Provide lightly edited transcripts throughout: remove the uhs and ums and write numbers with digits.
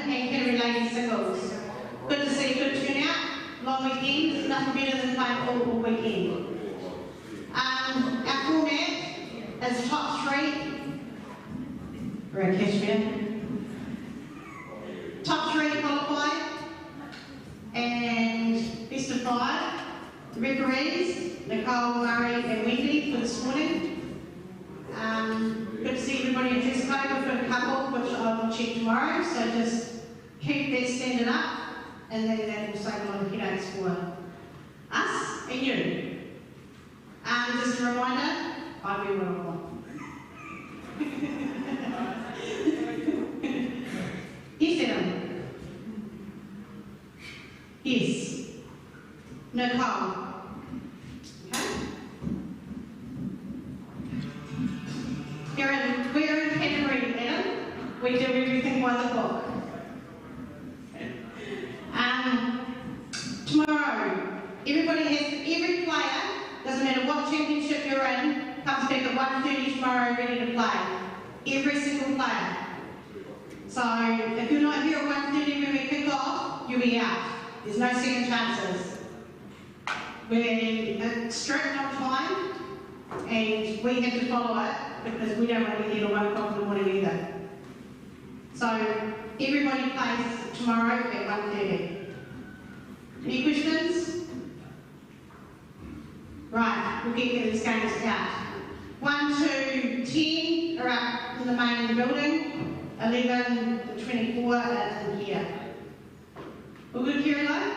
and Canterbury ladies singles. Good to see, good turnout. Long weekend, there's nothing better than playing football all weekend. Our format is top three. We're at Cashmere. Top three qualified and best of five. The referees, Nicole, Maru and Wendy for this morning. Good to see everybody in dress code. We've got a couple which I will check tomorrow, so just keep that standing up and then that will save a lot of headaches for us and you. Just a reminder, I do what I want. Yes, Adam? Yes. Nicole? Okay. We're in Canterbury, Adam. We do everything by the book. Tomorrow, every player, doesn't matter what championship you're in, comes back at 1:30 tomorrow ready to play. Every single player. So if you're not here at 1:30 when we kick off, you'll be out. There's no second chances. We're strict on time and we have to follow it because we don't want to be here till 1 o'clock in the morning either. So everybody plays tomorrow at 1:30. Any questions? Right, we'll get these games out. 1 to 10 are up in the main building. 11 to 24 are in here. All good, Caroline?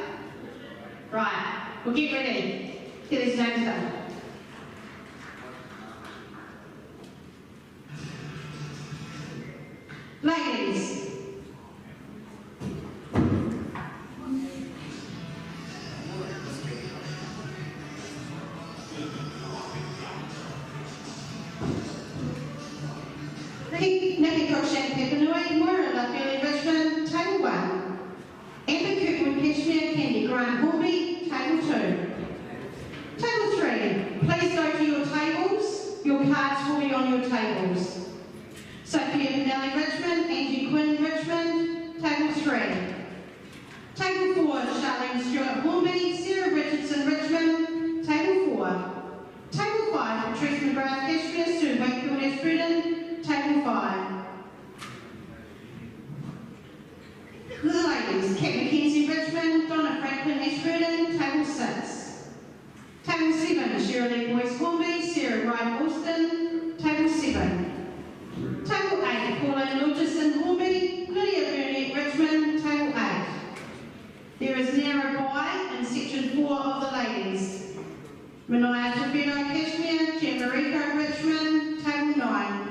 Right, we'll get ready. Get these names done. Ladies. Nikki Cruikshank Pepinui, Maru Richmond, Table 1. Amber Kirkwood Cashmere, Candy Grant Aubry, Table 2. Table 3, please go to your tables. Your cards will be on your tables. Sophia Pinelli Richmond, Angie Quinn Richmond, Table 3. Table 4, Charlene Stewart Hornby, Sarah Richardson Richmond, Table 4. Table 5, Patrice McGrath Cashmere, Sue Wakefield Ashburton, Table 5. The ladies, Kat McKenzie Richmond, Donna Franklin Ashburton, Table 6. Table 7, Shirley Boyce Hornby, Sarah Wright Alston, Table 7. Table 8, Pauline Lodgerson Hornby, Lydia Burnett Richmond, Table 8. There is narrow by in section 4 of the ladies. Mania Tavino Cashmere, Jamaica Richmond, Table 9.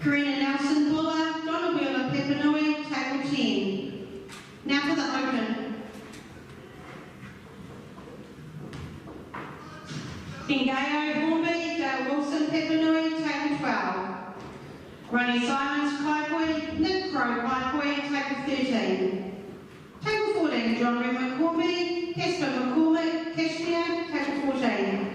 Karina Nelson Buller, Donna Wheeler Pepinui, Table 10. Now for the open. Bengayo Hornby, Dale Wilson Pepinui, Table 12. Ronnie Simons Kaipui, Nick Crow Kaipui, Table 13. Table 14, John Redmond Hornby, Casper McCormick, Cashmere, Table 14.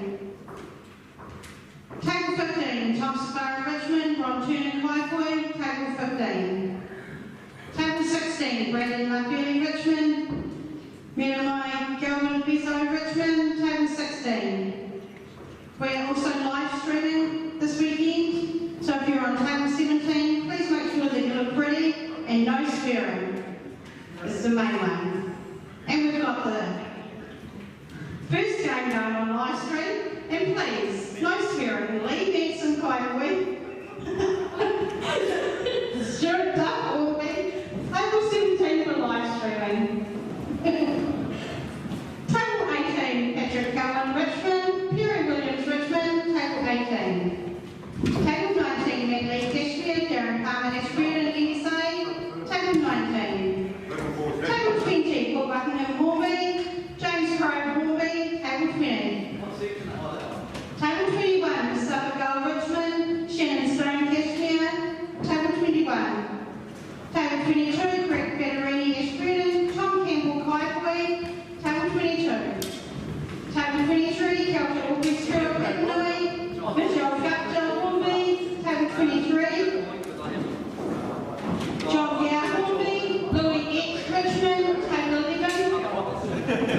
Table 15, Tom Sparrow Richmond, Ron Turner Kaipui, Table 15. Table 16, Brandon Markelli Richmond, Miramai Galvin Bezo Richmond, Table 16. We are also live streaming this weekend, so if you're on Table 17, please make sure that you look pretty and no swearing. This is the main one. And we've got the first game going on live stream, and please, no swearing. Lee Manson Kaipui, Stuart Duck Aubry, Table 17 for live streaming. Table 18, Patrick Cullen Richmond, Perry Williams Richmond, Table 18. Table 19, Medley Cashmere, Darren Palmer Ashburton, NSA, Table 19. Table 20, Paul Buckingham Hornby, James Crowe Hornby, Table 20. Table 21, Mustafa Gull Richmond, Shannon Stone Cashmere, Table 21. Table 22, Greg Federini Ashburton, Tom Campbell Kaipui, Table 22. Table 23, Kelter Aubry Stewart Pepinui, Michelle Gupta Hornby, Table 23. John Gow Hornby,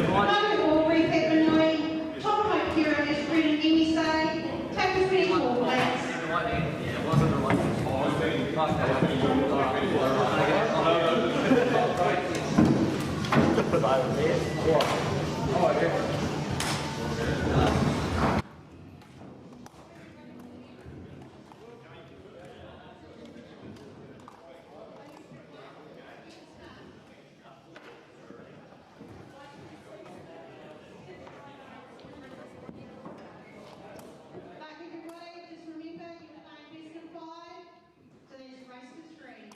Maru, Aubry, Pepinui, Tom Hope, Kira, Ashford and Emi Say, table 24, please. Back in your way, just remember you're playing best of 5, so there's race to 3.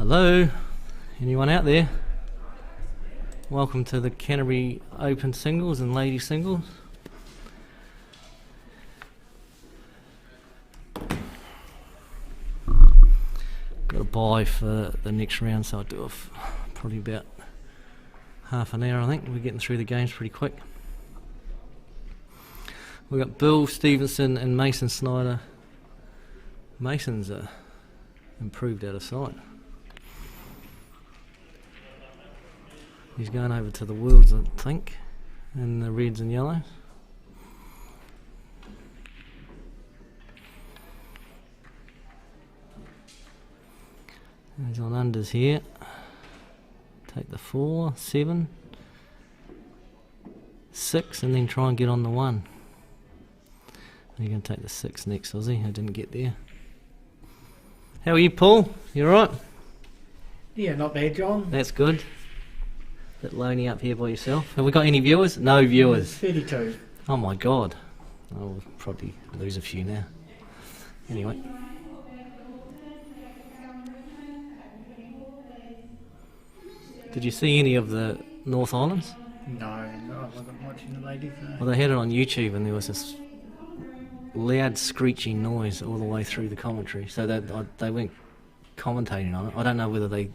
Hello, anyone out there? Welcome to the Canterbury Open Singles and Lady Singles. Got a bye for the next round, so I'll do probably about half an hour. I think we're getting through the games pretty quick. We've got Bill Stevenson and Mason Snider. Mason's improved out of sight. He's going over to the Worlds, I think, in the reds and yellows. He's on unders here. Take the 4, 7, 6, and then try and get on the 1. You're going to take the 6 next, Aussie. I didn't get there. How are you, Paul? You alright? Yeah, not bad, John. That's good. Bit lonely up here by yourself. Have we got any viewers? No viewers. 32. Oh my god. I'll probably lose a few now. Anyway. Did you see any of the North Islands? No, I wasn't watching the ladies. Well, they had it on YouTube and there was this loud screeching noise all the way through the commentary. So they weren't commentating on it. I don't know whether they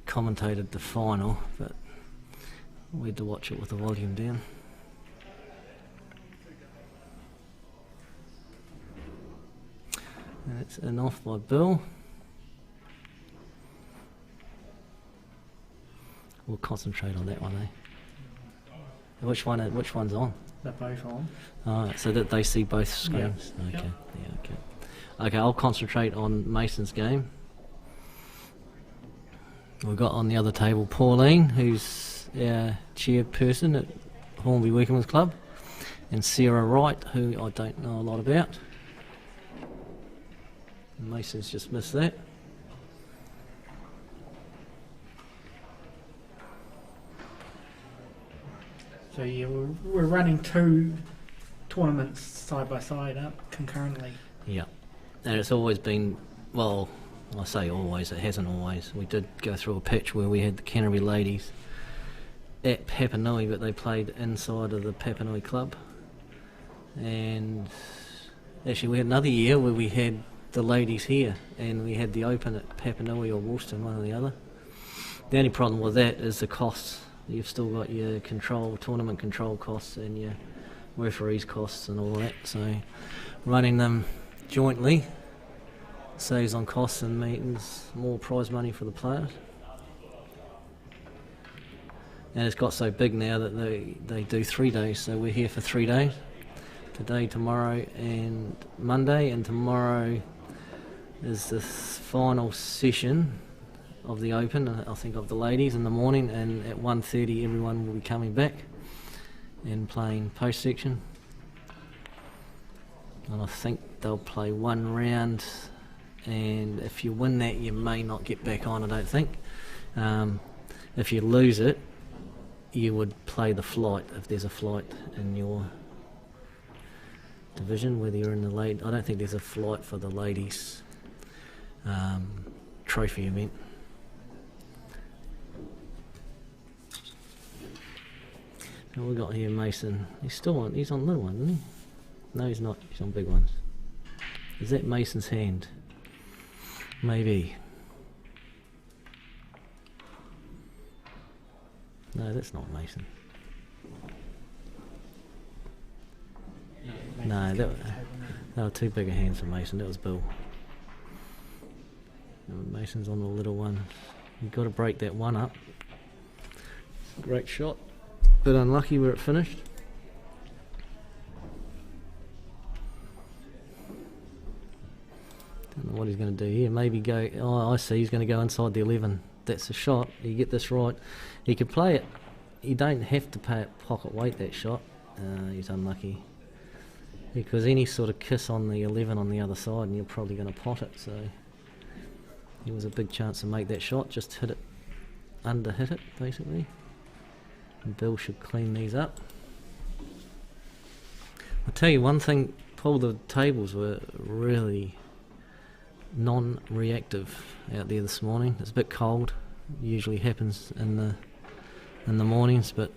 commentated the final, but we had to watch it with the volume down. That's an off by Bill. We'll concentrate on that one, eh? Which one's on? They're both on. Alright, so that they see both screens. Yep. Okay. Yep. Yeah, okay. Okay, I'll concentrate on Mason's game. We've got on the other table Pauline, who's our chairperson at Hornby Workingmen's Club, and Sarah Wright, who I don't know a lot about. Mason's just missed that. So yeah, we're running 2 tournaments side by side up concurrently. Yeah, and it's always been, well, I say always, it hasn't always. We did go through a patch where we had the Canterbury ladies at Papanui, but they played inside of the Papanui club. And actually we had another year where we had the ladies here and we had the Open at Papanui or Woolston, one or the other. The only problem with that is the costs. You've still got your tournament control costs and your referees costs and all that, so running them jointly saves on costs and means more prize money for the players. And it's got so big now that they do 3 days, so we're here for 3 days. Today, tomorrow and Monday, and tomorrow is the final session of the Open, I think of the ladies in the morning, and at 1:30 everyone will be coming back and playing post section. And I think they'll play 1 round, and if you win that you may not get back on, I don't think. If you lose it, you would play the flight if there's a flight in your division, whether you're in the late. I don't think there's a flight for the ladies trophy event. What we got here, Mason? He's on little ones, isn't he? No, he's not. He's on big ones. Is that Mason's hand? Maybe. No, that's not Mason. No, that were 2 bigger hands for Mason. That was Bill. Mason's on the little one. You've got to break that one up. Great shot. Bit unlucky where it finished. Don't know what he's going to do here. Maybe go. Oh, I see. He's going to go inside the 11. That's a shot. You get this right. He could play it. You don't have to pay it pocket weight, that shot. He's unlucky. Because any sort of kiss on the 11 on the other side and you're probably going to pot it. So it was a big chance to make that shot. Just hit it. Under-hit it, basically. And Bill should clean these up. I'll tell you one thing, Paul, the tables were really non-reactive out there this morning. It's a bit cold. Usually happens in the mornings, but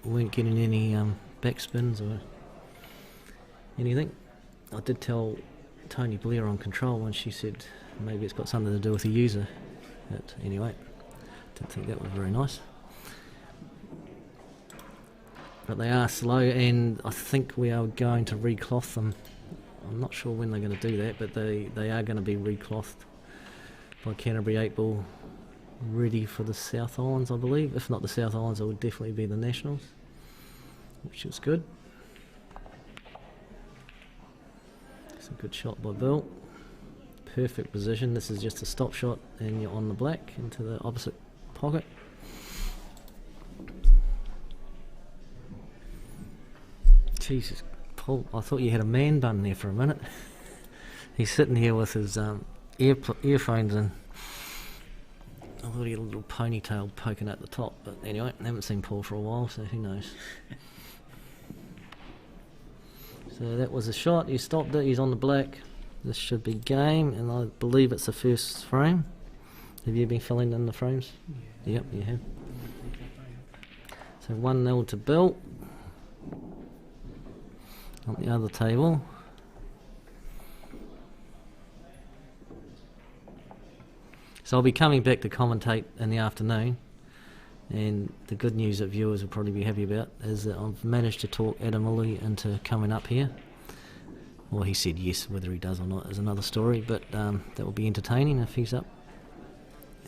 we weren't getting any backspins or anything. I did tell Tony Blair on control, and she said maybe it's got something to do with the user. But anyway, didn't think that was very nice. But they are slow, and I think we are going to recloth them. I'm not sure when they're going to do that, but they are going to be reclothed by Canterbury 8 Ball, ready for the South Islands, I believe. If not the South Islands, it would definitely be the Nationals, which is good. It's a good shot by Bill. Perfect position. This is just a stop shot, and you're on the black into the opposite pocket. Jesus, Paul, I thought you had a man bun there for a minute. He's sitting here with his earphones in. I thought he had a little ponytail poking at the top, but anyway, I haven't seen Paul for a while, so who knows. So that was a shot, he stopped it, he's on the black. This should be game, and I believe it's the first frame. Have you been filling in the frames? Yeah. Yep, you have. So 1-0 to Bill. On the other table. So I'll be coming back to commentate in the afternoon, and the good news that viewers will probably be happy about is that I've managed to talk Adam Ully into coming up here. Well, he said yes, whether he does or not is another story, but that will be entertaining if he's up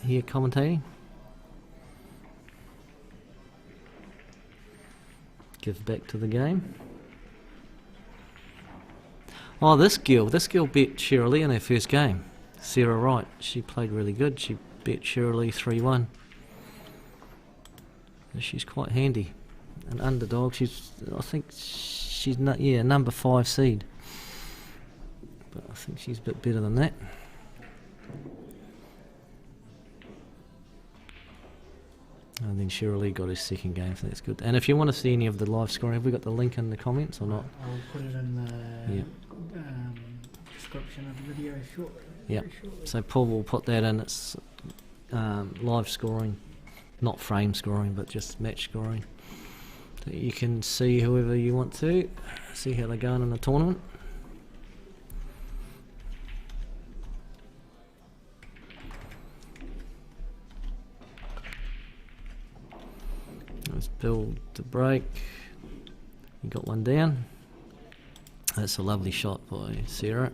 here commentating. Give back to the game. Oh, this girl bet Shirley in her first game. Sarah Wright, she played really good. She bet Shirley 3-1. So she's quite handy. An underdog. I think she's number 5 seed. But I think she's a bit better than that. And then Shirley got his second game, so that's good. And if you want to see any of the live scoring, have we got the link in the comments or not? I'll put it in the description of the video shortly. Yeah. So Paul will put that in. It's live scoring, not frame scoring, but just match scoring. So you can see whoever you want to, see how they're going in the tournament. Let's build the break. You got one down. That's a lovely shot by Sarah.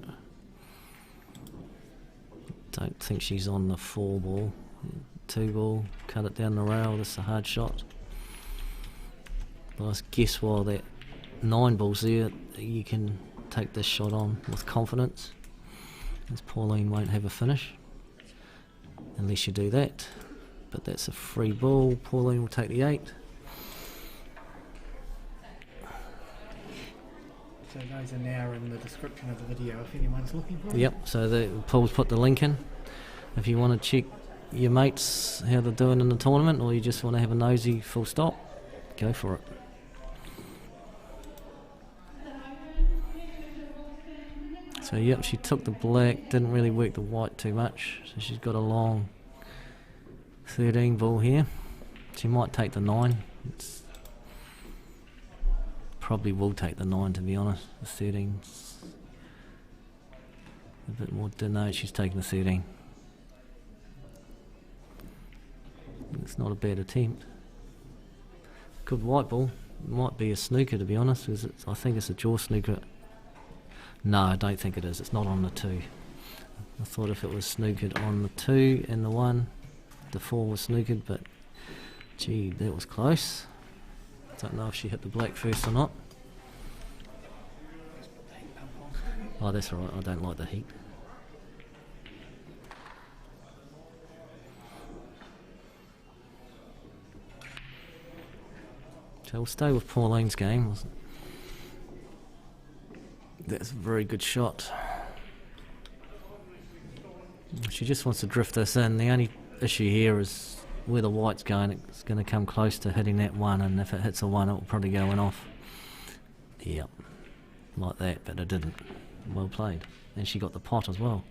Don't think she's on the 4 ball. 2 ball, cut it down the rail. That's a hard shot. But I guess while that 9 ball's there, you can take this shot on with confidence, as Pauline won't have a finish unless you do that. But that's a free ball. Pauline will take the 8. So those are now in the description of the video if anyone's looking for them. Yep, so Paul's put the link in. If you want to check your mates how they're doing in the tournament, or you just want to have a nosy full stop, go for it. So yep, she took the black, didn't really work the white too much, so she's got a long 13 ball here. She might take the 9. Probably will take the 9, to be honest. The 13's a bit more. No, she's taking the 13. It's not a bad attempt. Good white ball. Might be a snooker, to be honest. I think it's a jaw snooker. No, I don't think it is. It's not on the 2. I thought if it was snookered on the 2 and the 1, the 4 was snookered, but gee, that was close. Don't know if she hit the black first or not. Oh, that's alright, I don't like the heat. So we'll stay with Pauline's game. That's a very good shot. She just wants to drift this in. The only issue here is where the white's going, it's going to come close to hitting that 1, and if it hits a 1 it will probably go in off. Yep, like that, but it didn't. Well played. And she got the pot as well.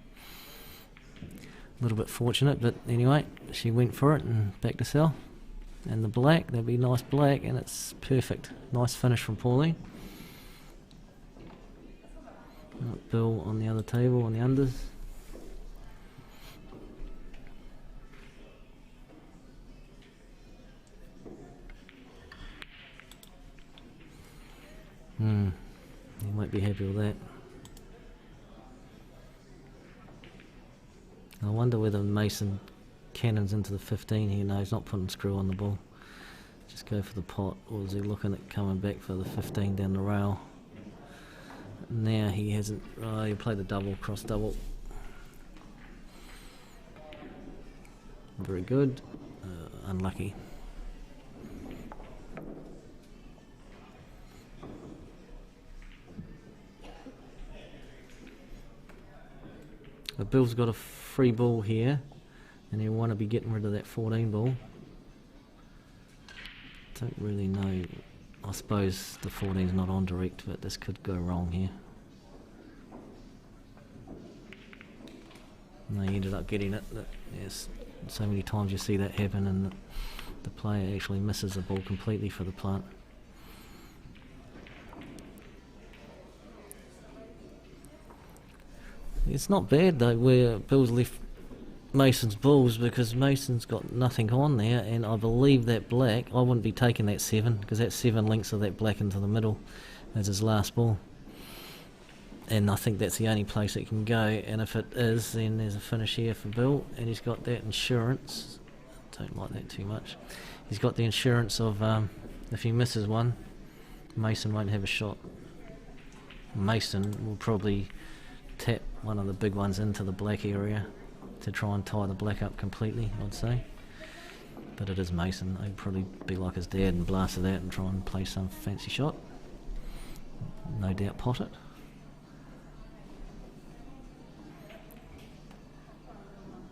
A little bit fortunate, but anyway, she went for it and back to cell. And the black, that'd be nice black, and it's perfect. Nice finish from Pauline. Bill on the other table on the unders. He won't be happy with that. I wonder whether Mason cannons into the 15 here. No, he's not putting screw on the ball. Just go for the pot, or is he looking at coming back for the 15 down the rail? Now he hasn't. Oh, he played the double, cross double. Very good. Unlucky. But Bill's got a free ball here, and he'll want to be getting rid of that 14 ball. Don't really know. I suppose the 14's not on direct, but this could go wrong here. No, he ended up getting it. Yes, so many times you see that happen, and the player actually misses the ball completely for the plant. It's not bad though where Bill's left Mason's balls, because Mason's got nothing on there, and I believe that black, I wouldn't be taking that 7, because that 7 links of that black into the middle as his last ball. And I think that's the only place it can go, and if it is, then there's a finish here for Bill, and he's got that insurance. Don't like that too much. He's got the insurance of if he misses one, Mason won't have a shot. Mason will probably tap one of the big ones into the black area to try and tie the black up completely, I'd say. But it is Mason. He'd probably be like his dad and blast it out and try and play some fancy shot. No doubt pot it.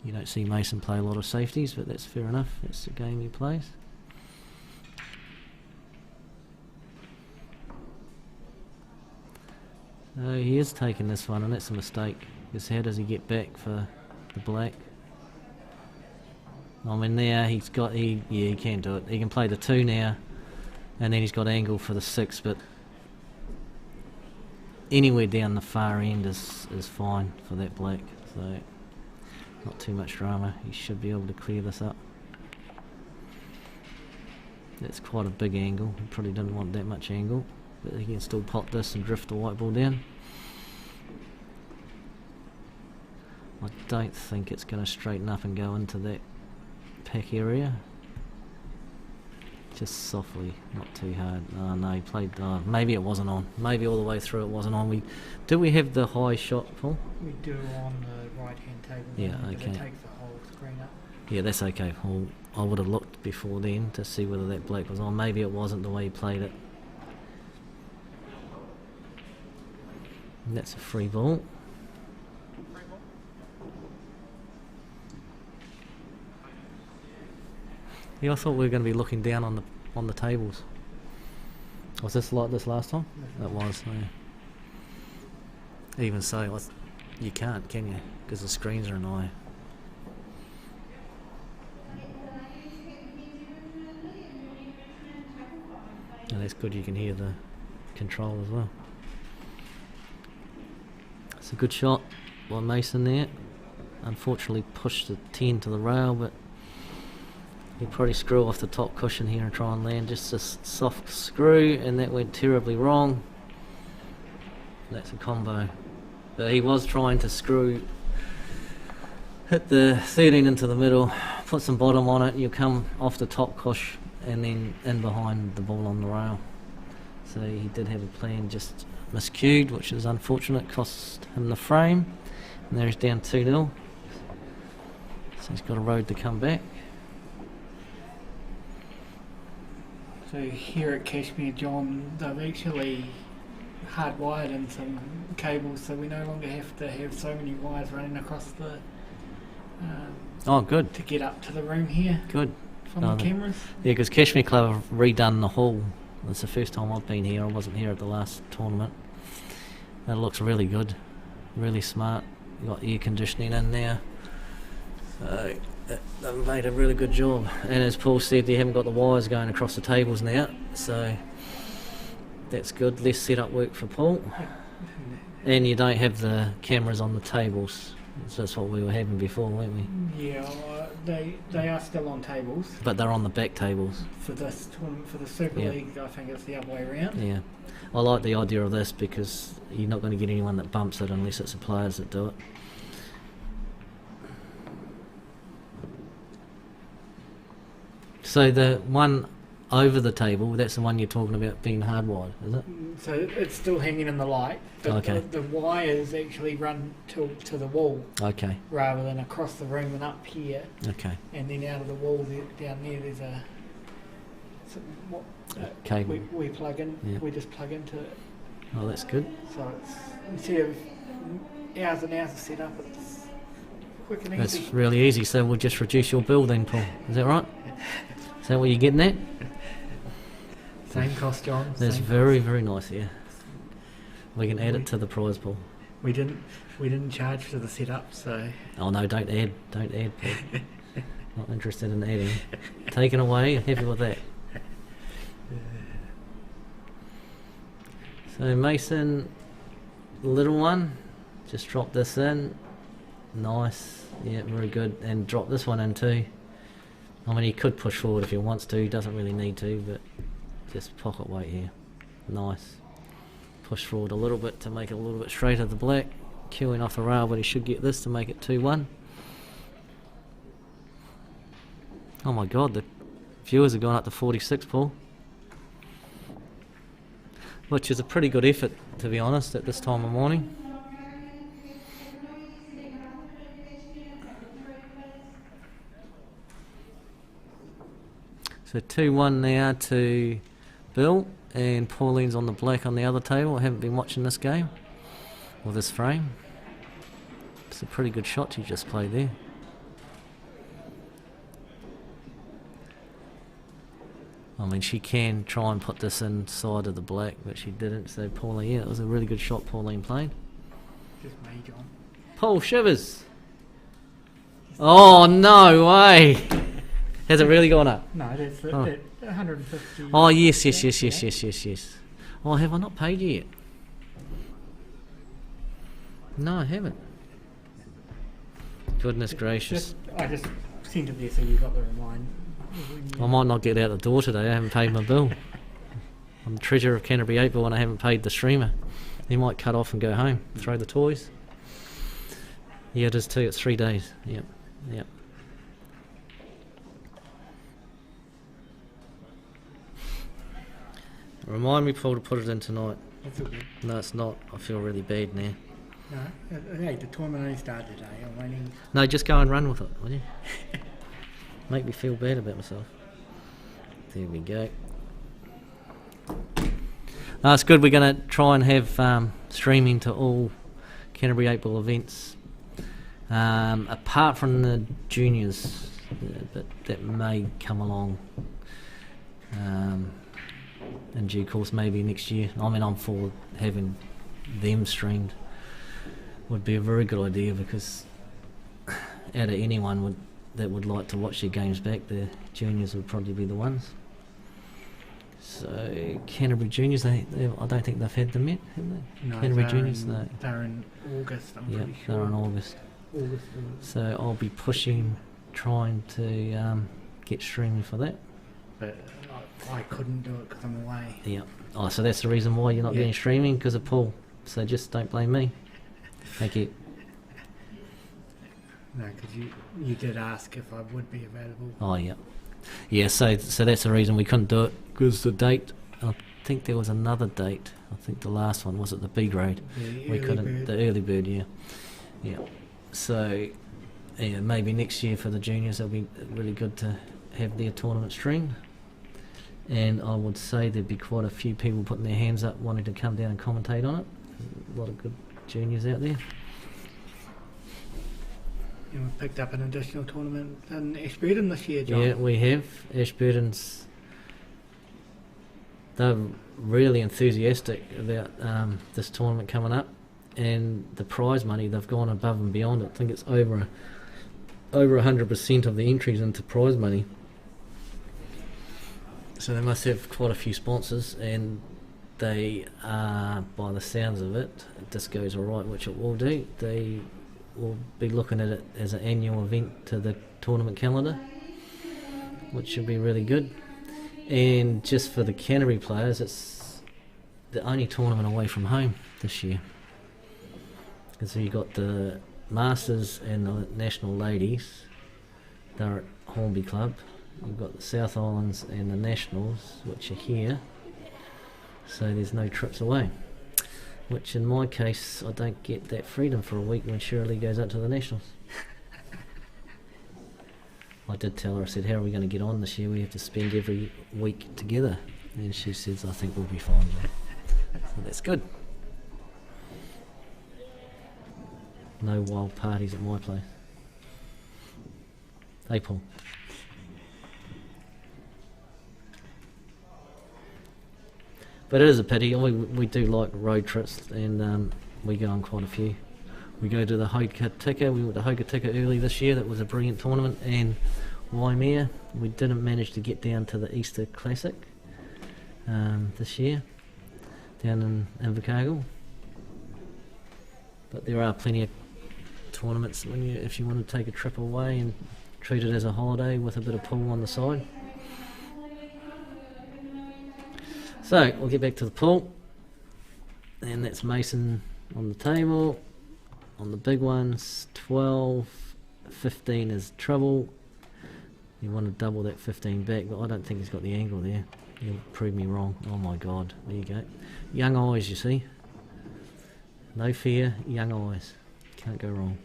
You don't see Mason play a lot of safeties, but that's fair enough. That's the game he plays. So he is taking this one, and that's a mistake. Because how does he get back for the black? I mean, now he's got, he can do it. He can play the 2 now, and then he's got angle for the 6, but anywhere down the far end is fine for that black. So not too much drama. He should be able to clear this up. That's quite a big angle. He probably didn't want that much angle, but he can still pot this and drift the white ball down. I don't think it's going to straighten up and go into that pack area. Just softly, not too hard. Oh no, he played, maybe it wasn't on. Maybe all the way through it wasn't on. Do we have the high shot, Paul? We do on the right hand table. Yeah, okay. It takes the whole screen up. Yeah, that's okay, Paul. I would have looked before then to see whether that black was on. Maybe it wasn't the way he played it. And that's a free ball. Yeah, I thought we were going to be looking down on the tables. Was this like this last time? It was. Yeah. Even so, you can't, can you? Because the screens are an eye. And that's good. You can hear the control as well. It's a good shot by Mason there. Unfortunately, pushed the 10 to the rail, but he'd probably screw off the top cushion here and try and land just a soft screw, and that went terribly wrong. That's a combo. But he was trying to screw, hit the 13 into the middle, put some bottom on it, and you'll come off the top cush and then in behind the ball on the rail. So he did have a plan, just miscued, which is unfortunate, cost him the frame. And there he's down 2-0. So he's got a road to come back. So here at Cashmere, John, they've actually hardwired in some cables, so we no longer have to have so many wires running across the Oh, good. to get up to the room here Good. from the cameras. Yeah, because Cashmere Club have redone the hall. It's the first time I've been here. I wasn't here at the last tournament. And it looks really good. Really smart. You've got air conditioning in there. They've made a really good job, and as Paul said, you haven't got the wires going across the tables now, so that's good. Less setup work for Paul, and you don't have the cameras on the tables. So that's what we were having before, weren't we? Yeah, they are still on tables. But they're on the back tables. For this tournament, for the Super Yeah. League, I think it's the other way around. Yeah, I like the idea of this because you're not going to get anyone that bumps it unless it's the players that do it. So the one over the table, that's the one you're talking about being hardwired, is it? So it's still hanging in the light, but Okay. the wires actually run to the wall Okay, rather than across the room and up here, okay. and then out of the wall down there there's a Cable. we plug in. Yeah. We just plug into it. Oh, that's good. So it's instead of hours and hours of setup, it's quick and That's easy. really easy, so we'll just reduce your bill then, Paul. Is that right? Is that what you're getting at? Same cost, John. That's same very, very nice, yeah. We can add it to the prize pool. We didn't charge for the setup, so Oh no, don't add, Paul. Not interested in adding. Taken away, happy with that. So Mason, little one, just drop this in. Nice, yeah, very good. And drop this one in too. I mean, he could push forward if he wants to, he doesn't really need to, but just pocket weight here. Nice. Push forward a little bit to make it a little bit straighter, the black. Queuing off the rail, but he should get this to make it 2-1. Oh my god, the viewers have gone up to 46, Paul. Which is a pretty good effort, to be honest, at this time of morning. So 2-1 now to Bill, and Pauline's on the black on the other table. I haven't been watching this game, or this frame. It's a pretty good shot she just played there. I mean, she can try and put this inside of the black, but she didn't. So Pauline, yeah, it was a really good shot Pauline played. just me, John. Paul shivers. Oh, no way. Has it really gone up? No, that's Oh. 150. Oh, yes. Oh, have I not paid you yet? No, I haven't. Goodness gracious. I just sent it there so you got the remind. I might not get out the door today. I haven't paid my bill. I'm the treasurer of Canterbury 8 Bill and I haven't paid the streamer. He might cut off and go home, throw the toys. Yeah, it is too. It's 3 days. Yep. Remind me, Paul, to put it in tonight. That's all good. No, it's not. I feel really bad now. No, hey, the tournament only started today. I'm waiting. No, just go and run with it, will you? Make me feel bad about myself. There we go. No, it's good. We're going to try and have streaming to all Canterbury 8 Ball events, apart from the juniors, but that may come along in due course, maybe next year. I mean, I'm for having them streamed. Would be a very good idea because out of anyone that would like to watch their games back, the juniors would probably be the ones. So Canterbury juniors, I don't think they've had them yet, have they? No, Canterbury they're juniors, in, no. They're in August, I'm Yeah, pretty sure. they're in August. August. So I'll be pushing, trying to get streaming for that. But I couldn't do it because I'm away. Yeah. Oh, so that's the reason why you're not Yeah. getting streaming, because of Paul. So just don't blame me. Thank you. No, because you did ask if I would be available. Oh, yeah. Yeah, so that's the reason we couldn't do it, because the date, I think there was another date. I think the last one was at the B grade. The We early couldn't, bird. the early bird, yeah. Yeah. So, yeah, maybe next year for the juniors it'll be really good to have their tournament streamed. And I would say there'd be quite a few people putting their hands up wanting to come down and commentate on it. A lot of good juniors out there. And we picked up an additional tournament in Ashburton this year, John. Yeah, we have. Ashburton's, they're really enthusiastic about this tournament coming up, and the prize money, they've gone above and beyond. I think it's over over 100% of the entries into prize money. So they must have quite a few sponsors, and they are, by the sounds of it, if this goes alright, which it will do, they will be looking at it as an annual event to the tournament calendar, which should be really good. And just for the Canterbury players, it's the only tournament away from home this year. And so you got the Masters and the National Ladies, they're at Hornby Club. You've got the South Islands and the Nationals, which are here. So there's no trips away. Which in my case, I don't get that freedom for a week when Shirley goes out to the Nationals. I did tell her, I said, how are we going to get on this year? We have to spend every week together. And she says, I think we'll be fine. So that's good. No wild parties at my place. Hey, Paul. But it is a pity. We do like road trips, and we go on quite a few. We go to the Hokitika. We went to Hokitika early this year. That was a brilliant tournament. And Waimea. We didn't manage to get down to the Easter Classic this year, down in Invercargill. But there are plenty of tournaments if you want to take a trip away and treat it as a holiday with a bit of pool on the side. So we'll get back to the pool, and that's Mason on the table. On the big ones, 12, 15 is trouble. You want to double that 15 back, but I don't think he's got the angle there. He'll prove me wrong. Oh my God, there you go. Young eyes, you see. No fear, young eyes. Can't go wrong.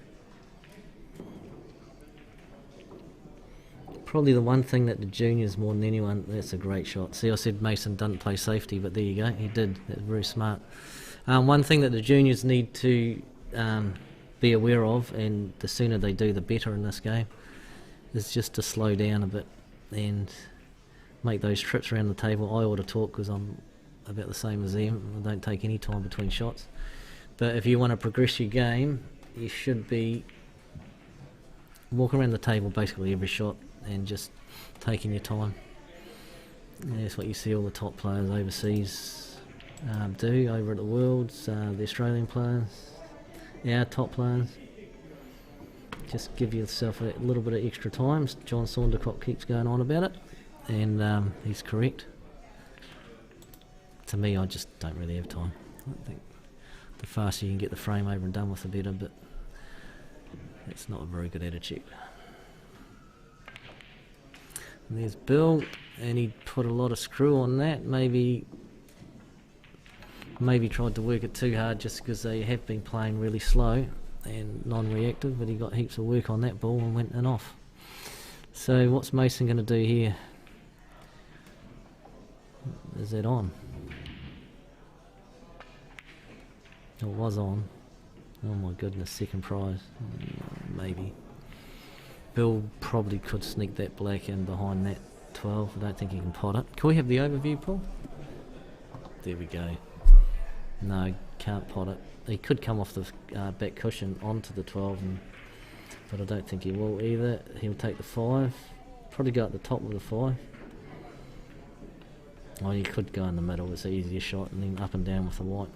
Probably the one thing that the juniors more than anyone, that's a great shot. See, I said Mason doesn't play safety, but there you go, he did. That's very smart. One thing that the juniors need to be aware of, and the sooner they do the better in this game, is just to slow down a bit and make those trips around the table. I ought to talk because I'm about the same as them. I don't take any time between shots. But if you want to progress your game, you should be walking around the table basically every shot and just taking your time. And that's what you see all the top players overseas do over at the Worlds, the Australian players, our top players. Just give yourself a little bit of extra time. John Saundercock keeps going on about it, and he's correct. To me, I just don't really have time. I think the faster you can get the frame over and done with, the better, but it's not a very good attitude. And there's Bill, and he put a lot of screw on that. Maybe tried to work it too hard just because they have been playing really slow and non-reactive, but he got heaps of work on that ball and went in off. So what's Mason going to do here? Is that on? It was on. Oh my goodness, second prize. Maybe. Bill probably could sneak that black in behind that 12. I don't think he can pot it. Can we have the overview, Paul? There we go. No, can't pot it. He could come off the back cushion onto the 12, but I don't think he will either. He'll take the 5. Probably go at the top with the 5. Oh, he could go in the middle. It's an easier shot, and then up and down with the white.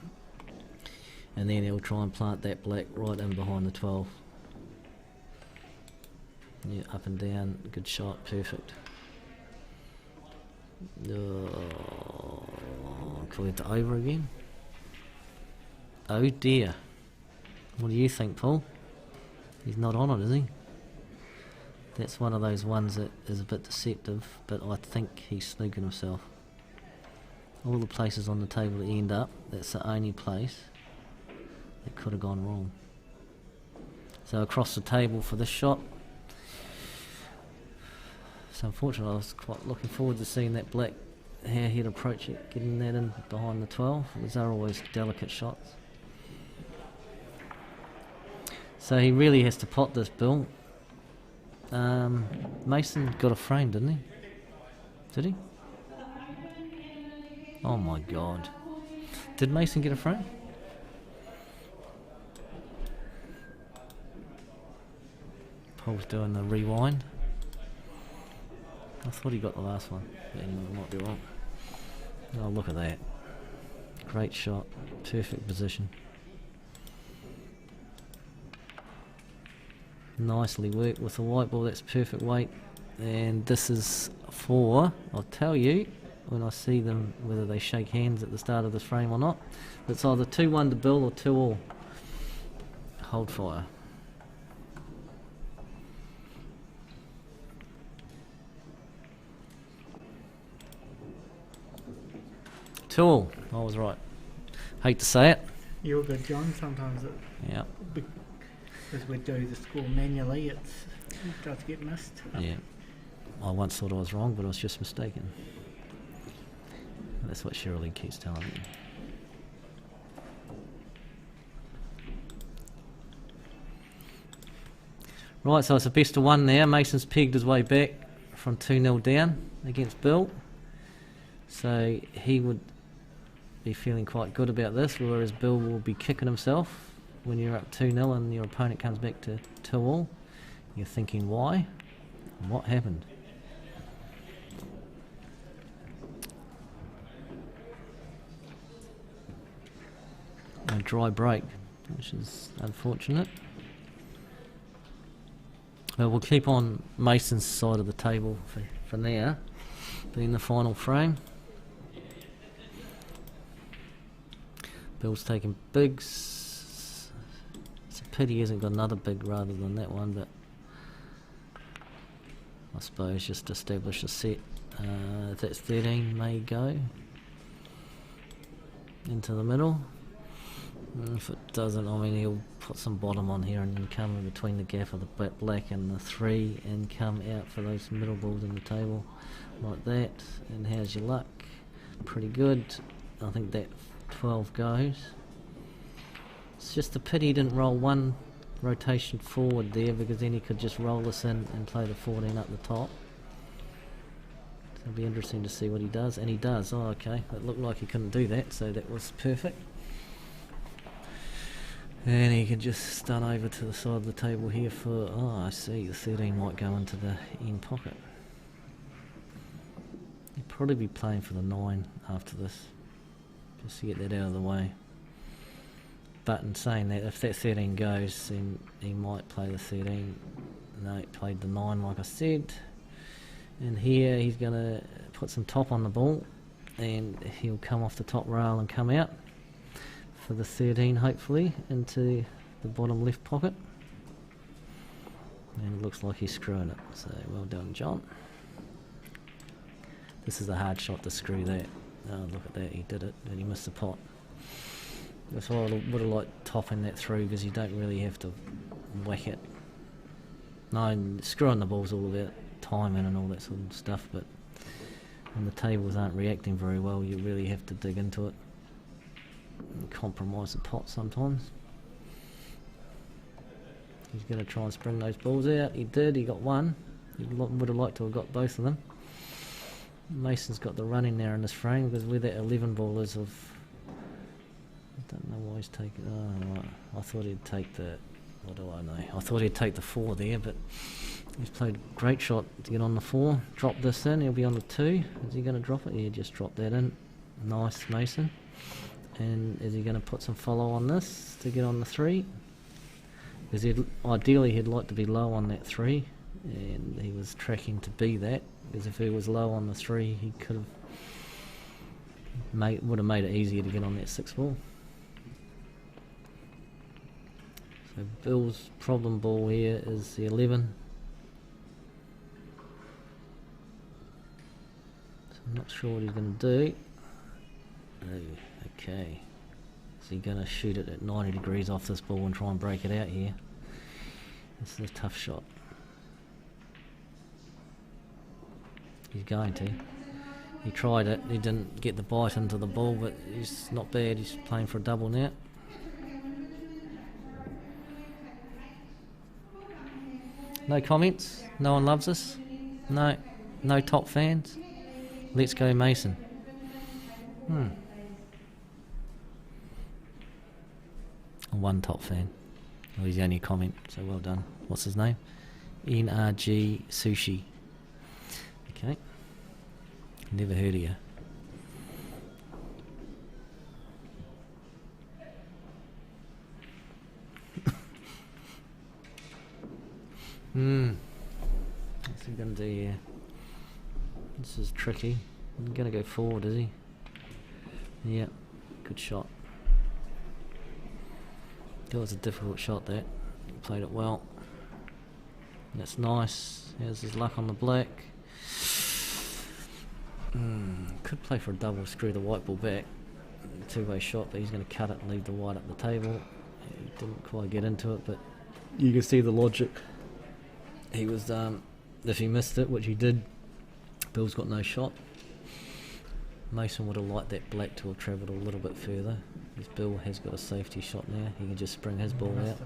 And then he'll try and plant that black right in behind the 12. Yeah, up and down, good shot, perfect. Oh, call it over again. Oh dear. What do you think, Paul? He's not on it, is he? That's one of those ones that is a bit deceptive, but I think he's snooking himself. All the places on the table that end up, that's the only place that could have gone wrong. So across the table for this shot. So unfortunately I was quite looking forward to seeing that black how he'd approach it, getting that in behind the 12. These are always delicate shots. So he really has to pot this, Bill. Mason got a frame, didn't he? Did he? Oh my God. Did Mason get a frame? Paul's doing the rewind. I thought he got the last one, but anyway, I might be wrong. Oh, look at that. Great shot. Perfect position. Nicely worked with the white ball. That's perfect weight. And this is for, I'll tell you when I see them whether they shake hands at the start of this frame or not. It's either 2-1 to Bill or 2-all. Hold fire. All. I was right. Hate to say it. You're good, John. Sometimes it, Yeah. because we do the score manually, it does get missed. Yeah. I once thought I was wrong, but I was just mistaken. That's what Shirley keeps telling me. Right, so it's a best of one now. Mason's pegged his way back from 2-0 down against Bill. So he would be feeling quite good about this, whereas Bill will be kicking himself when you're up 2-0 and your opponent comes back to 2-all. You're thinking, why? What happened? A dry break, which is unfortunate. But we'll keep on Mason's side of the table for now, being the final frame. Bill's taking bigs. It's a pity he hasn't got another big rather than that one, but I suppose just establish a set. If that's 13, may go into the middle. If it doesn't, I mean, he'll put some bottom on here and then come in between the gap of the black and the 3 and come out for those middle balls in the table like that. And how's your luck? Pretty good. I think that 12 goes. It's just a pity he didn't roll one rotation forward there, because then he could just roll this in and play the 14 up the top. So it'll be interesting to see what he does, and he does. Oh, okay, it looked like he couldn't do that, so that was perfect. And he can just stun over to the side of the table here for, oh, I see, the 13 might go into the end pocket. He'll probably be playing for the 9 after this, just to get that out of the way. But in saying that, if that 13 goes, then he might play the 13. No, he played the 9 like I said. And here he's going to put some top on the ball, and he'll come off the top rail and come out for the 13, hopefully, into the bottom left pocket. And it looks like he's screwing it, so well done, John. This is a hard shot to screw that. Oh, look at that, he did it, and he missed the pot. That's why I would have liked topping that through, because you don't really have to whack it. No, screwing the ball's all about timing and all that sort of stuff, but when the tables aren't reacting very well, you really have to dig into it and compromise the pot sometimes. He's going to try and spring those balls out. He did, he got one. He would have liked to have got both of them. Mason's got the run in there in this frame, because where that 11 ball is of... I don't know why he's taking... Oh, right. I thought he'd take the... What do I know? I thought he'd take the 4 there, but he's played a great shot to get on the 4. Drop this in, he'll be on the 2. Is he going to drop it? Yeah, just drop that in. Nice, Mason. And is he going to put some follow on this to get on the 3? Because ideally he'd like to be low on that 3, and he was tracking to be that, because if he was low on the 3 he could have would have made it easier to get on that 6 ball. So Bill's problem ball here is the 11. So I'm not sure what he's going to do. Oh, okay. Is he going to shoot it at 90 degrees off this ball and try and break it out here? This is a tough shot. He's going to. He tried it, he didn't get the bite into the ball, but he's not bad, he's playing for a double now. No comments? No one loves us? No? No top fans? Let's go Mason. One top fan. Well, he's the only comment, so well done. What's his name? NRG Sushi. Okay. Never heard of you. What's he going to do here? This is tricky. He's going to go forward, is he? Yeah, good shot. That was a difficult shot, that. He played it well. That's nice. Here's his luck on the black. Could play for a double, screw the white ball back. Two-way shot, but he's going to cut it and leave the white up the table. He didn't quite get into it, but you can see the logic. He was, if he missed it, which he did, Bill's got no shot. Mason would have liked that black to have travelled a little bit further. Because Bill has got a safety shot now. He can just spring his ball out.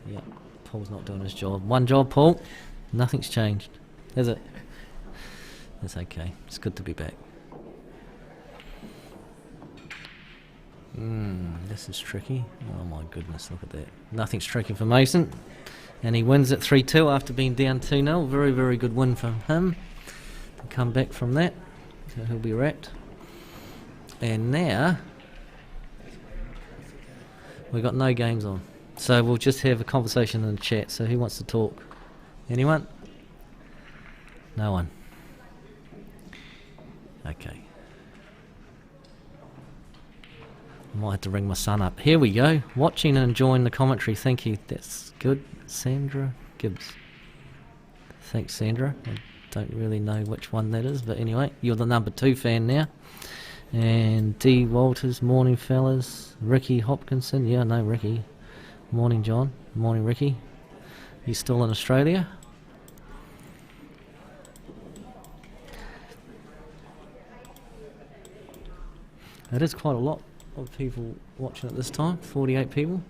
Yeah, Paul's not doing his job. One job, Paul. Nothing's changed, is it? It's okay. It's good to be back. This is tricky. Oh my goodness, look at that. Nothing's tricky for Mason. And he wins at 3-2 after being down 2-0. Very, very good win from him. To come back from that. So he'll be wrapped. And now we've got no games on. So we'll just have a conversation in the chat. So who wants to talk? Anyone? No one. Okay. I might have to ring my son up. Here we go. Watching and enjoying the commentary. Thank you. That's good. Sandra Gibbs. Thanks, Sandra. I don't really know which one that is, but anyway, you're the number 2 fan now. And D. Walters, morning fellas. Ricky Hopkinson, yeah, I know Ricky. Morning, John. Morning, Ricky. He's still in Australia. It is quite a lot of people watching at this time, 48 people.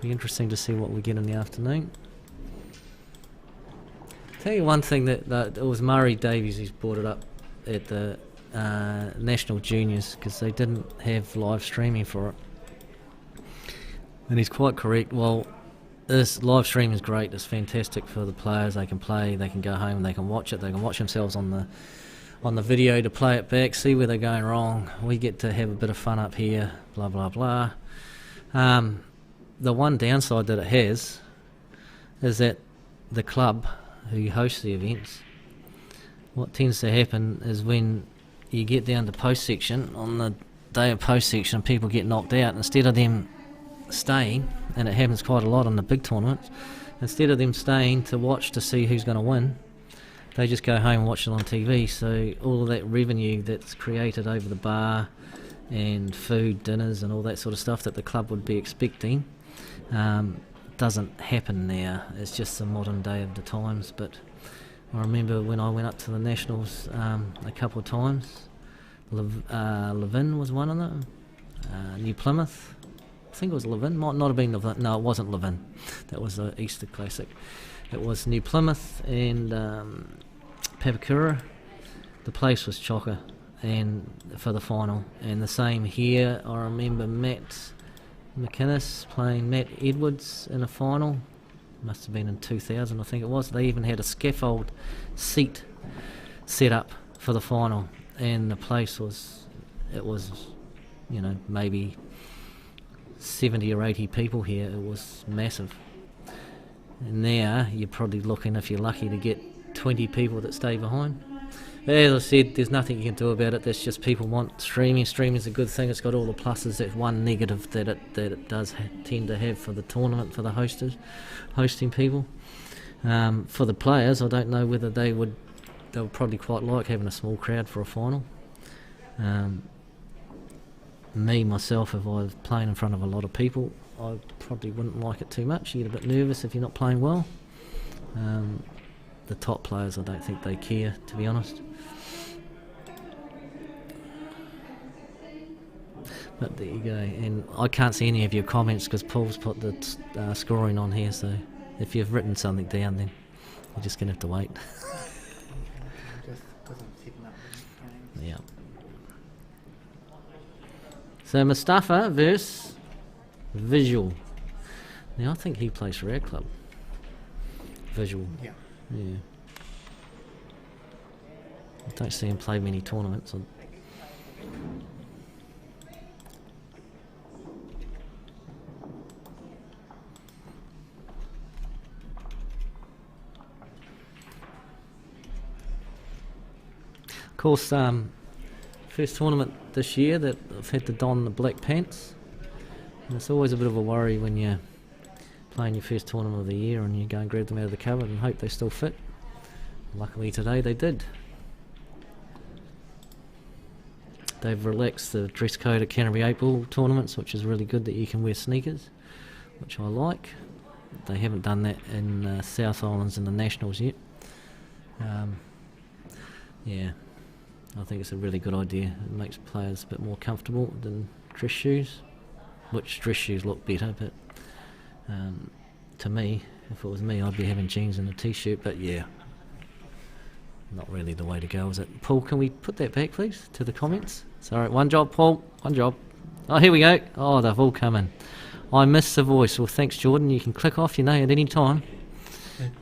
Be interesting to see what we get in the afternoon. Tell you one thing that it was Murray Davies who's brought it up at the National Juniors because they didn't have live streaming for it. And he's quite correct. Well, this live stream is great. It's fantastic for the players. They can play, they can go home, they can watch it, they can watch themselves on the video to play it back, see where they're going wrong. We get to have a bit of fun up here, blah, blah, blah. The one downside that it has is that the club who hosts the events, what tends to happen is when you get down to post section, on the day of post section, people get knocked out. Instead of them staying, and it happens quite a lot in the big tournaments, instead of them staying to watch to see who's going to win, they just go home and watch it on TV. So all of that revenue that's created over the bar and food, dinners and all that sort of stuff that the club would be expecting doesn't happen now. It's just the modern day of the times. But I remember when I went up to the Nationals a couple of times, Levin was one of them, New Plymouth, I think it was Levin, might not have been Levin, no it wasn't Levin, that was the Easter Classic. It was New Plymouth and Papakura. The place was chocker and for the final. And the same here, I remember Matt McInnes playing Matt Edwards in a final. Must have been in 2000, I think it was. They even had a scaffold seat set up for the final. And the place was, you know, maybe 70 or 80 people here. It was massive. And now you're probably looking, if you're lucky, to get 20 people that stay behind. But as I said, there's nothing you can do about it. That's just people want streaming. Streaming's a good thing. It's got all the pluses. That's one negative that it does tend to have for the tournament, for the hosting people. For the players, I don't know whether they would probably quite like having a small crowd for a final. Me, myself, if I was playing in front of a lot of people, I probably wouldn't like it too much. You get a bit nervous if you're not playing well. The top players, I don't think they care, to be honest. But there you go. And I can't see any of your comments because Paul's put the scoring on here, so if you've written something down, then you're just going to have to wait. Yeah. So Mustafa versus Visual. Now I think he plays for our club. Visual. Yeah. Yeah. I don't see him play many tournaments. Of course, first tournament this year that I've had to don the black pants. And it's always a bit of a worry when you're playing your first tournament of the year and you go and grab them out of the cupboard and hope they still fit. Luckily today they did. They've relaxed the dress code at Canterbury 8 ball tournaments, which is really good that you can wear sneakers, which I like. They haven't done that in South Islands in the Nationals yet. Yeah, I think it's a really good idea. It makes players a bit more comfortable than dress shoes, which dress shoes look better, but to me, if it was me, I'd be having jeans and a t-shirt, but yeah, not really the way to go, is it? Paul, can we put that back, please, to the comments? Sorry, one job, Paul, one job. Oh, here we go. Oh, they've all come in. I miss the voice. Well, thanks, Jordan. You can click off, at any time.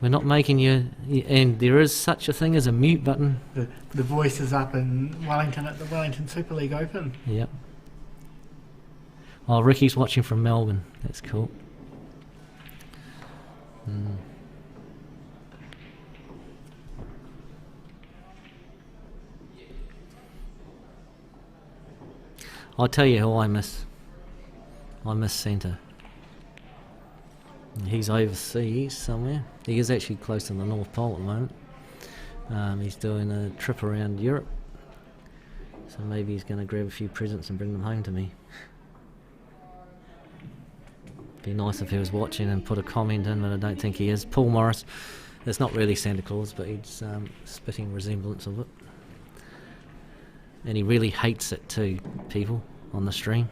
We're not making you... And there is such a thing as a mute button. The voice is up in Wellington at the Wellington Super League Open. Yep. Oh, Ricky's watching from Melbourne. That's cool. I'll tell you who I miss. I miss Santa. He's overseas somewhere. He is actually close to the North Pole at the moment. He's doing a trip around Europe. So maybe he's going to grab a few presents and bring them home to me. Be nice if he was watching and put a comment in, but I don't think he is. Paul Morris. It's not really Santa Claus, but he's spitting resemblance of it. And he really hates it too, people on the stream.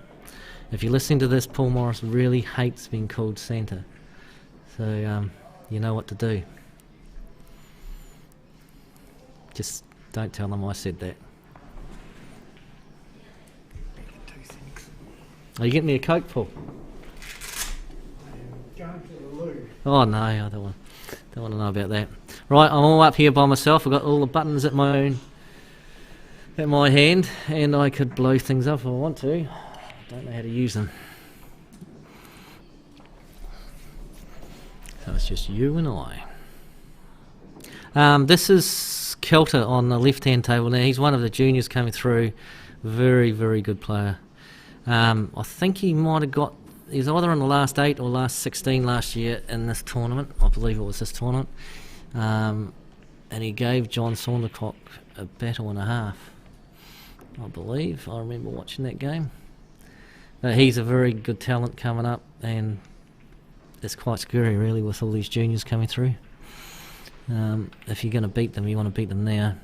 If you're listening to this, Paul Morris really hates being called Santa. So you know what to do. Just don't tell them I said that. Are you getting me a Coke, Paul? Going to the loo. Oh no, I don't want to know about that. Right, I'm all up here by myself. I've got all the buttons at my hand, and I could blow things up if I want to. I don't know how to use them. So it's just you and I. This is Kelter on the left-hand table now. He's one of the juniors coming through. Very, very good player. I think he might have got... He's either in the last 8 or last 16 last year in this tournament. I believe it was this tournament. And he gave John Saundercock a battle and a half, I believe. I remember watching that game. But he's a very good talent coming up, and it's quite scary really with all these juniors coming through. If you're going to beat them, you want to beat them now.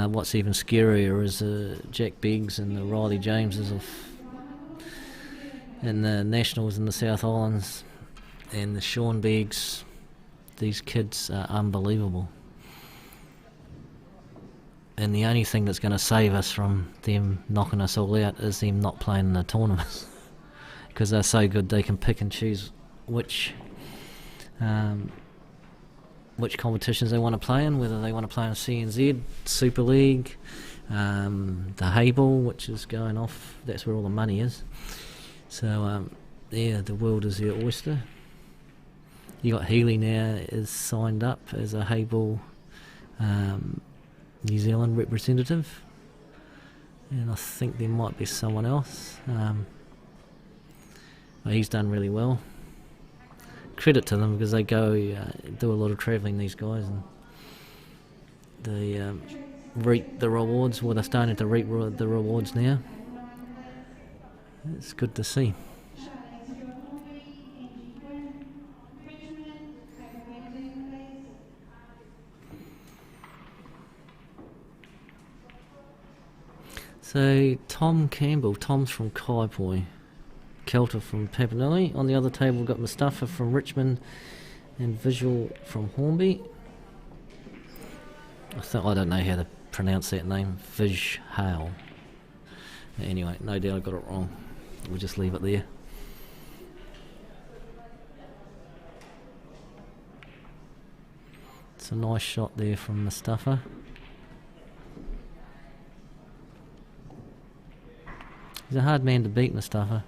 What's even scarier is Jack Biggs and the Riley Jameses in the Nationals in the South Islands, and the Sean Biggs. These kids are unbelievable. And the only thing that's going to save us from them knocking us all out is them not playing in the tournaments. Because they're so good, they can pick and choose which competitions they want to play in, whether they want to play in CNZ, Super League, the Hayball, which is going off, that's where all the money is. So, yeah, the world is your oyster. You got Healy now is signed up as a Hayball New Zealand representative, and I think there might be someone else. But he's done really well. Credit to them, because they go do a lot of travelling, these guys, and they reap the rewards. Well, they're starting to reap the rewards now. It's good to see. So Tom Campbell, Tom's from Kaipoi, Kelter from Papanui. On the other table we've got Mustafa from Richmond and Visual from Hornby. I don't know how to pronounce that name, Vish Hale. Anyway, no doubt I got it wrong. We'll just leave it there. It's a nice shot there from Mustafa. He's a hard man to beat, Mustafa.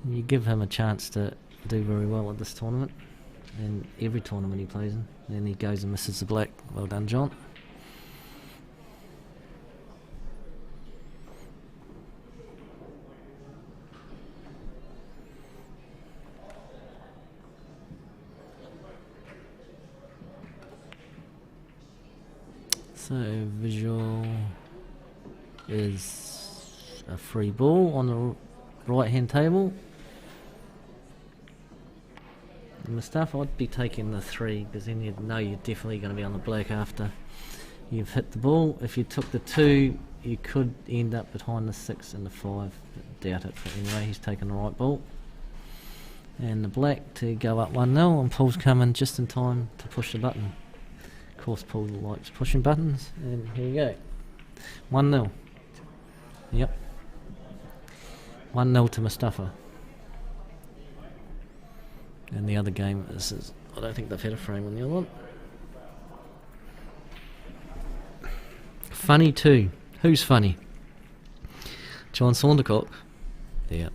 You give him a chance to do very well at this tournament, and every tournament he plays in. Then he goes and misses the black. Well done, John. So visual is a free ball on the right hand table. Mustafa, I'd be taking the 3 because then you'd know you're definitely going to be on the black after you've hit the ball. If you took the 2, you could end up behind the 6 and the 5. Doubt it, but anyway, he's taken the right ball. And the black to go up 1-0, and Paul's coming just in time to push the button. Of course, Paul likes pushing buttons, and here we go. 1-0. Yep. 1-0 to Mustafa. And the other game is I don't think they've had a frame on the other one. Funny too. Who's funny? John Saundercock. Yeah.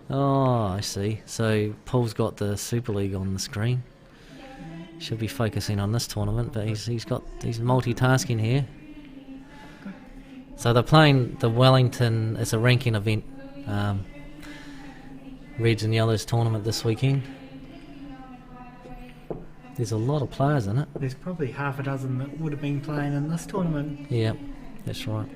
Oh, I see. So Paul's got the Super League on the screen. Should be focusing on this tournament, but he's multitasking here. So they're playing the Wellington. It's a ranking event. Reds and Yellows tournament this weekend. There's a lot of players in it. There's probably half a dozen that would have been playing in this tournament. Yeah, that's right.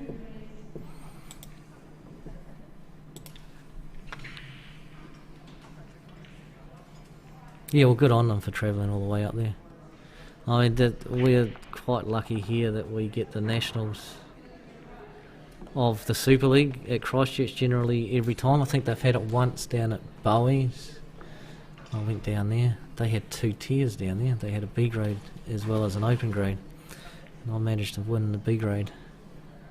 Yeah, well, good on them for travelling all the way up there. I mean, we're quite lucky here that we get the nationals of the Super League at Christchurch generally every time. I think they've had it once down at Bowie's. I went down there. They had 2 tiers down there. They had a B grade as well as an open grade. And I managed to win the B grade.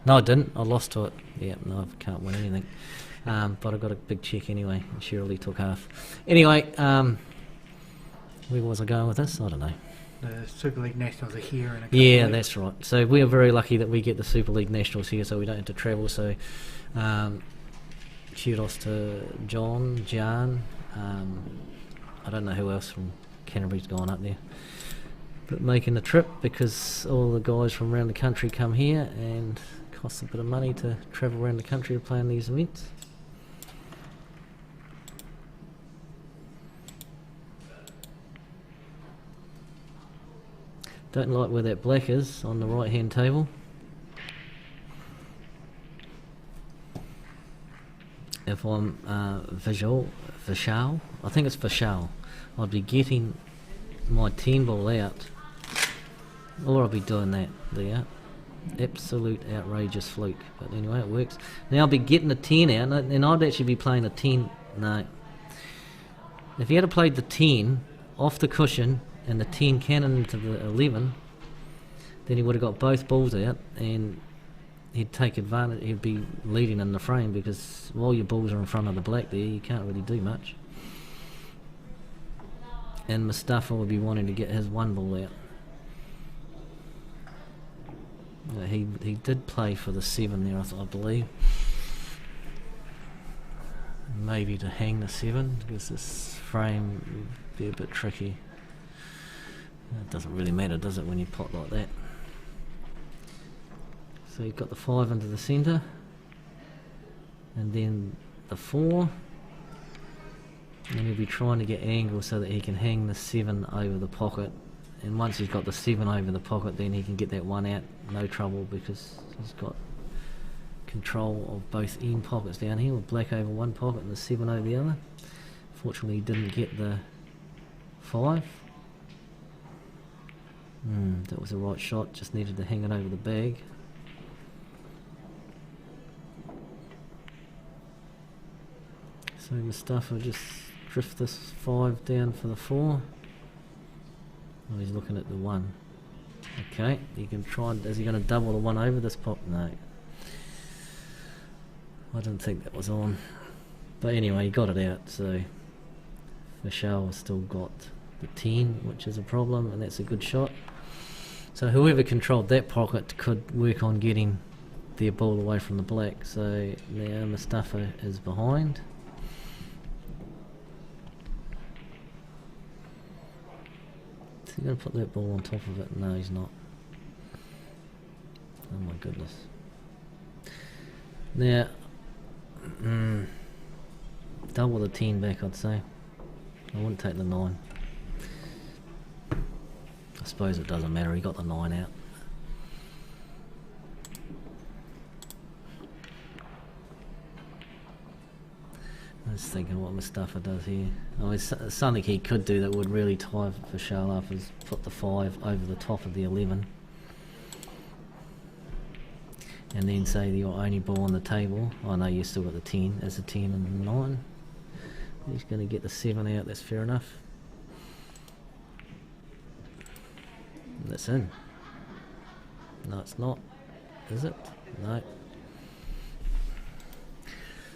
No, I didn't. I lost to it. Yeah, no, I can't win anything. But I got a big cheque anyway, and Shirley took half. Anyway, where was I going with this? I don't know. The Super League Nationals are here in a couple Yeah, of weeks. that's right. So we are very lucky that we get the Super League Nationals here, so we don't have to travel. So kudos to John, Jan. I don't know who else from Canterbury's gone up there, but making the trip because all the guys from around the country come here, and it costs a bit of money to travel around the country to play in these events. Don't like where that black is on the right hand table. If I'm Vishal, I think it's Vishal, I'd be getting my 10 ball out, or I'll be doing that there. Absolute outrageous fluke, but anyway, it works. Now I'll be getting the 10 out, and I'd actually be playing a 10. No. If he had played the 10 off the cushion and the 10 cannon into the 11, then he would have got both balls out, and he'd take advantage. He'd be leading in the frame, because while your balls are in front of the black there, you can't really do much. And Mustafa would be wanting to get his 1 ball out. He did play for the 7 there, I believe. Maybe to hang the 7, because this frame would be a bit tricky. It doesn't really matter, does it, when you pot like that? So you've got the 5 into the centre, and then the 4, and he'll be trying to get angle so that he can hang the 7 over the pocket, and once he's got the 7 over the pocket, then he can get that 1 out, no trouble, because he's got control of both end pockets down here, with black over one pocket and the 7 over the other. Fortunately he didn't get the 5. That was the right shot, just needed to hang it over the bag. So Mustafa just drift this 5 down for the 4. Oh, he's looking at the 1. Okay, you can try. Is he going to double the one over this pop? No. I didn't think that was on. But anyway, he got it out, so Michelle still got the 10, which is a problem, and that's a good shot. So whoever controlled that pocket could work on getting their ball away from the black. So now Mustafa is behind. Is he going to put that ball on top of it? No, he's not. Oh my goodness. Now, double the 10 back, I'd say. I wouldn't take the 9. I suppose it doesn't matter, he got the 9 out. I was thinking what Mustafa does here. I mean, something he could do that would really tie Vishal up is put the 5 over the top of the 11. And then say your only ball on the table. I know you still got the 10 as a 10 and a 9. He's going to get the 7 out, that's fair enough. That's in. No, it's not. Is it? No.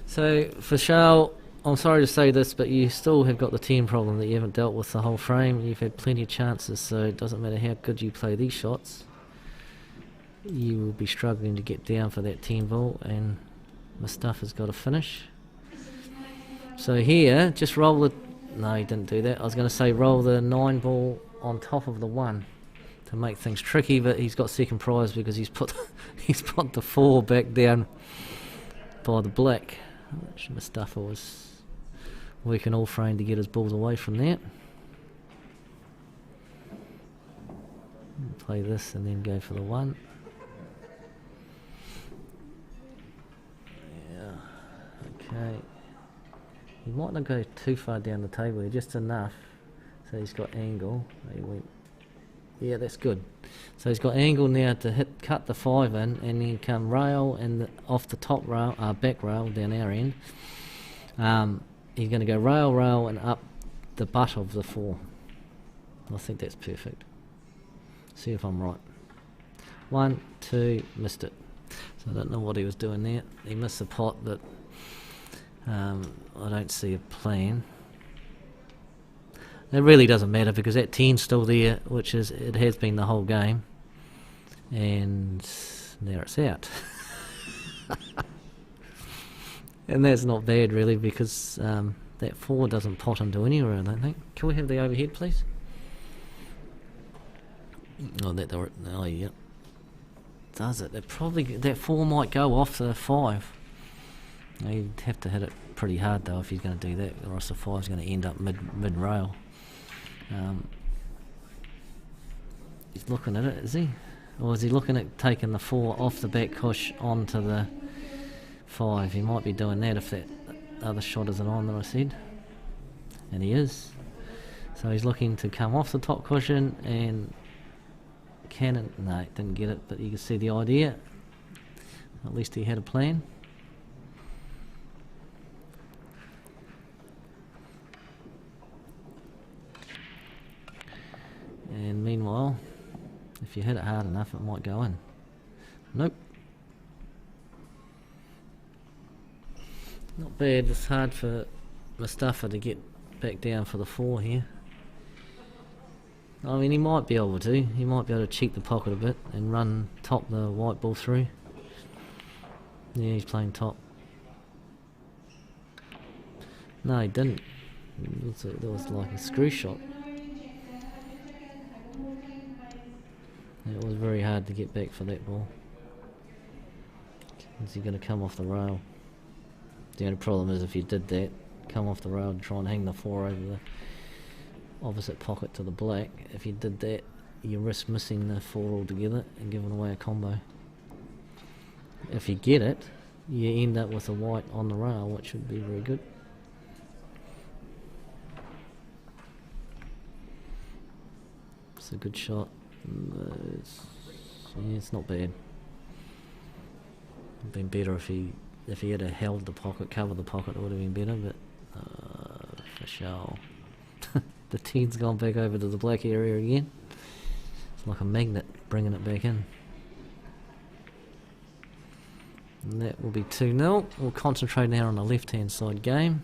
So, for Charles, I'm sorry to say this, but you still have got the 10 problem that you haven't dealt with the whole frame. You've had plenty of chances, so it doesn't matter how good you play these shots. You will be struggling to get down for that 10 ball, and Mustafa's got to finish. So here, just roll the... No, he didn't do that. I was going to say roll the 9 ball on top of the 1 to make things tricky, but he's got second prize because he's put he's put the 4 back down by the black, which Mustafa was working all frame to get his balls away from that. Play this and then go for the 1. Yeah, okay. He might not go too far down the table here, just enough so he's got angle. He went, yeah, that's good. So he's got angle now to cut the 5 in and then come rail and off the top rail, back rail down our end. He's going to go rail and up the butt of the 4. I think that's perfect. See if I'm right. 1, 2, missed it. So I don't know what he was doing there. He missed the pot, but I don't see a plan. It really doesn't matter because that 10's still there, which is it has been the whole game, and there it's out. And that's not bad really because that 4 doesn't pot into anywhere, I don't think. Can we have the overhead, please? Oh, oh yeah. Does it? That 4 might go off the 5. You'd have to hit it pretty hard though if he's going to do that, or else the 5's going to end up mid rail. He's looking at it, is he? Or is he looking at taking the 4 off the back cush onto the 5? He might be doing that if that other shot isn't on that I said. And he is. So he's looking to come off the top cushion and no, didn't get it, but you can see the idea. At least he had a plan. And meanwhile, if you hit it hard enough, it might go in. Nope. Not bad. It's hard for Mustafa to get back down for the 4 here. I mean, he might be able to. He might be able to cheat the pocket a bit and top the white ball through. Yeah, he's playing top. No, he didn't. It was like a screw shot. It was very hard to get back for that ball. Is he going to come off the rail? The only problem is if you did that, come off the rail and try and hang the 4 over the opposite pocket to the black. If you did that, you risk missing the 4 altogether and giving away a combo. If you get it, you end up with a white on the rail, which would be very good. It's a good shot. It's not bad. It'd been better if he had held the pocket, covered the pocket, it would have been better, but for sure. The 10's gone back over to the black area again. like a magnet bringing it back in. And that will be 2-0. We'll concentrate now on the left hand side game.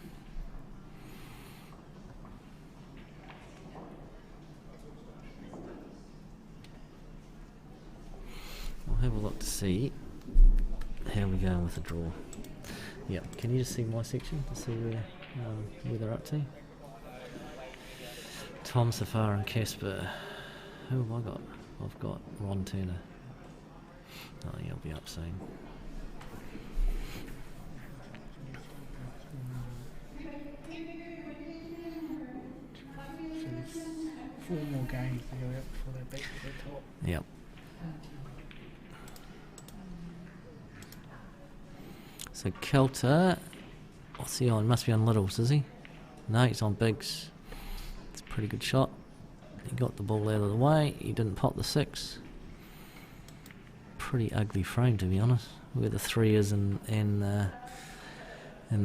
We'll have a look to see how we're going with the draw. Yep, can you just see my section to see where they're up to? Tom, Safar and Casper. Who have I got? I've got Ron Turner. Oh, he'll be up soon. So there's 4 more games to go out before they're back to the top. Yep. So Kelter, what's he on? Must be on littles, is he? No, he's on bigs. It's a pretty good shot. He got the ball out of the way. He didn't pop the 6. Pretty ugly frame, to be honest. Where the 3 is and the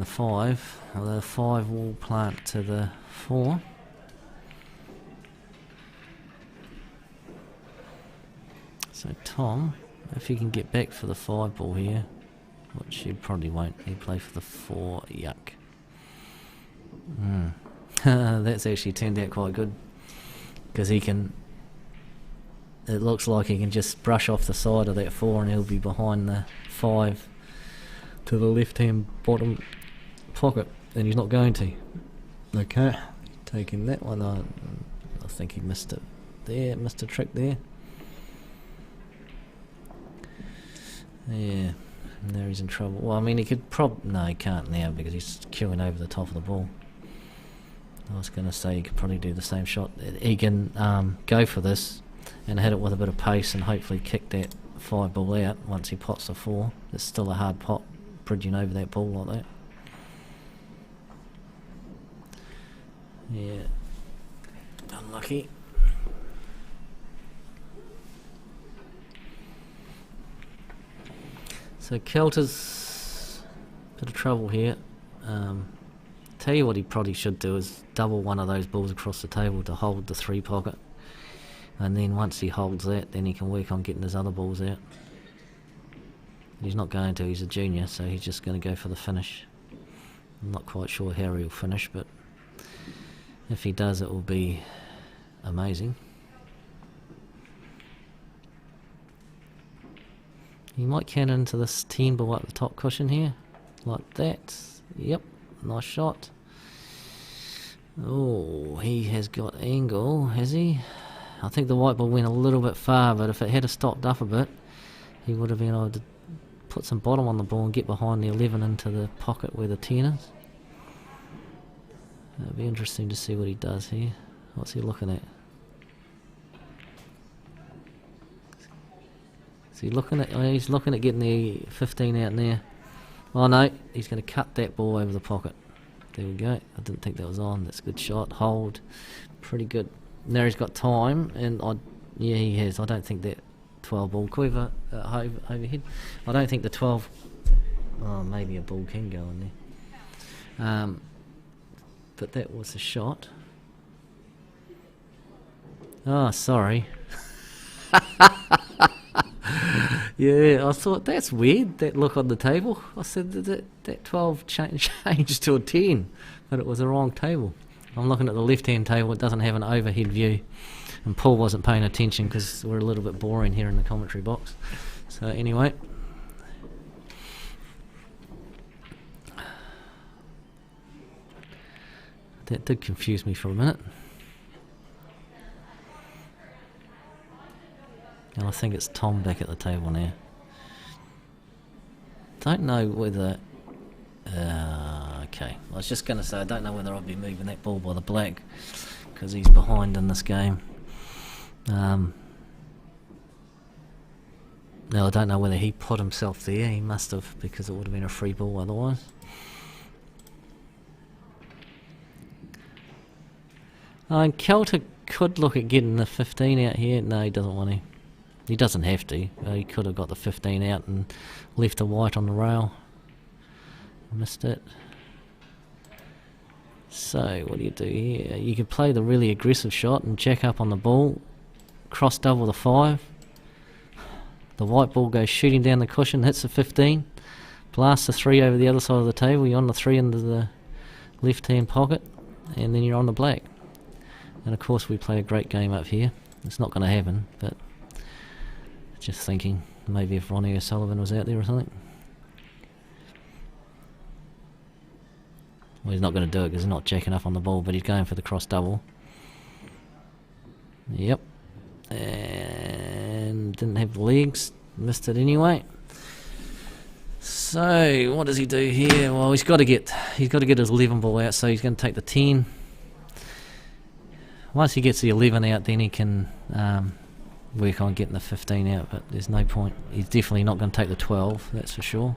5. The 5 will plant to the 4. So Tom, if he can get back for the 5 ball here, which he probably won't. He'll play for the 4. Yuck. That's actually turned out quite good. Because he can... It looks like he can just brush off the side of that 4 and he'll be behind the 5 to the left-hand bottom pocket. And he's not going to. Okay. Taking that one on. I think he missed it there. Missed a trick there. Yeah. Now he's in trouble. Well, I mean, he could no, he can't now because he's queuing over the top of the ball. I was going to say he could probably do the same shot. He can go for this and hit it with a bit of pace and hopefully kick that 5 ball out once he pots the 4. It's still a hard pot, bridging over that ball like that. Yeah. Unlucky. So Kelter's a bit of trouble here. Tell you what he probably should do is double one of those balls across the table to hold the 3 pocket. And then once he holds that, then he can work on getting his other balls out. He's not going to, he's a junior, so he's just going to go for the finish. I'm not quite sure how he'll finish, but if he does, it will be amazing. He might can into this 10 ball up the top cushion here, like that. Yep, nice shot. Oh, he has got angle, has he? I think the white ball went a little bit far, but if it had stopped up a bit, he would have been able to put some bottom on the ball and get behind the 11 into the pocket where the 10 is. It'll be interesting to see what he does here. What's he looking at? Is he looking at? Oh, he's looking at getting the 15 out there. Oh no, he's going to cut that ball over the pocket. There we go. I didn't think that was on. That's a good shot. Hold. Pretty good. Now he's got time, and yeah, he has. I don't think that 12 ball quiver overhead. I don't think the 12. Oh, maybe a ball can go in there. But that was a shot. Oh, sorry. Yeah, I thought that's weird, that look on the table. I said that 12 changed to a 10, but it was the wrong table. I'm looking at the left-hand table, it doesn't have an overhead view. And Paul wasn't paying attention because we're a little bit boring here in the commentary box. So anyway. That did confuse me for a minute. And I think it's Tom back at the table now. Don't know whether... okay, I was just going to say I don't know whether I'll be moving that ball by the black because he's behind in this game. No, I don't know whether he put himself there. He must have, because it would have been a free ball otherwise. And Kelter could look at getting the 15 out here. No, he doesn't want to. He doesn't have to. He could have got the 15 out and left the white on the rail. Missed it. So, what do you do here? You could play the really aggressive shot and jack up on the ball, cross double the 5. The white ball goes shooting down the cushion, hits the 15, blasts the 3 over the other side of the table. You're on the 3 into the left-hand pocket, and then you're on the black. And of course we play a great game up here. It's not going to happen, but just thinking maybe if Ronnie O'Sullivan was out there or something. Well, he's not going to do it because he's not jacking up on the ball, but he's going for the cross double. Yep. And didn't have the legs, missed it anyway. So what does he do here? Well, he's got to get his 11 ball out, so he's going to take the 10. Once he gets the 11 out, then he can work on getting the 15 out, but there's no point. He's definitely not going to take the 12, that's for sure.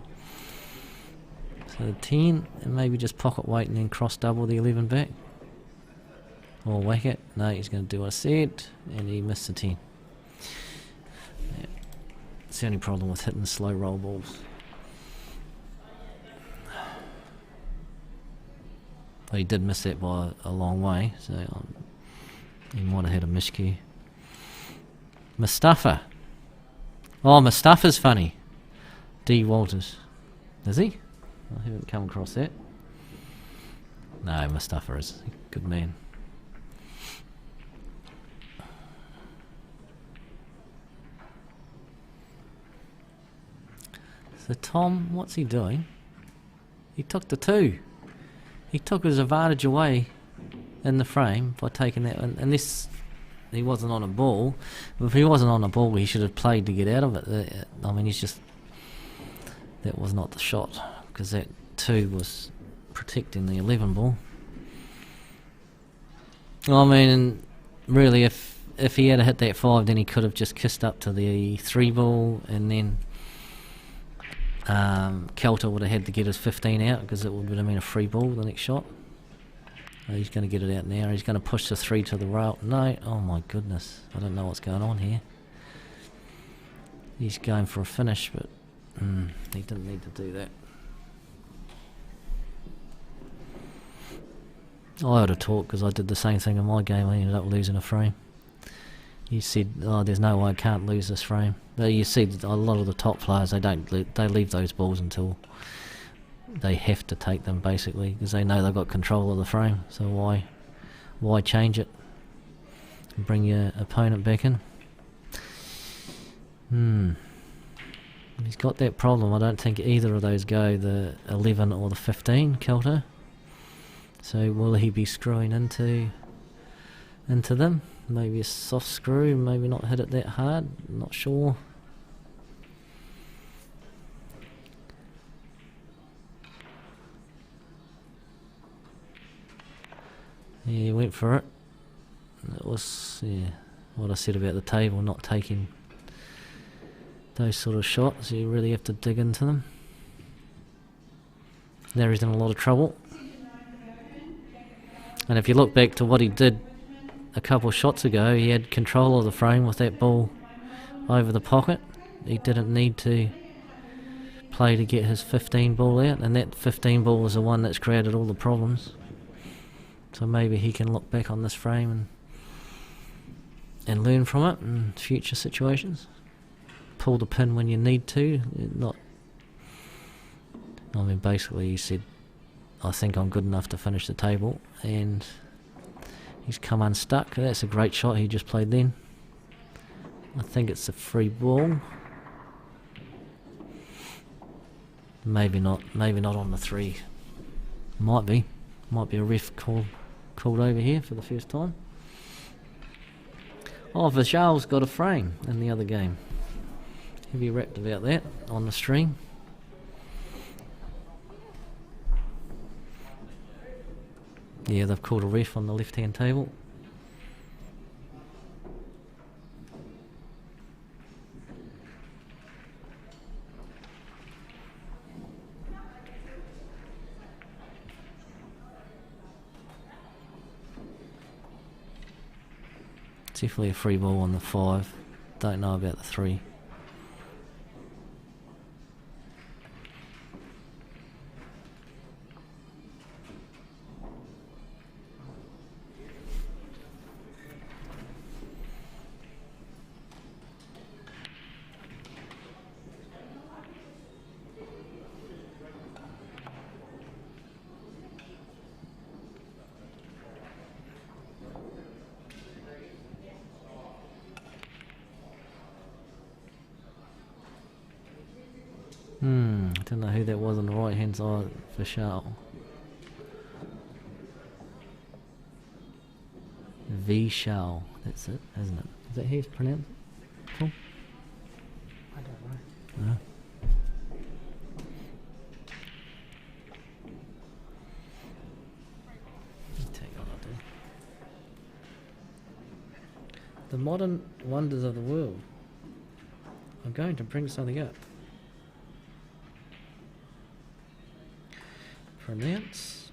So the 10, and maybe just pocket weight and then cross double the 11 back. Or whack it. No, he's going to do what I said, and he missed the 10. Yeah. It's the only problem with hitting slow roll balls. Well, he did miss that by a long way, so he might have had a miscue. Mustafa. Oh, Mustafa's funny. D. Walters. Is he? I haven't come across that. No, Mustafa is a good man. So Tom, what's he doing? He took the 2. He took his advantage away in the frame by taking that one. And this, he wasn't on a ball. But if he wasn't on a ball, he should have played to get out of it. I mean, he's just... That was not the shot, because that 2 was protecting the 11 ball. I mean, really, if he had hit that 5, then he could have just kissed up to the 3 ball, and then Kelter would have had to get his 15 out, because it would have been a free ball the next shot. Oh, he's going to get it out now. He's going to push the 3 to the rail. No, oh my goodness, I don't know what's going on here. He's going for a finish, but he didn't need to do that. I had a talk because I did the same thing in my game. I ended up losing a frame. You said, "Oh, there's no way I can't lose this frame." But you see, a lot of the top players, they leave those balls until they have to take them, basically, because they know they've got control of the frame. So why change it and bring your opponent back in? He's got that problem. I don't think either of those go, the 11 or the 15, Kelter. So will he be screwing into them? Maybe a soft screw, maybe not hit it that hard, not sure. Yeah, he went for it. It was, yeah, what I said about the table, not taking those sort of shots. You really have to dig into them. Now he's in a lot of trouble. And if you look back to what he did a couple of shots ago, he had control of the frame with that ball over the pocket. He didn't need to play to get his 15 ball out, and that 15 ball was the one that's created all the problems. So maybe he can look back on this frame and learn from it in future situations. Pull the pin when you need to. I mean, basically he said, I think I'm good enough to finish the table, and he's come unstuck. That's a great shot he just played then. I think it's a free ball. Maybe not on the 3. Might be a ref called over here for the first time. Oh, Vishal's got a frame in the other game. Have you rapped about that on the stream? Yeah, they've called a ref on the left-hand table. It's definitely a free ball on the 5. Don't know about the 3. don't know who that was on the right hand side for Shao. V Shao, that's it, isn't it? Is that how you pronounce it? Cool. I don't know. No. Take on, I do. The modern wonders of the world. I'm going to bring something up. Pronounce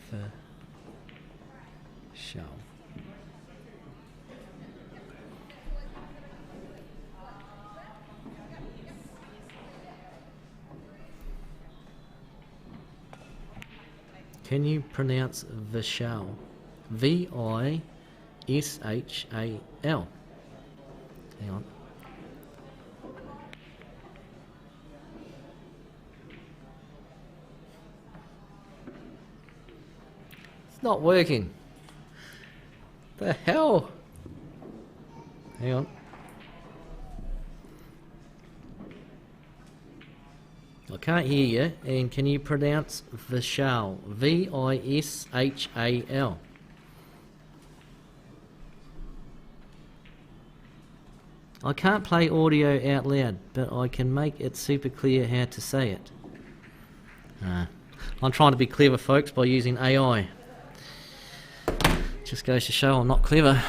the shell. Can you pronounce Vishal? V-I-S-H-A-L. Hang on. It's not working. The hell? Hang on. I can't hear you. And can you pronounce Vishal? V-I-S-H-A-L. I can't play audio out loud, but I can make it super clear how to say it. I'm trying to be clever, folks, by using AI. Just goes to show I'm not clever.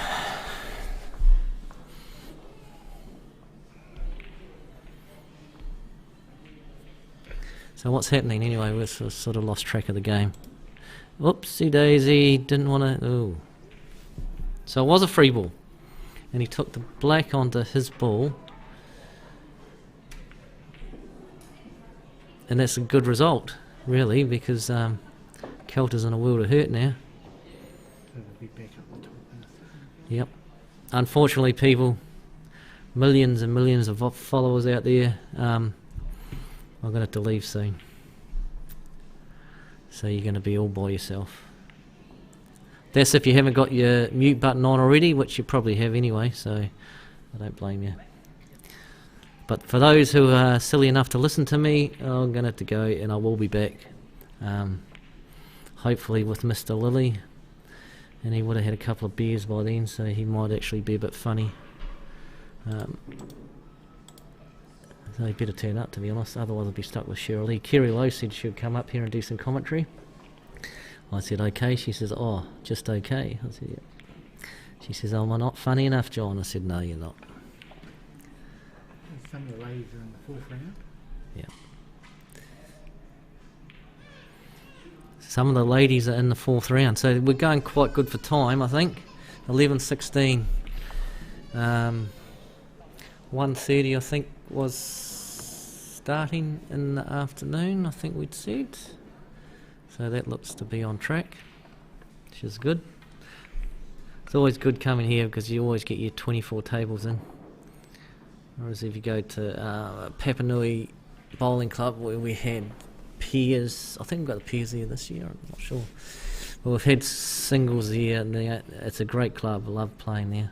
So what's happening anyway? We've sort of lost track of the game. Whoopsie daisy, didn't want to... Ooh. So it was a free ball. And he took the black onto his ball. And that's a good result, really, because Kelter's in a world of hurt now. Yep. Unfortunately, people, millions and millions of followers out there, I'm going to have to leave soon. So you're going to be all by yourself. That's if you haven't got your mute button on already, which you probably have anyway, so I don't blame you. But for those who are silly enough to listen to me, I'm going to have to go, and I will be back. Hopefully with Mr. Lilly. And he would have had a couple of beers by then, so he might actually be a bit funny. So he better turn up, to be honest, otherwise I'll be stuck with Cheryl Lee. Kerry Lowe said she would come up here and do some commentary. I said, okay. She says, oh, just okay. I said, yeah. She says, oh, am I not funny enough, John? I said, no, you're not. Some of the ladies are in the fourth round. Yeah. Some of the ladies are in the fourth round, so we're going quite good for time, I think. 11:16. 1:30, I think, was starting in the afternoon, I think we'd said. So that looks to be on track, which is good. It's always good coming here because you always get your 24 tables in. Whereas if you go to Papanui Bowling Club, where we had pairs, I think we've got the pairs there this year, I'm not sure. But we've had singles here, and it's a great club, I love playing there.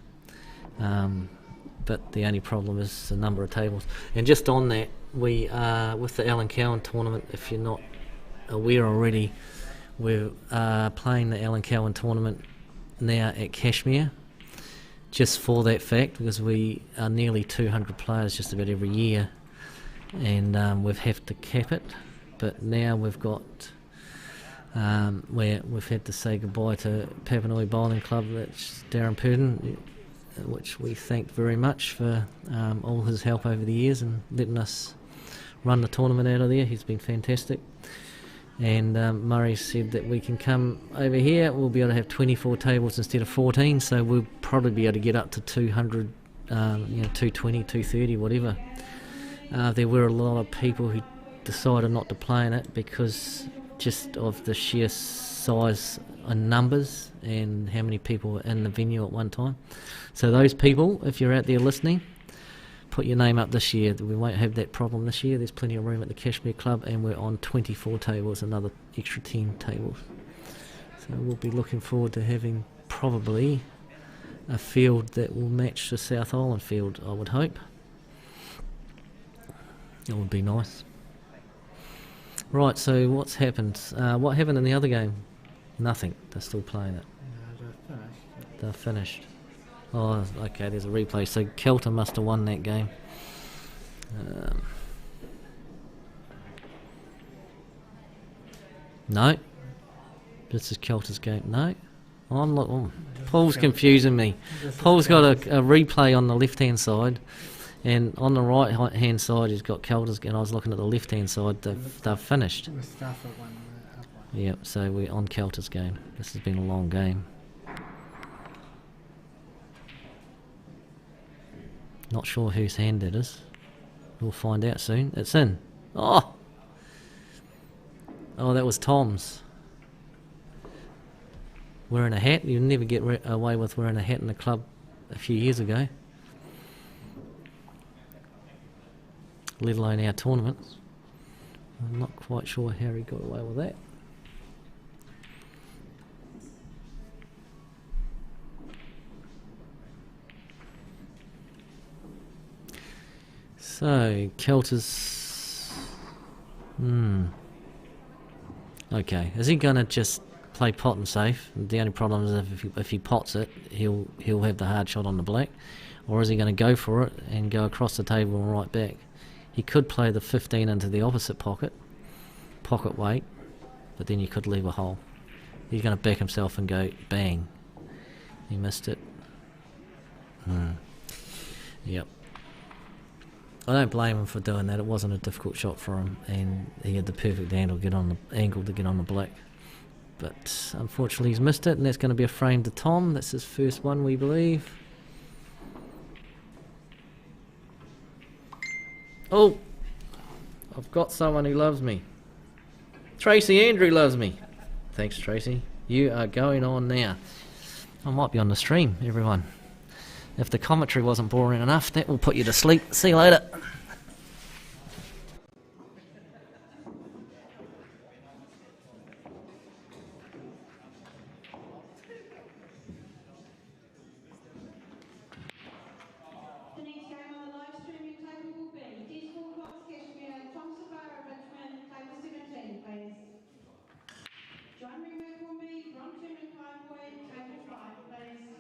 But the only problem is the number of tables. And just on that, we with the Alan Cowan tournament, if you're not aware already, we're playing the Alan Cowan tournament now at Cashmere, just for that fact, because we are nearly 200 players just about every year, and we've have to cap it. But now we've got where we've had to say goodbye to Papanui Bowling Club, that's Darren Purdon, which we thank very much for all his help over the years and letting us run the tournament out of there. He's been fantastic. And Murray said that we can come over here, we'll be able to have 24 tables instead of 14, so we'll probably be able to get up to 200, 220, 230, whatever. There were a lot of people who decided not to play in it because just of the sheer size and numbers and how many people were in the venue at one time. So those people, if you're out there listening, put your name up this year. We won't have that problem this year. There's plenty of room at the Cashmere Club, and we're on 24 tables, another extra 10 tables. So we'll be looking forward to having probably a field that will match the South Island field, I would hope. It would be nice. Right, so what's happened? What happened in the other game? Nothing. They're still playing it. No, They're finished. Oh, okay, there's a replay. So Kelter must have won that game. No. This is Kelter's game. No. I'm not. Oh, Paul's confusing me. Paul's got a replay on the left-hand side, and on the right-hand side he's got Kelter's. And I was looking at the left-hand side. They've finished. Mustafa won the up one. Yep. So we're on Kelter's game. This has been a long game. Not sure whose hand it is. We'll find out soon. It's in. Oh, that was Tom's. Wearing a hat. You'd never get away with wearing a hat in the club a few years ago. Let alone our tournaments. I'm not quite sure how he got away with that. So, Kelter's... Okay, is he going to just play pot and safe? The only problem is if he pots it, he'll have the hard shot on the black. Or is he going to go for it and go across the table and right back? He could play the 15 into the opposite pocket weight, but then you could leave a hole. He's going to back himself and go bang. He missed it. Yep. I don't blame him for doing that. It wasn't a difficult shot for him, and he had the perfect angle to get on the black. But unfortunately, he's missed it, and that's going to be a frame to Tom. That's his first one, we believe. Oh, I've got someone who loves me. Tracy Andrew loves me. Thanks, Tracy. You are going on now. I might be on the stream, everyone. If the commentary wasn't boring enough, that will put you to sleep. See you later. The next game on the live streaming table will be D4 Cox Cashmere, Mustafa, Richmond, table 17, please. John Rimmer, Hornby, Brompton and Clivewood, table 5, please.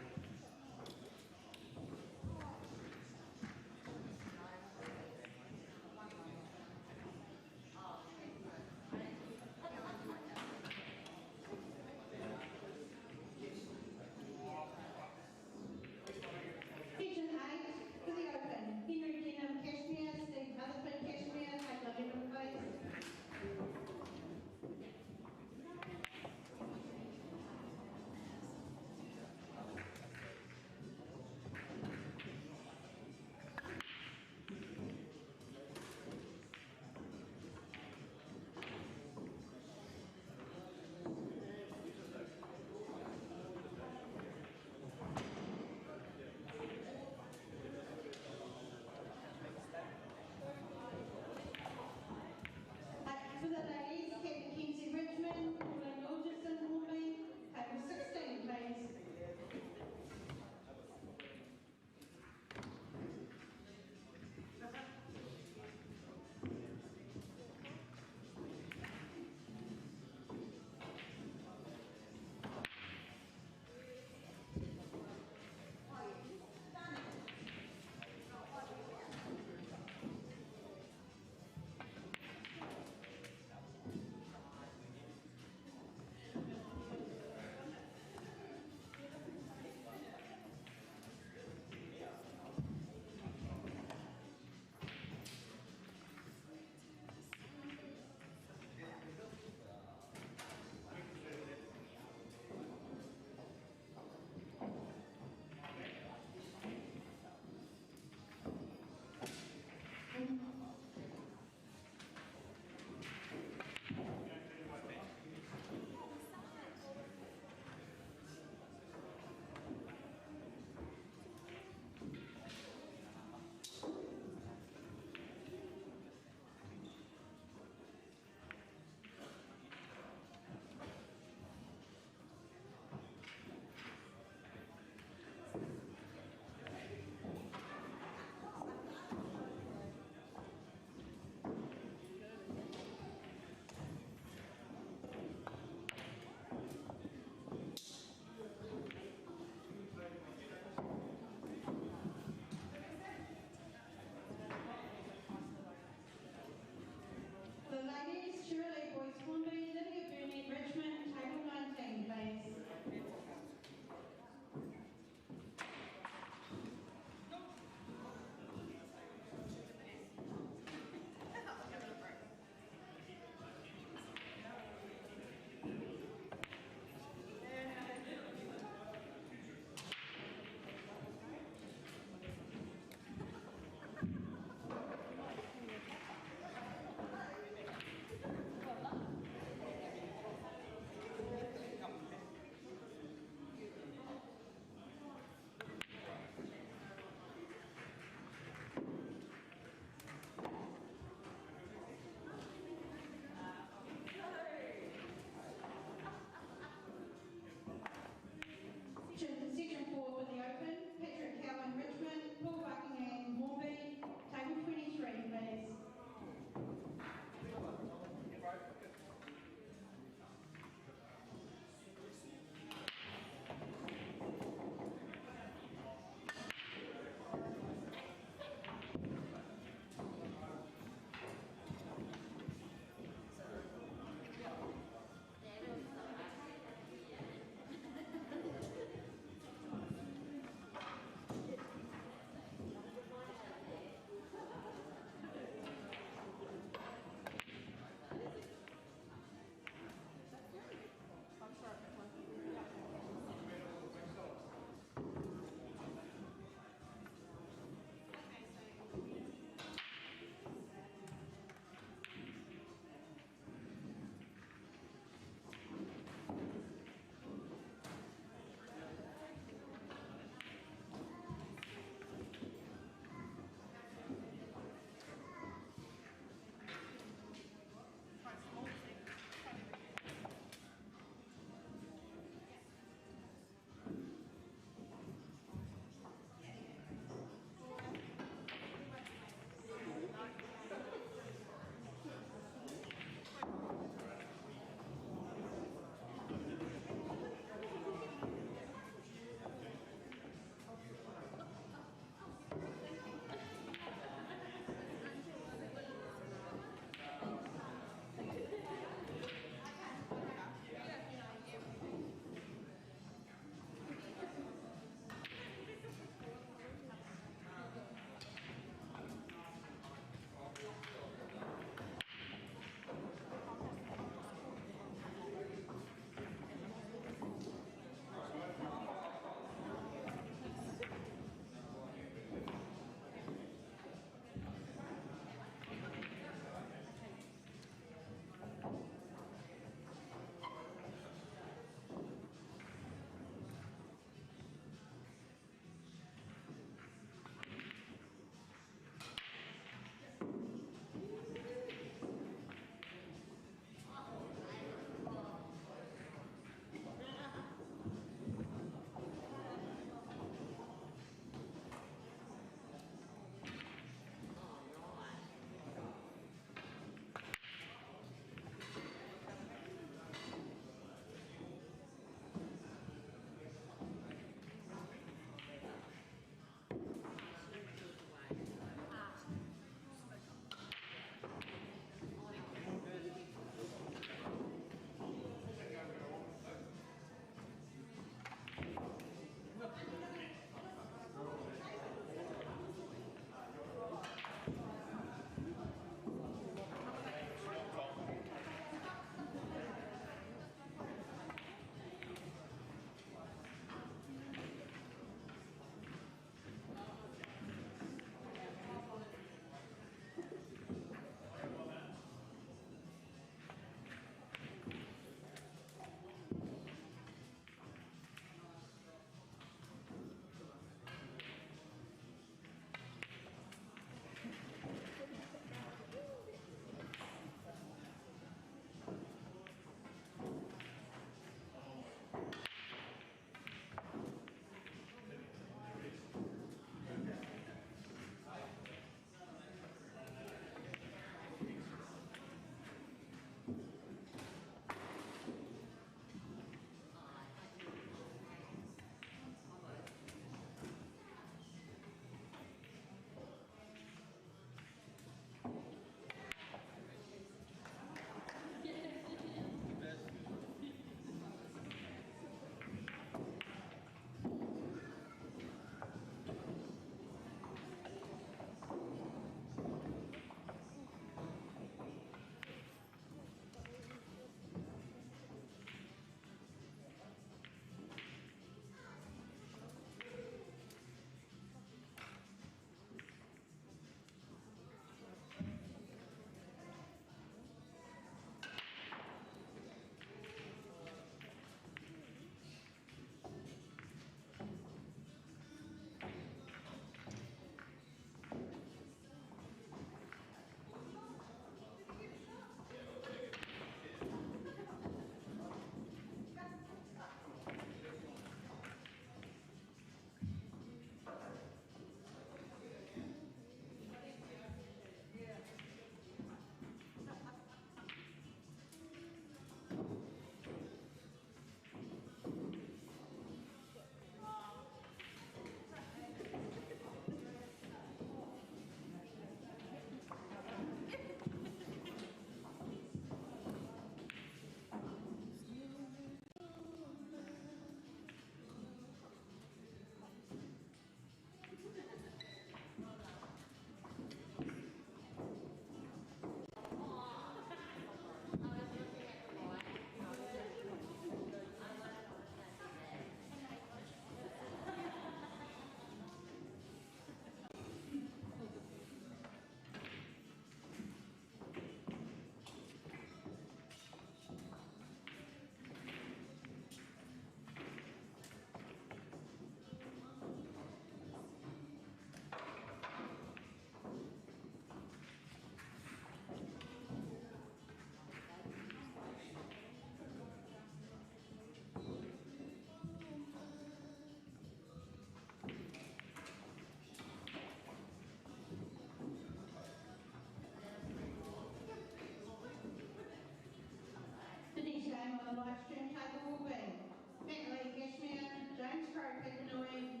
Crow, Papanui,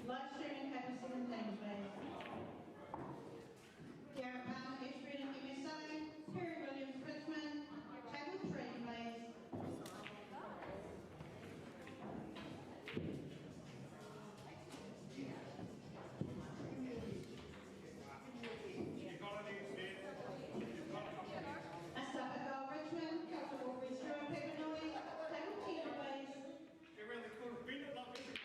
live streaming Table 17, please. Garrett Palmer, Ashford and USA, Perry Williams, Richmond, Table 3, please. Mustafa, Richmond, Kelter, Aubry, Stewart, Papanui, Table 10, please. Get around the corner, bend it like this.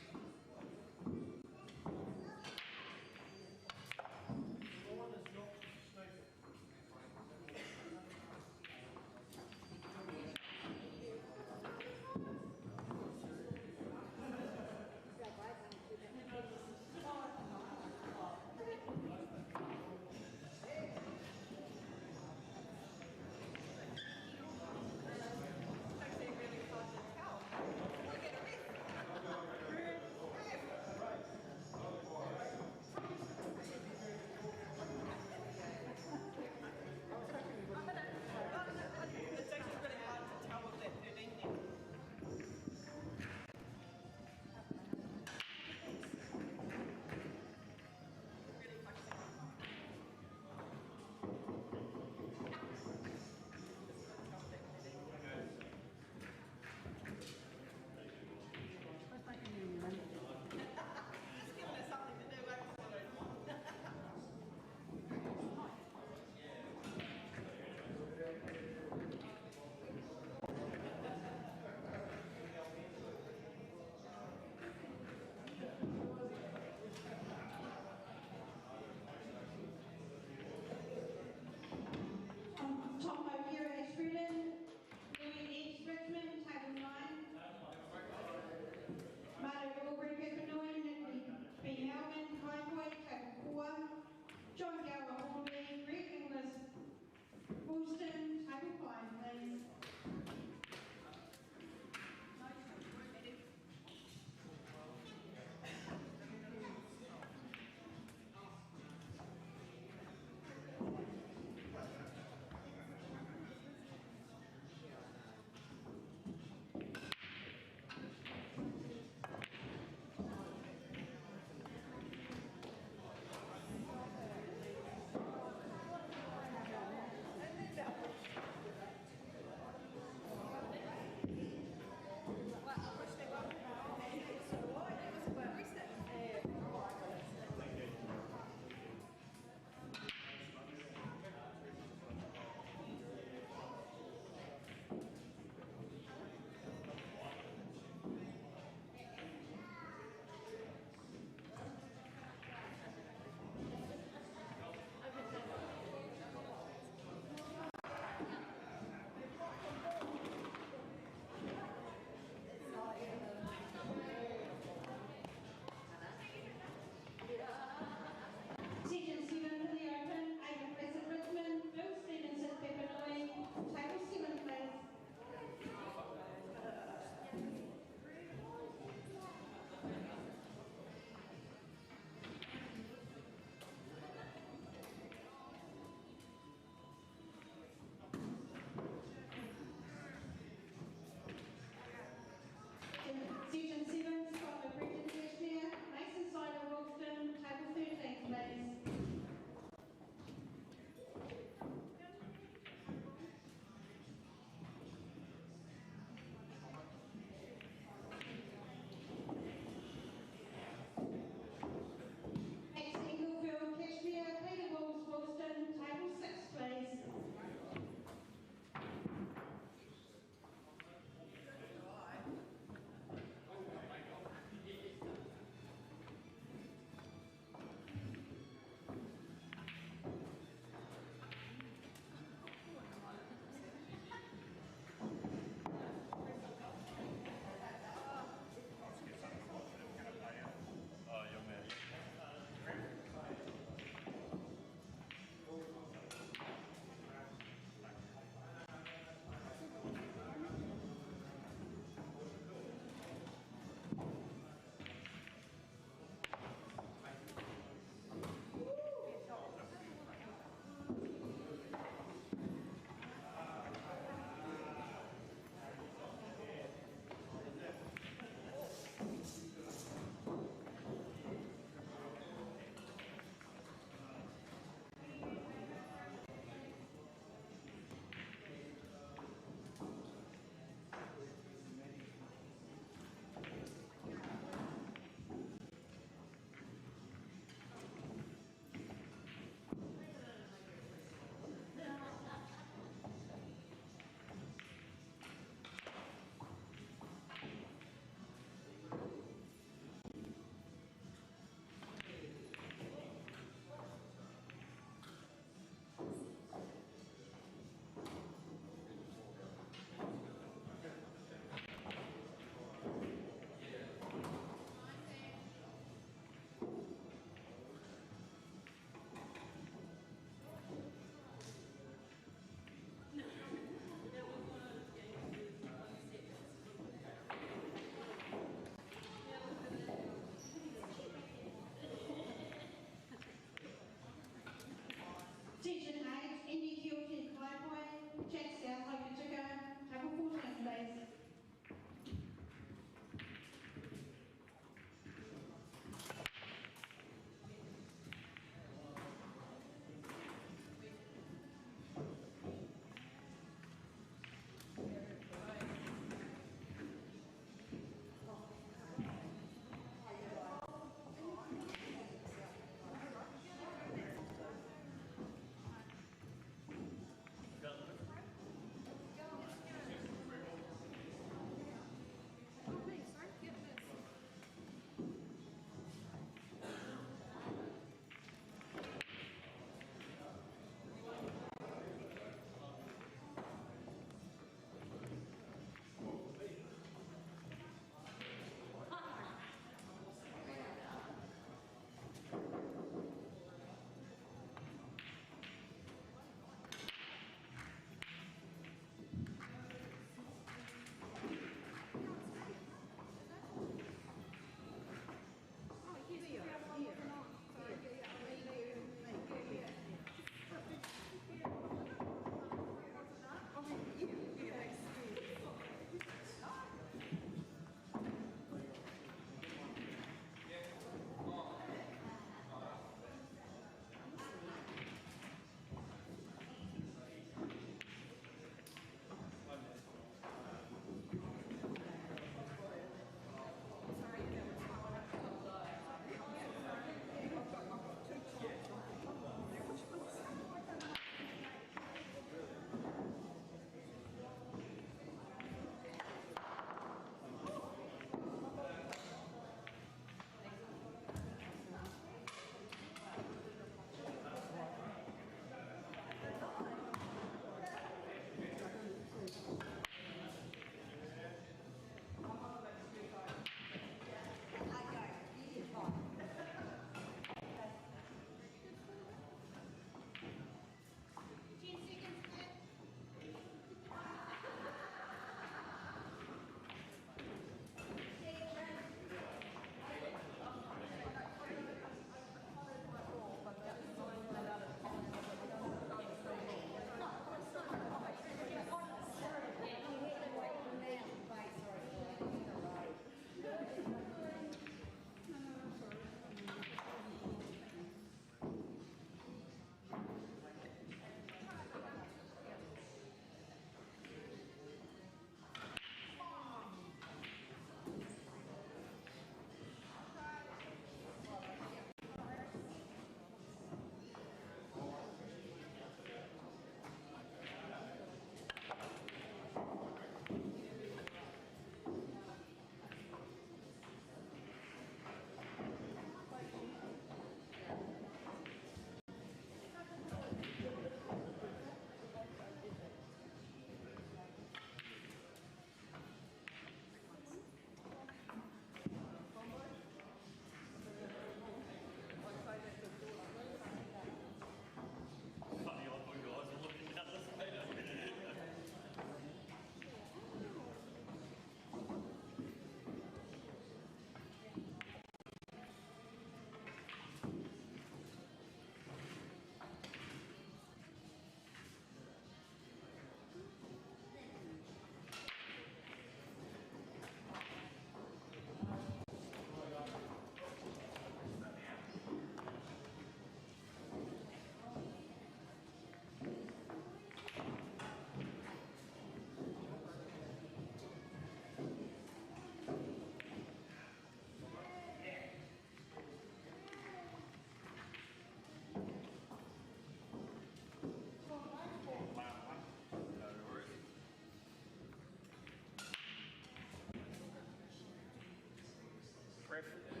ref.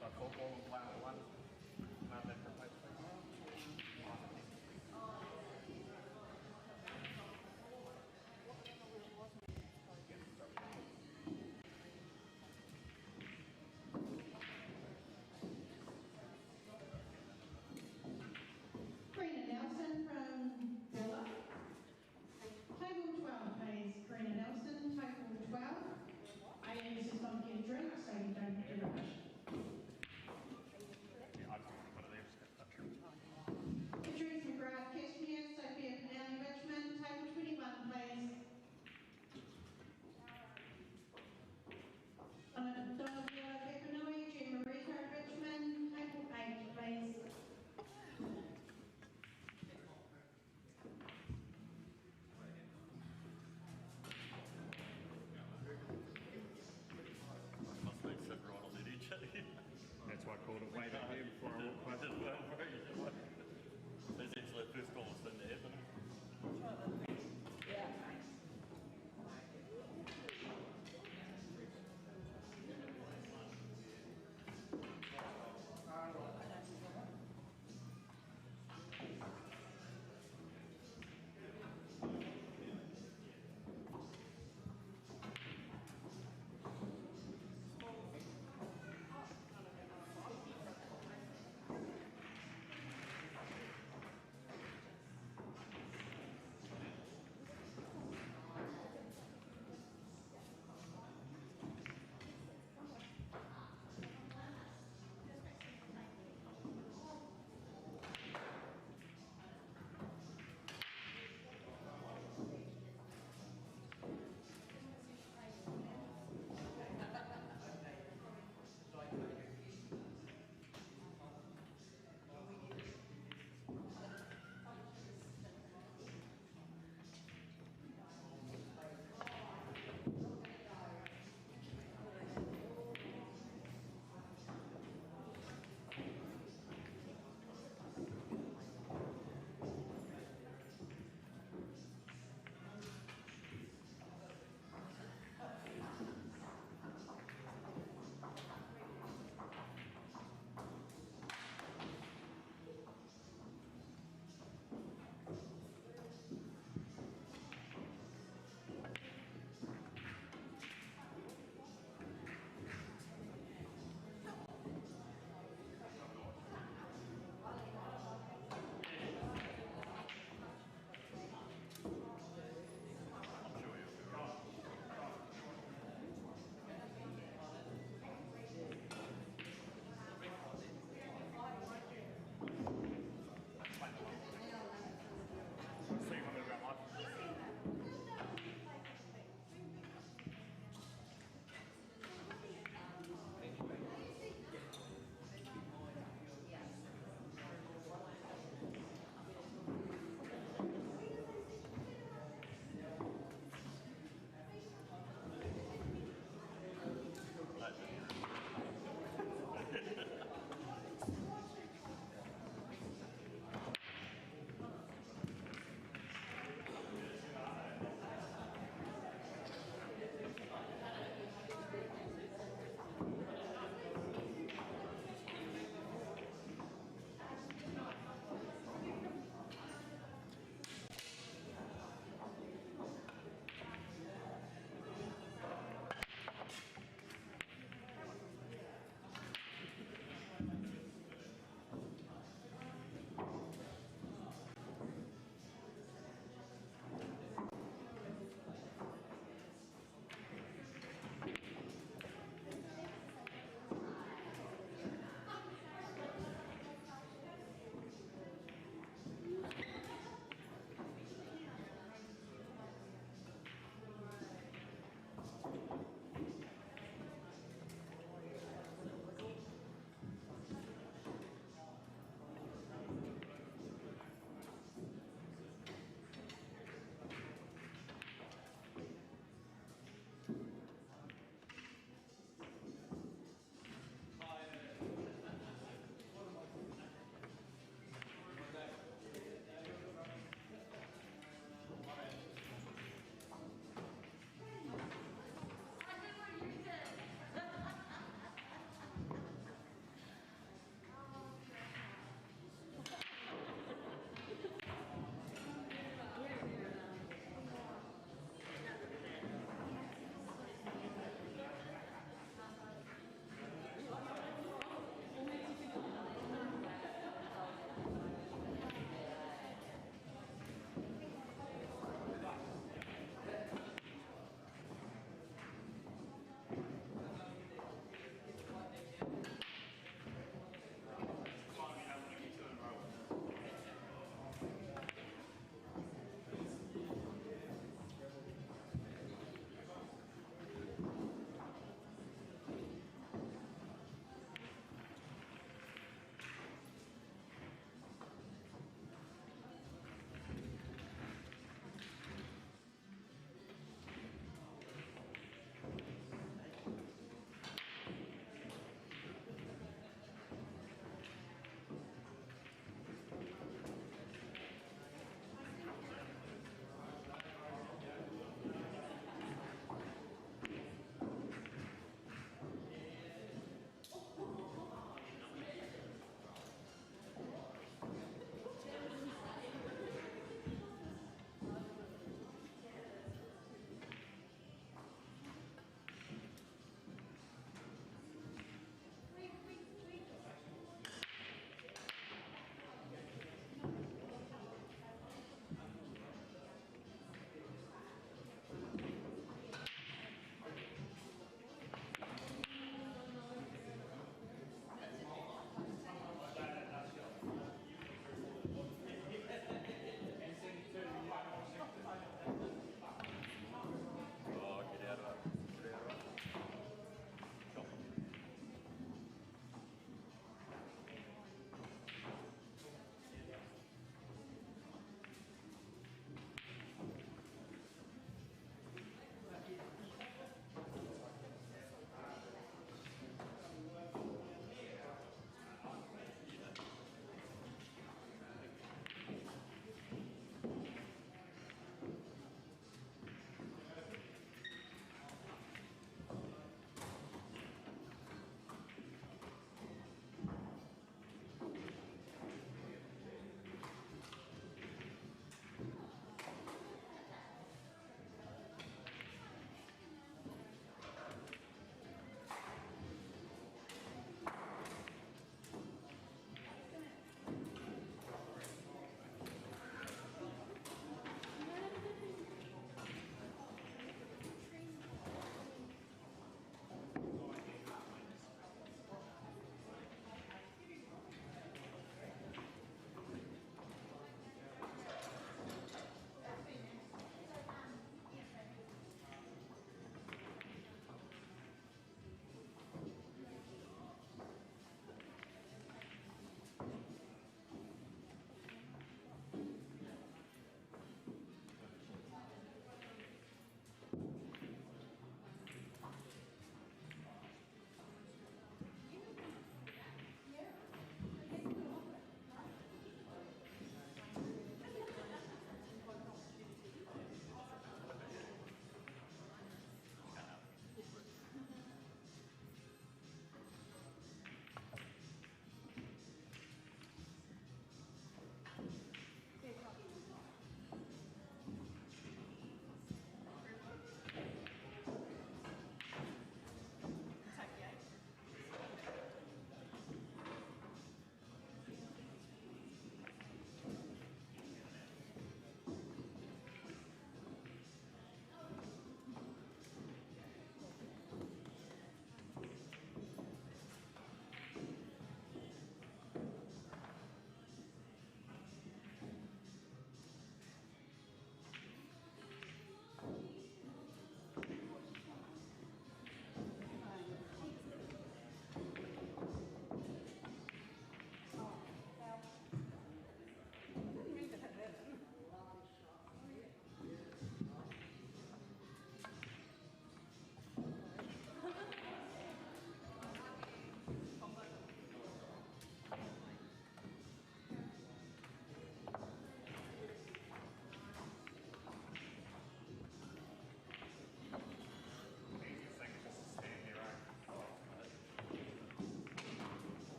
So football and play on one. Not that for play. Karina Nelson from Villa. Table 12, please. Karina Nelson, table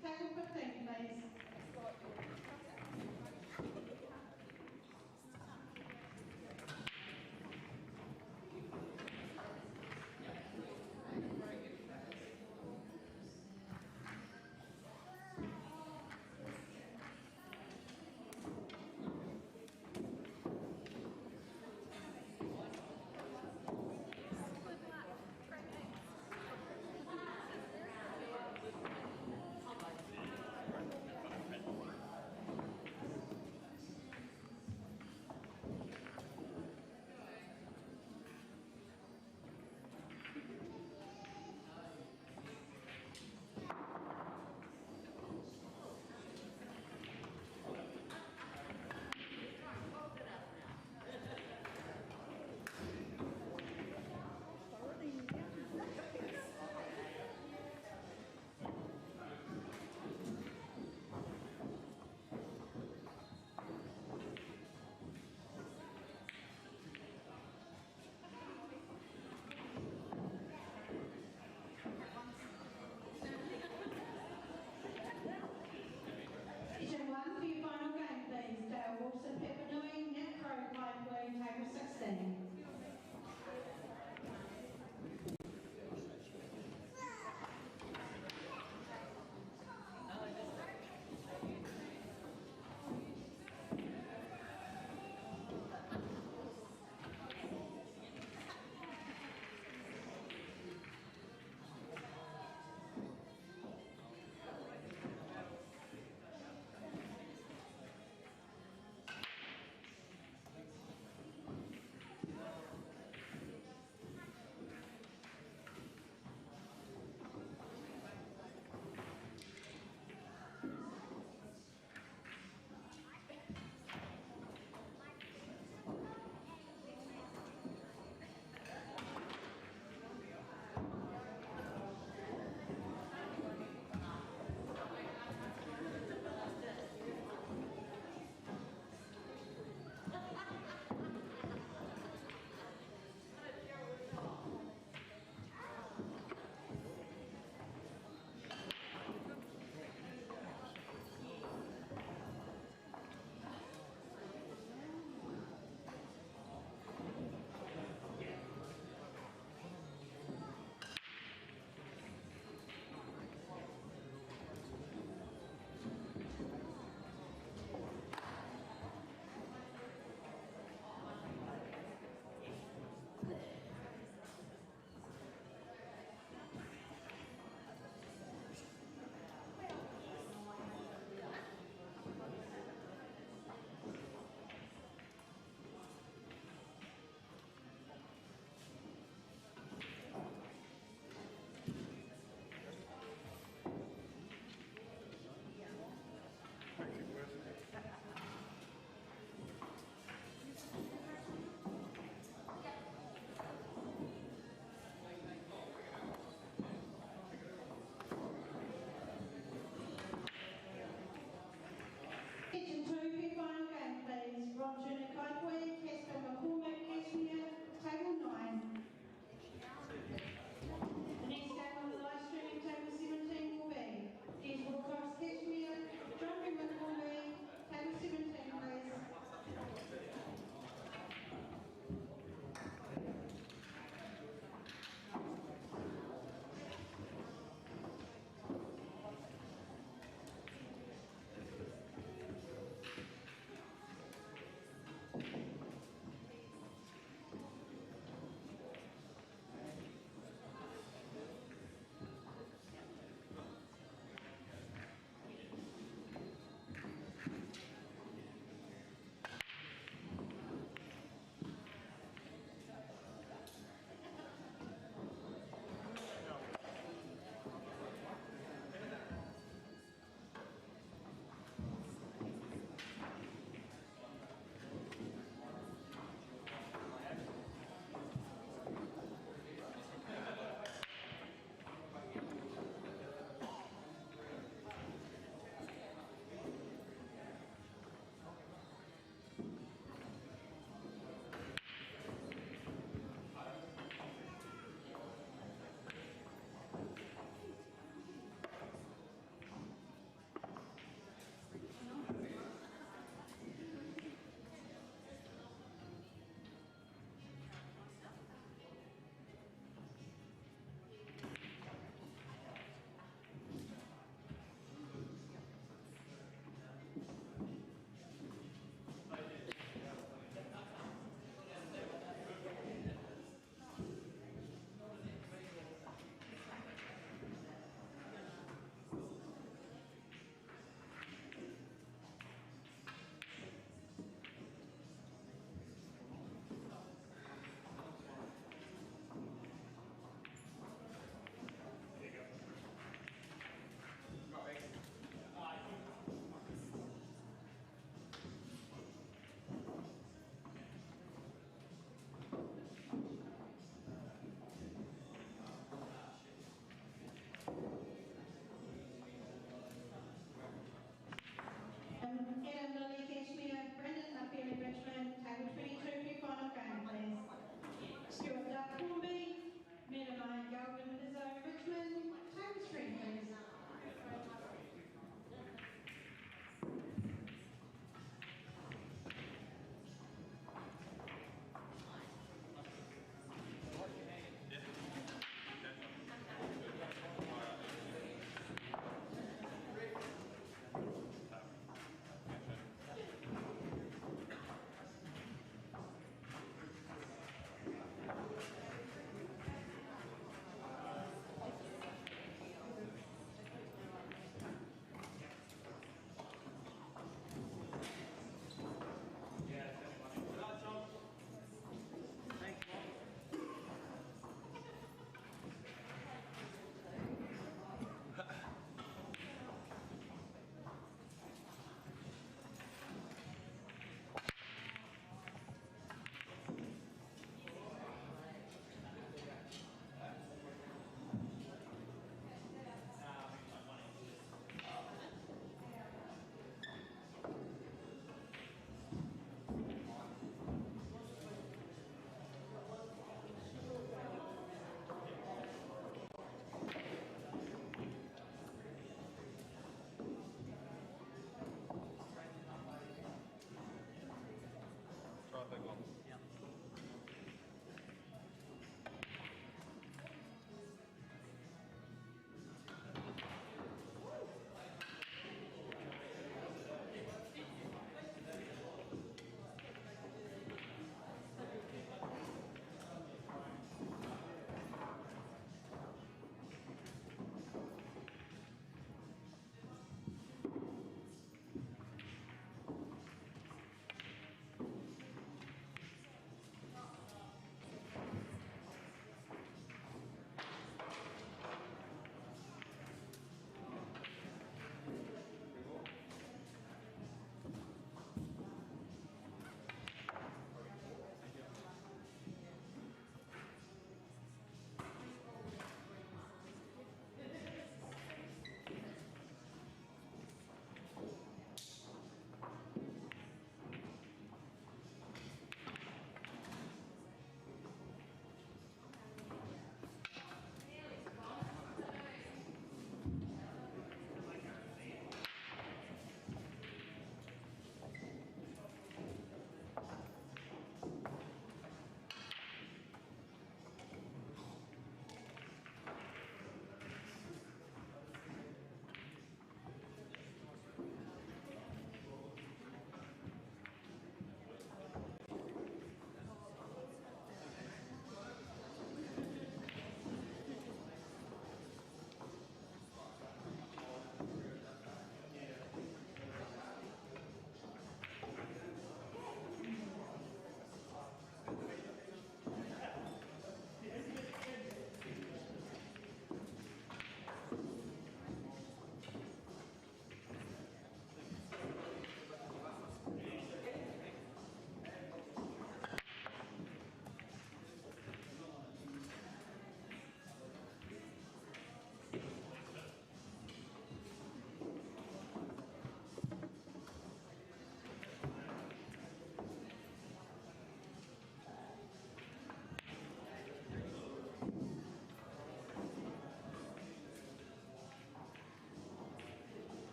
Table 15, please.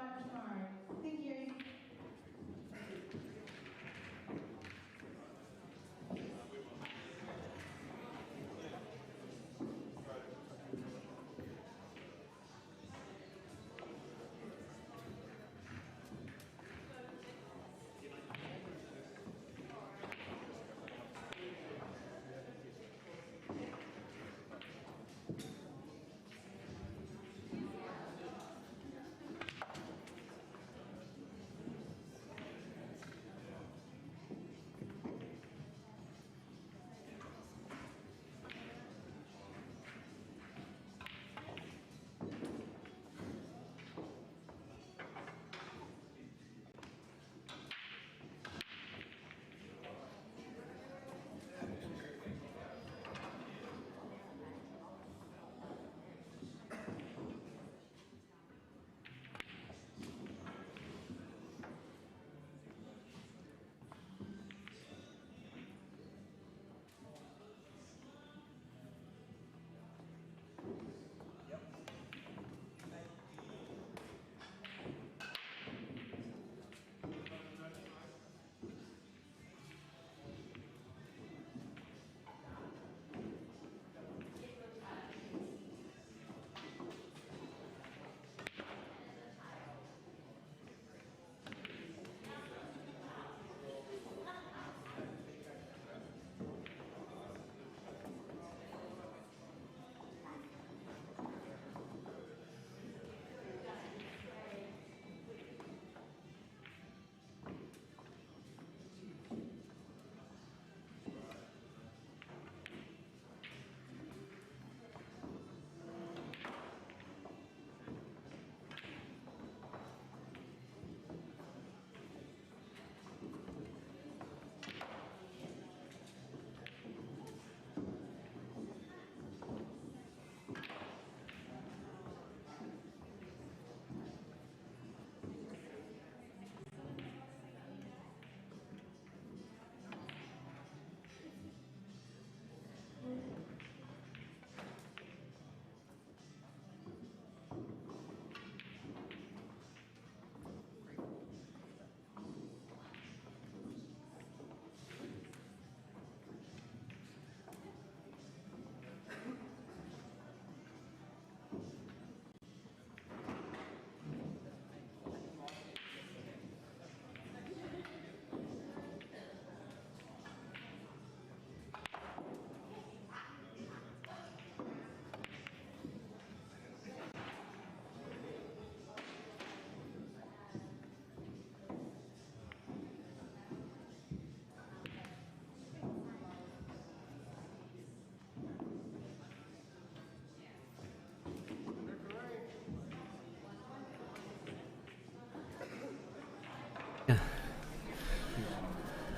5 tomorrow. Thank you.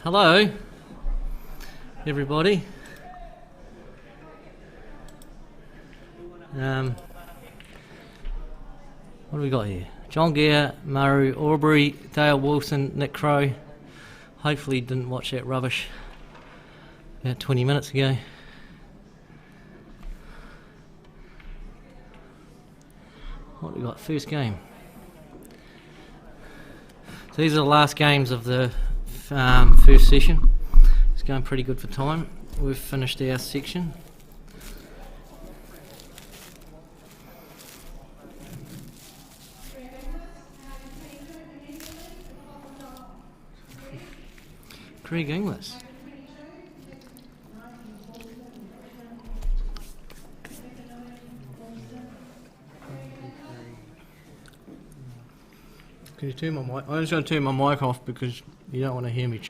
Hello, everybody. What do we got here? John Gear, Maru, Aubry, Dale Wilson, Nick Crow. Hopefully you didn't watch that rubbish about 20 minutes ago. What do we got? First game. So these are the last games of the first session. It's going pretty good for time. We've finished our section. Craig Inglis. Can you turn my mic? I'm just going to turn my mic off because you don't want to hear me.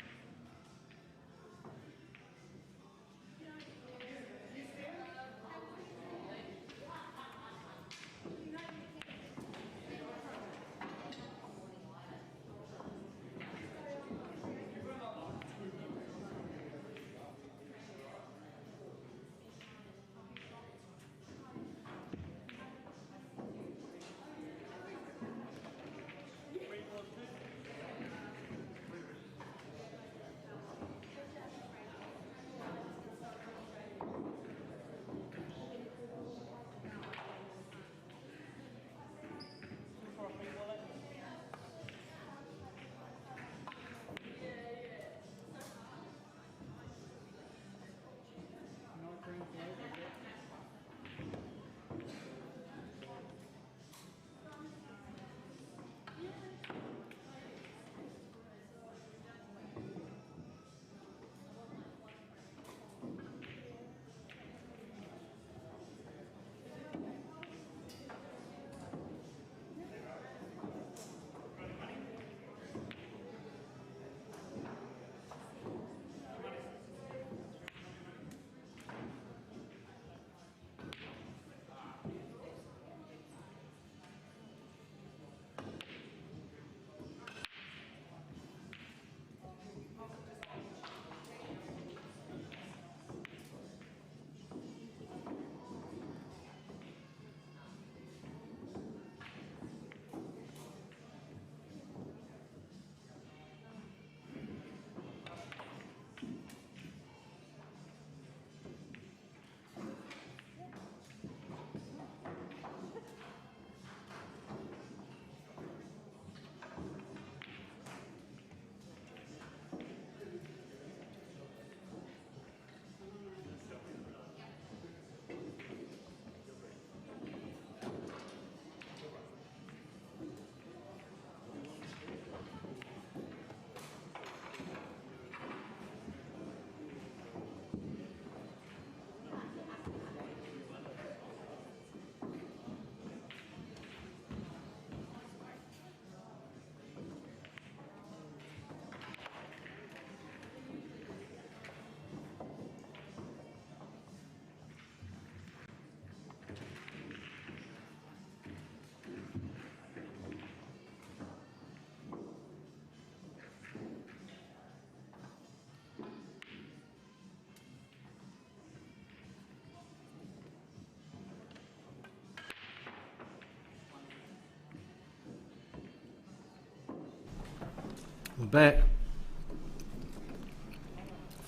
We're back.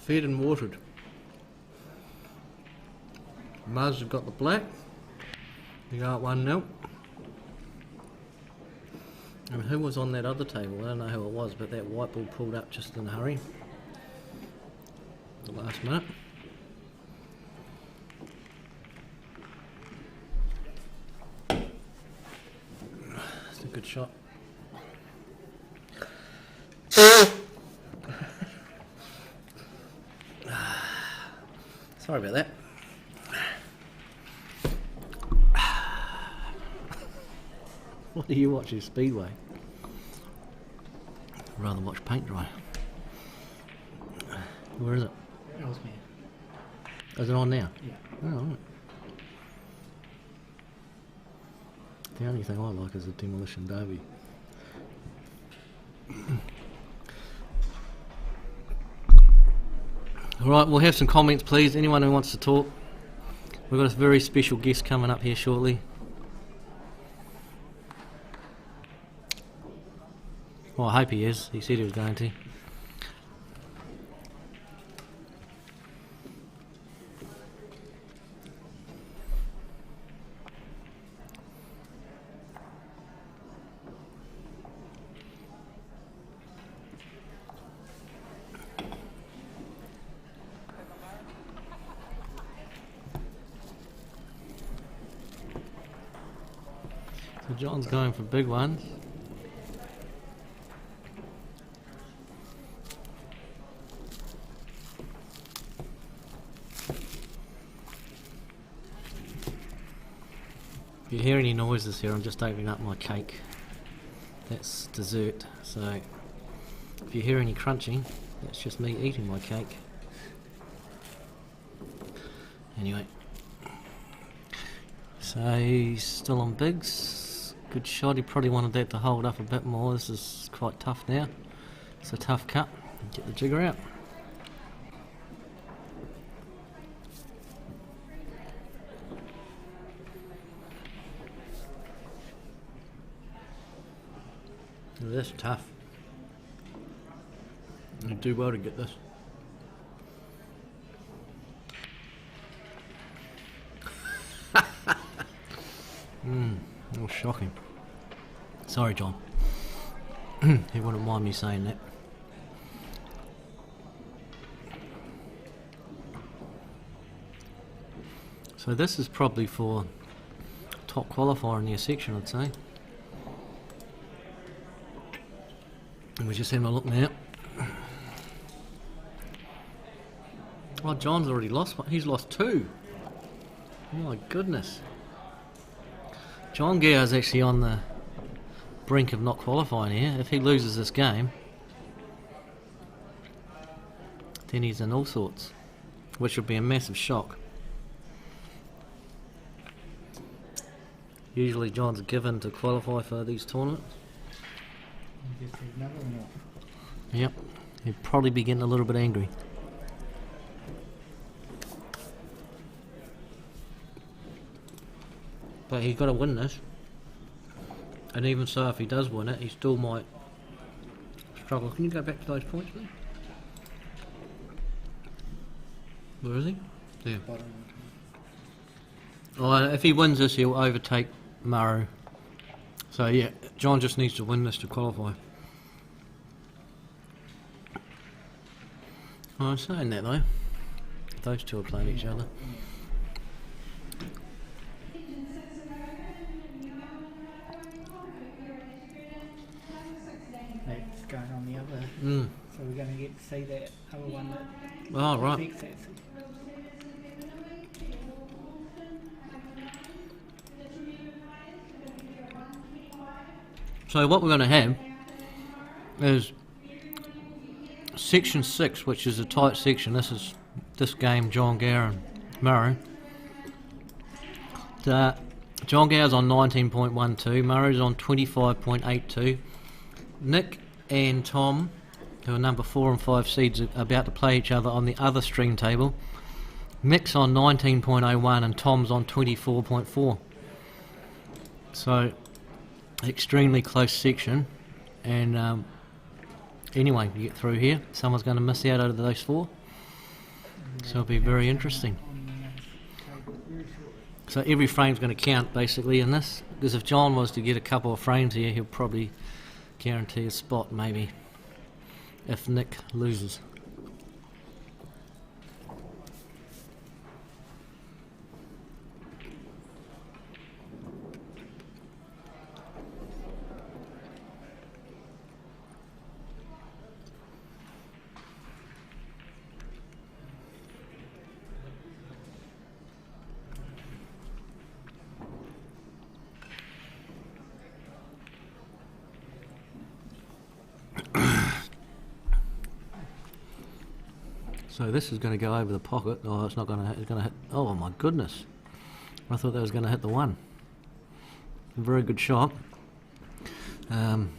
Fed and watered. Muzz have got the black. We got 1-0. And who was on that other table? I don't know who it was, but that white ball pulled up just in a hurry. The last minute. It's a good shot. Sorry about that. What do you watch? Speedway? I'd rather watch paint dry. Where is it? Ellesmere. Is it on now? Yeah. Oh, right. The only thing I like is the Demolition Derby. Alright, we'll have some comments please. Anyone who wants to talk. We've got a very special guest coming up here shortly. Well, I hope he is. He said he was going to. So John's going for big ones. If you hear any noises here, I'm just opening up my cake. That's dessert, so if you hear any crunching, that's just me eating my cake. Anyway, so he's still on bigs. Good shot. He probably wanted that to hold up a bit more. This is quite tough now. It's a tough cut. Get the jigger out. That's tough. You do well to get this. That was shocking. Sorry, John. He wouldn't mind me saying that. So this is probably for top qualifier in their section, I'd say. And we're just having a look now. Oh, John's already lost one. He's lost two. Oh my goodness. John Gower's actually on the brink of not qualifying here. If he loses this game, then he's in all sorts, which would be a massive shock. Usually John's given to qualify for these tournaments. Yep, he'd probably be getting a little bit angry. But he's got to win this. And even so, if he does win it, he still might struggle. Can you go back to those points, please? Where is he? There. Oh, if he wins this, he'll overtake Maru. So yeah, John just needs to win this to qualify. Oh, I'm saying that though. Those two are playing each other. That's going on the other. So we're going to get to see that other one that Oh, right. affects that. So what we're going to have is section 6, which is a tight section. This is this game, John Gower and Maru. John Gower's on 19.12, Maru's on 25.82. Nick and Tom, who are number 4 and 5 seeds, are about to play each other on the other string table. Mick's on 19.01 and Tom's on 24.4. So extremely close section, and Anyway, we get through here. Someone's going to miss out of those 4. So it'll be very interesting. So every frame's going to count basically in this, because if John was to get a couple of frames here, he'll probably guarantee a spot maybe if Nick loses. So this is going to go over the pocket. Oh, it's not going to hit. It's going to hit. Oh my goodness! I thought that was going to hit the 1. Very good shot. Don't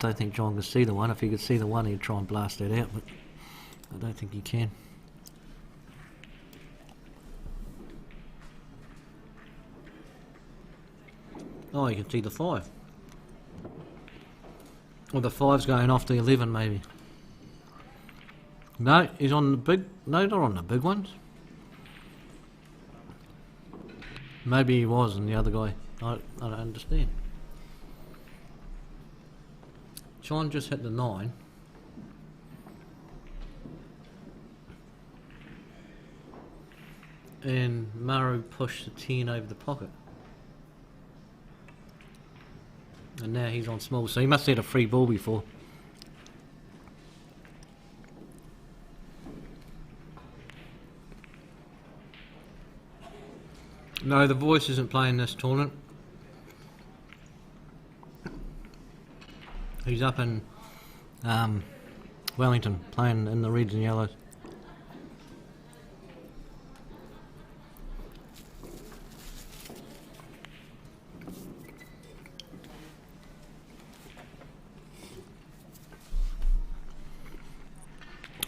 think John can see the 1. If he could see the 1, he'd try and blast that out, but I don't think he can. Oh, you can see the 5. Or the 5's going off the 11 maybe. No, he's on the big... No, not on the big ones. Maybe he was, and the other guy... I don't understand. John just hit the 9. And Maru pushed the 10 over the pocket. And now he's on small, so he must have had a free ball before. No, the voice isn't playing this tournament. He's up in Wellington, playing in the reds and yellows.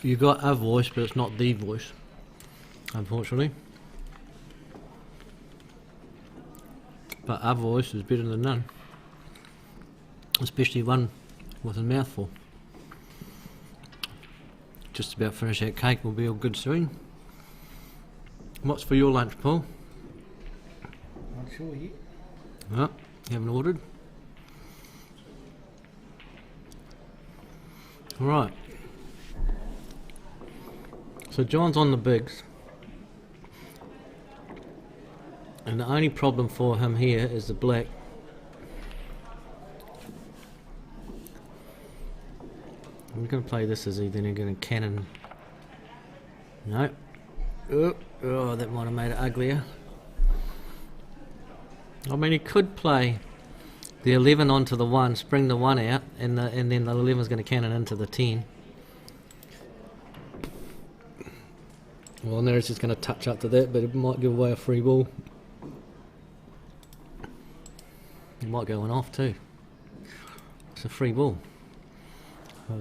You got a voice, but it's not the voice, unfortunately. But a voice is better than none, especially one with a mouthful. Just about finish that cake, will be all good soon. What's for your lunch, Paul? Not sure yet. No, you haven't ordered? Right. So John's on the bigs. And the only problem for him here is the black. I'm going to play this as he, then he's going to cannon. No. Oh, that might have made it uglier. I mean, he could play the 11 onto the 1, spring the 1 out, and then the 11 is going to cannon into the 10. Well, now it's just going to touch up to that, but it might give away a free ball. It might go on off too. It's a free ball. I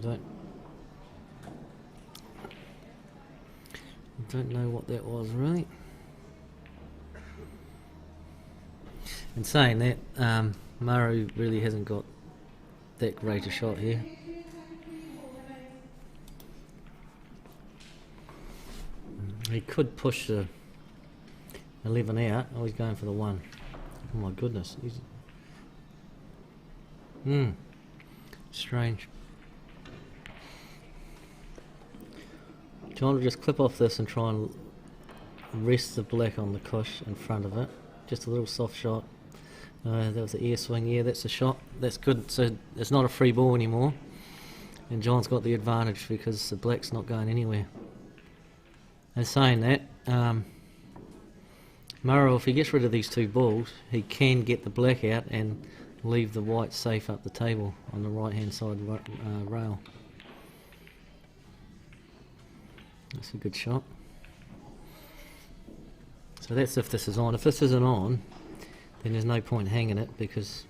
don't know what that was really. In saying that, Maru really hasn't got that great a shot here. He could push the 11 out. Oh, he's going for the 1. Oh my goodness. Strange. John will just clip off this and try and rest the black on the cush in front of it. Just a little soft shot. That was the ear swing. Yeah, that's a shot. That's good. So it's not a free ball anymore. And John's got the advantage because the black's not going anywhere. And saying that, Maru, if he gets rid of these 2 balls, he can get the black out and leave the white safe up the table on the right hand side rail. That's a good shot. So that's if this is on. If this isn't on, then there's no point hanging it because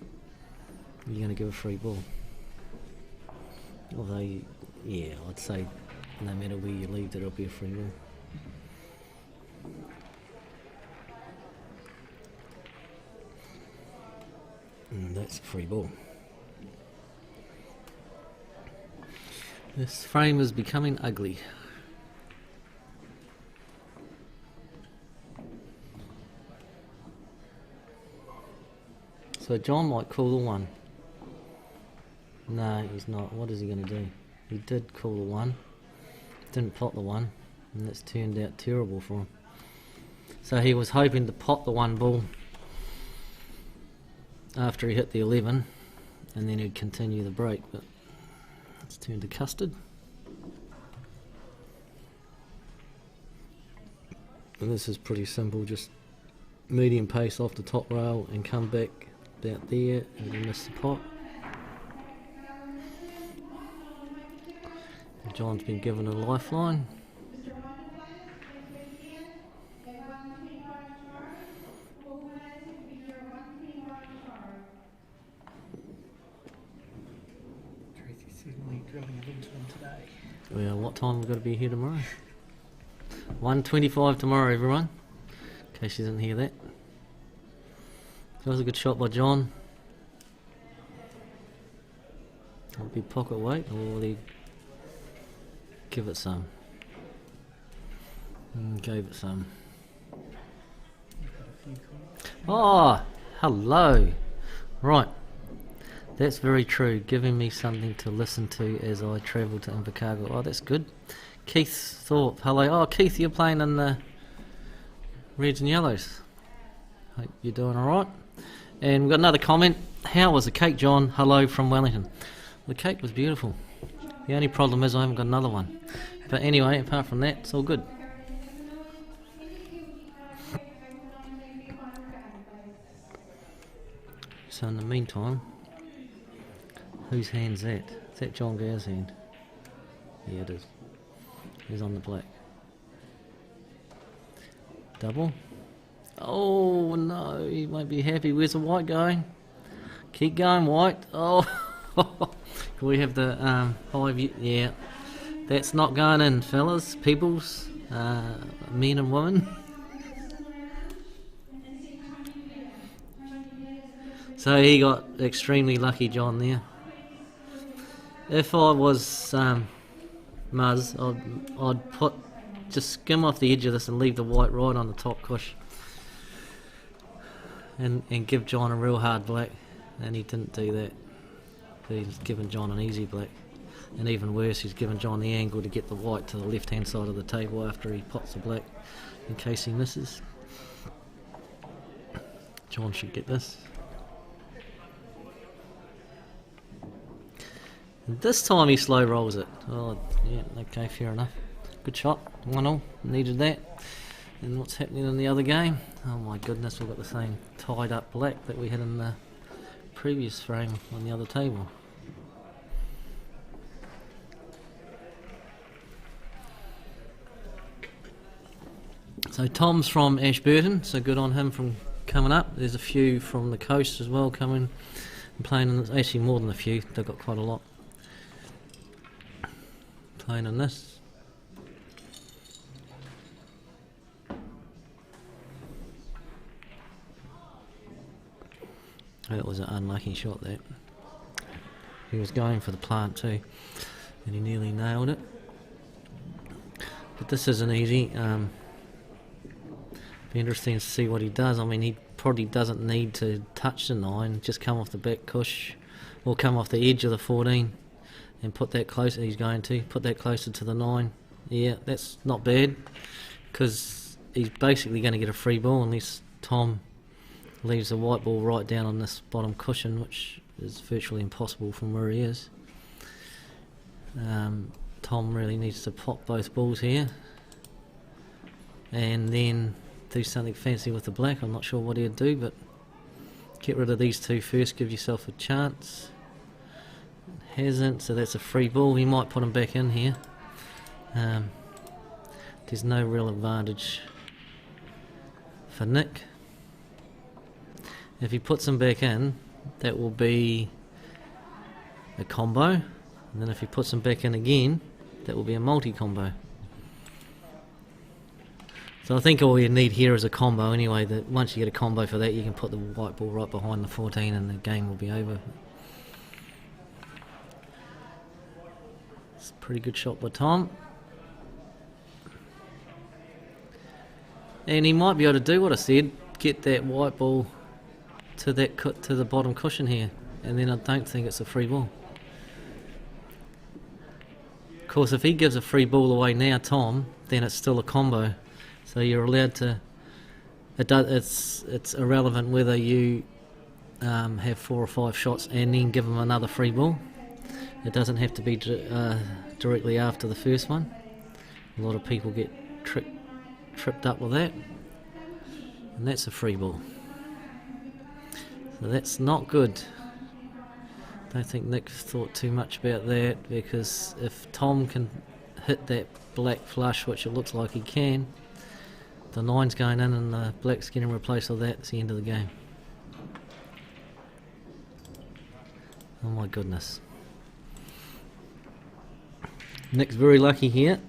you're going to give a free ball. Although, yeah, I'd say no matter where you leave it, it'll be a free ball. And that's a free ball. This frame is becoming ugly. So John might call the one. No, he's not. What is he going to do? He did call the one. Didn't pot the one. And that's turned out terrible for him. So he was hoping to pot the one ball after he hit the 11. And then he'd continue the break. But it's turned to custard. And this is pretty simple. Just medium pace off the top rail and come back about there and then miss the pot. John's been given a lifeline. Tracy's certainly drilling it into him today. Well, what time we've got to be here tomorrow? 1:25 tomorrow, everyone. In case you didn't hear that. That was a good shot by John. That'll be pocket weight, or will he give it some? Gave it some. Oh, hello. Right. That's very true. Giving me something to listen to as I travel to Invercargill. Oh, that's good. Keith Thorpe, hello. Oh, Keith, you're playing in the Reds and Yellows. Hope you're doing alright. And we've got another comment. How was the cake, John? Hello from Wellington. The cake was beautiful. The only problem is I haven't got another one. But anyway, apart from that, it's all good. So in the meantime, whose hand's that? Is that John Gower's hand? Yeah, it is. He's on the black. Double. Oh no, he won't be happy. Where's the white going? Keep going, white. Oh, can we have the high view? Yeah, that's not going in, fellas, peoples, men and women. So he got extremely lucky, John, there. If I was Muzz, I'd put just skim off the edge of this and leave the white right on the top cush. And give John a real hard black, and he didn't do that. He's given John an easy black, and even worse, he's given John the angle to get the white to the left hand side of the table after he pots the black, in case he misses. John should get this. And this time he slow rolls it. Oh yeah, okay, fair enough. Good shot, 1-1, needed that. And what's happening in the other game? Oh my goodness, we've got the same tied up black that we had in the previous frame on the other table. So Tom's from Ashburton, so good on him from coming up. There's a few from the coast as well coming and playing in this. Actually more than a few, they've got quite a lot playing in this. That was an unlucky shot, that. He was going for the plant too, and he nearly nailed it. But this isn't easy. Be interesting to see what he does. I mean, he probably doesn't need to touch the 9, just come off the back cush, or come off the edge of the 14, and put that closer. He's going to put that closer to the 9. Yeah, that's not bad, because he's basically going to get a free ball unless Tom leaves the white ball right down on this bottom cushion, which is virtually impossible from where he is. Tom really needs to pop both balls here and then do something fancy with the black. I'm not sure what he'd do, but get rid of these two first, give yourself a chance. Hasn't, so that's a free ball. He might put him back in here. There's no real advantage for Nick. If he puts them back in, that will be a combo, and then if he puts them back in again, that will be a multi-combo. So I think all you need here is a combo anyway. That once you get a combo for that, you can put the white ball right behind the 14 and the game will be over. It's a pretty good shot by Tom. And he might be able to do what I said, get that white ball to the bottom cushion here, and then I don't think it's a free ball. Of course, if he gives a free ball away now, Tom, then it's still a combo. So you're allowed to. It's irrelevant whether you have 4 or 5 shots and then give him another free ball. It doesn't have to be directly after the first one. A lot of people get tripped up with that, and that's a free ball. So that's not good. Don't think Nick thought too much about that, because if Tom can hit that black flush, which it looks like he can, the 9's going in and the black's getting replaced with that, it's the end of the game. Oh my goodness. Nick's very lucky here.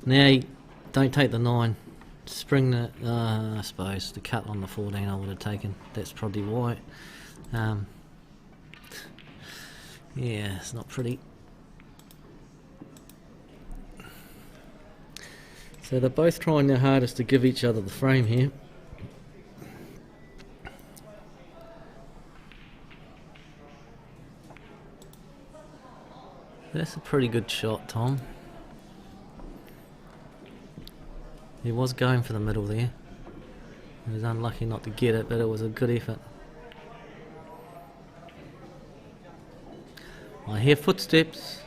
Now, don't take the 9. Spring the, I suppose, the cut on the 14 I would have taken. That's probably why. Yeah, it's not pretty. So they're both trying their hardest to give each other the frame here. That's a pretty good shot, Tom. He was going for the middle there. He was unlucky not to get it, but it was a good effort. I hear footsteps.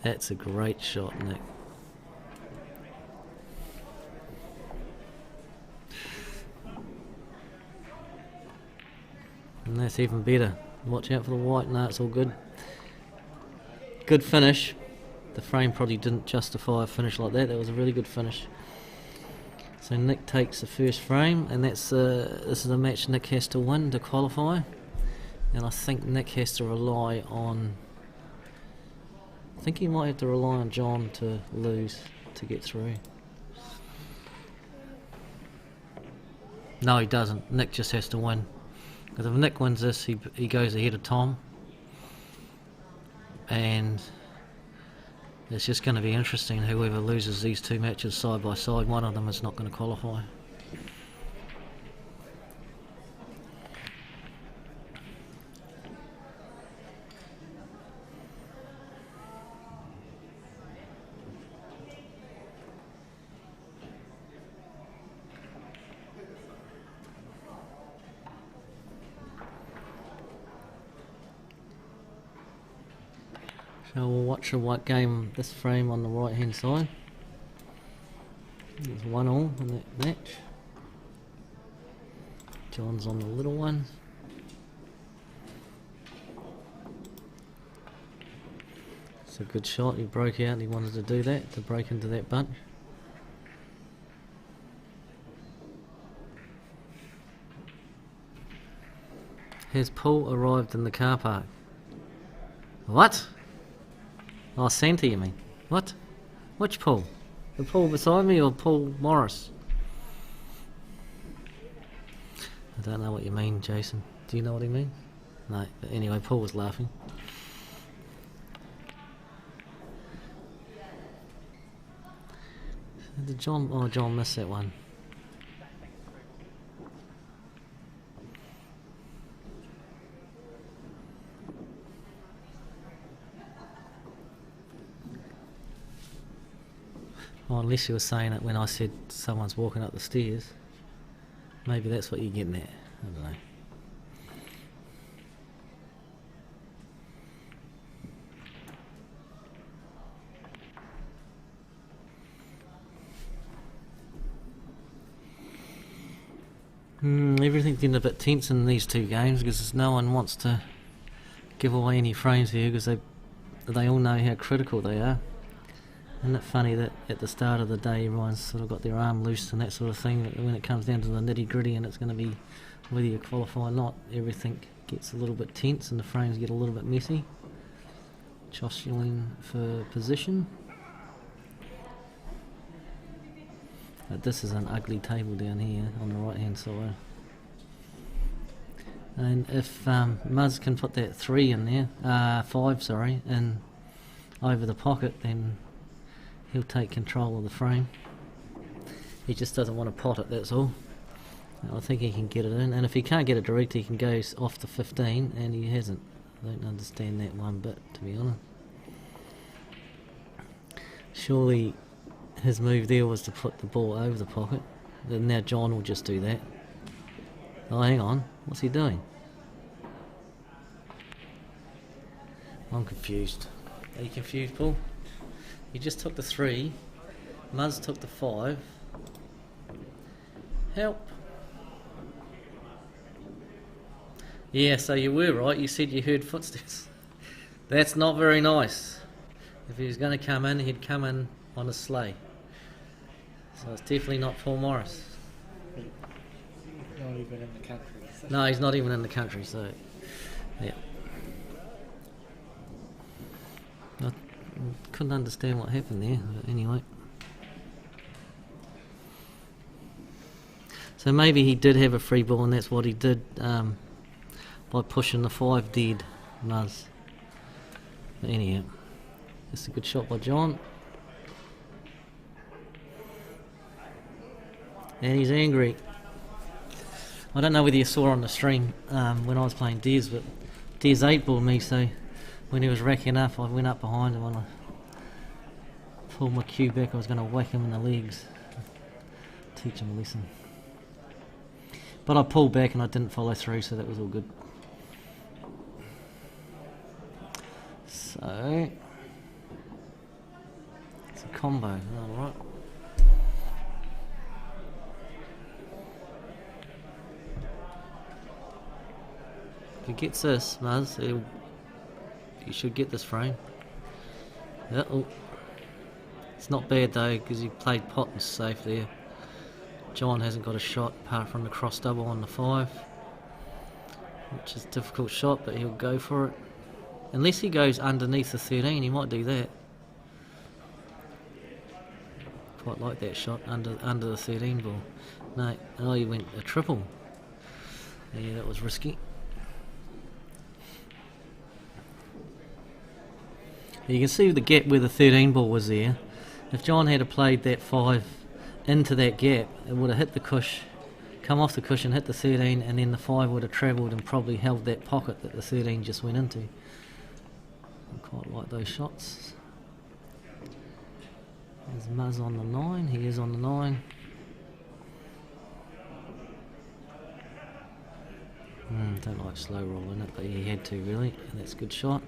That's a great shot, Nick. And that's even better. Watch out for the white. No, it's all good. Good finish. The frame probably didn't justify a finish like that. That was a really good finish. So Nick takes the first frame, and that's this is a match Nick has to win to qualify. And I think Nick has to rely on... I think he might have to rely on John to lose to get through. No, he doesn't. Nick just has to win. Because if Nick wins this, he goes ahead of Tom. And it's just going to be interesting. Whoever loses these 2 matches side by side, one of them is not going to qualify. So we'll watch a white game, this frame on the right hand side. There's 1-1 in that match. John's on the little one. It's a good shot, he broke out, he wanted to do that, to break into that bunch. Has Paul arrived in the car park? What? Oh, Santa, you mean? What? Which Paul? The Paul beside me or Paul Morris? I don't know what you mean, Jason. Do you know what he means? No, but anyway, Paul was laughing. Did John... Oh, John missed that one. Oh, unless you were saying it when I said someone's walking up the stairs. Maybe that's what you're getting at. I don't know. Everything's getting a bit tense in these 2 games because no one wants to give away any frames here because they all know how critical they are. Isn't it funny that at the start of the day everyone's sort of got their arm loose and that sort of thing, but when it comes down to the nitty gritty and it's going to be whether you qualify or not, everything gets a little bit tense and the frames get a little bit messy. Jostling for position. But this is an ugly table down here on the right hand side. And if Muzz can put that 3 in there, 5 sorry, in over the pocket, then he'll take control of the frame. He just doesn't want to pot it, that's all. I think he can get it in, and if he can't get it direct, he can go off the 15, and he hasn't. I don't understand that one bit, to be honest. Surely his move there was to put the ball over the pocket. And now John will just do that. Oh, hang on. What's he doing? I'm confused. Are you confused, Paul? He just took the 3. Muzz took the 5. Help. Yeah, so you were right. You said you heard footsteps. That's not very nice. If he was going to come in, he'd come in on a sleigh. So it's definitely not Paul Morris. Not even in the country. So. No, he's not even in the country, so yeah. I couldn't understand what happened there, but anyway. So maybe he did have a free ball, and that's what he did by pushing the 5 dead, Muzz. But anyhow, it's a good shot by John. And he's angry. I don't know whether you saw on the stream when I was playing Des, but Des 8-balled me, so when he was racking up, I went up behind him and I pulled my cue back. I was going to whack him in the legs, teach him a lesson. But I pulled back and I didn't follow through, so that was all good. So it's a combo, alright. If he gets this, Muzz, he should get this frame. Uh-oh. It's not bad though, because he played pot and safe there. John hasn't got a shot apart from the cross double on the 5, which is a difficult shot, but he'll go for it. Unless he goes underneath the 13, he might do that. Quite like that shot under the 13 ball. No, oh, he went a triple. Yeah, that was risky. You can see the gap where the 13 ball was there. If John had played that 5 into that gap, it would have hit the cush, come off the cushion, hit the 13, and then the 5 would have travelled and probably held that pocket that the 13 just went into. I quite like those shots. There's Muzz on the 9, he is on the 9. Don't like slow rolling it, but he had to really, and that's a good shot.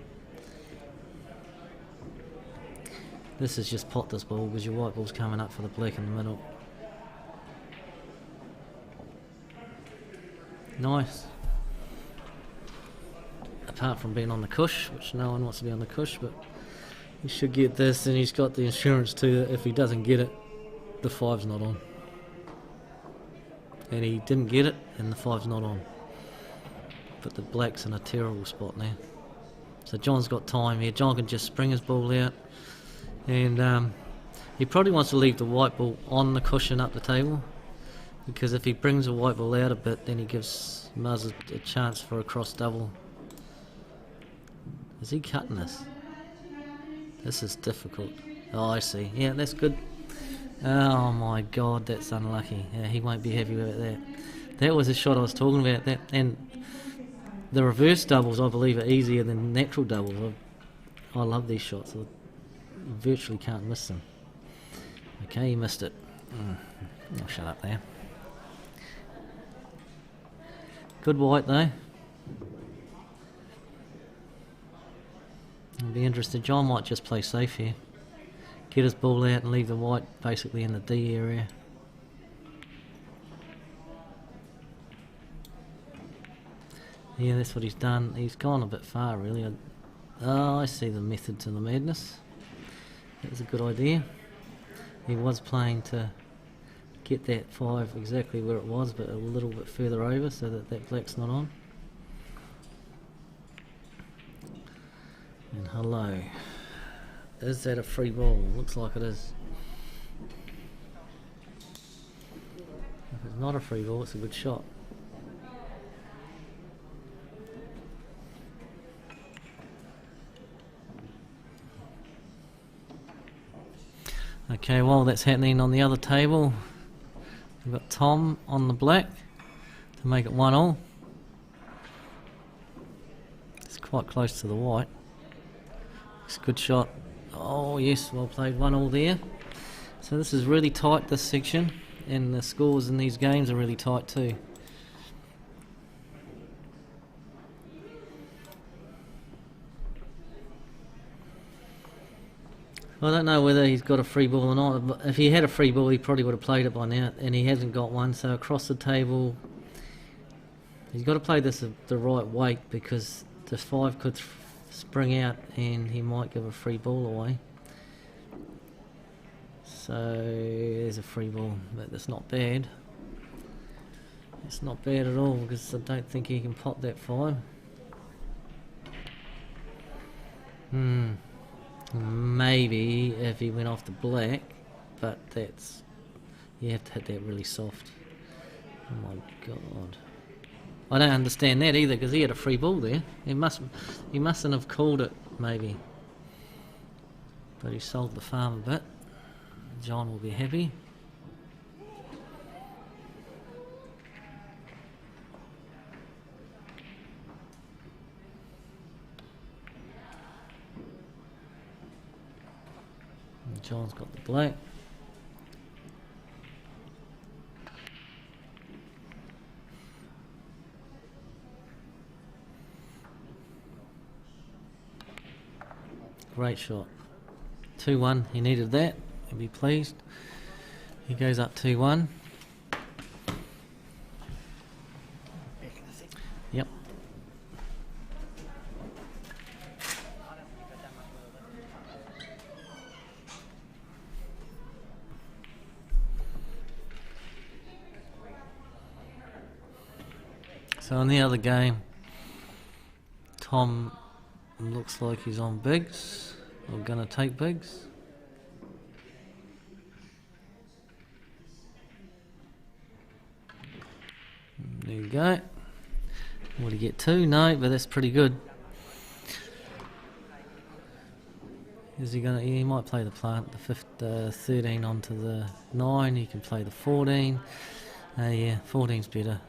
This is just pot this ball because your white ball's coming up for the black in the middle. Nice. Apart from being on the cush, which no one wants to be on the cush, but he should get this, and he's got the insurance too that if he doesn't get it, the 5's not on. And he didn't get it, and the 5's not on. But the black's in a terrible spot now. So John's got time here. John can just spring his ball out. And he probably wants to leave the white ball on the cushion up the table, because if he brings the white ball out a bit, then he gives Muzz a chance for a cross double. Is he cutting this? This is difficult. Oh, I see. Yeah, that's good. Oh my god, that's unlucky. Yeah, he won't be happy with that. That was the shot I was talking about. That, and the reverse doubles, I believe, are easier than natural doubles. I love these shots. Virtually can't miss them. Okay, you missed it. I'll shut up there. Good white though. I'll be interested. John might just play safe here. Get his ball out and leave the white basically in the D area. Yeah, that's what he's done. He's gone a bit far really. Oh, I see the method to the madness. That was a good idea. He was playing to get that 5 exactly where it was, but a little bit further over so that that black's not on. And hello. Is that a free ball? Looks like it is. If it's not a free ball, it's a good shot. Okay, while that's happening on the other table, we've got Tom on the black to make it 1-1. It's quite close to the white. It's a good shot. Oh yes, well played, 1-1 there. So this is really tight, this section, and the scores in these games are really tight too. I don't know whether he's got a free ball or not, but if he had a free ball he probably would have played it by now, and he hasn't got one, so across the table he's got to play this at the right weight, because the 5 could spring out and he might give a free ball away. So there's a free ball, but that's not bad. It's not bad at all, because I don't think he can pot that 5. Maybe if he went off the black, but that's, you have to hit that really soft. Oh my god, I don't understand that either, because he had a free ball there. He mustn't have called it, maybe, but he sold the farm a bit. John will be happy. John's got the black. Great shot. 2-1, he needed that. He'll be pleased. He goes up 2-1. Yep. So in the other game, Tom looks like he's on bigs, or gonna take bigs. There you go. Would he get 2? No, but that's pretty good. Is he gonna? He might play the plant, the 13 onto the 9. He can play the 14. Yeah, 14's better.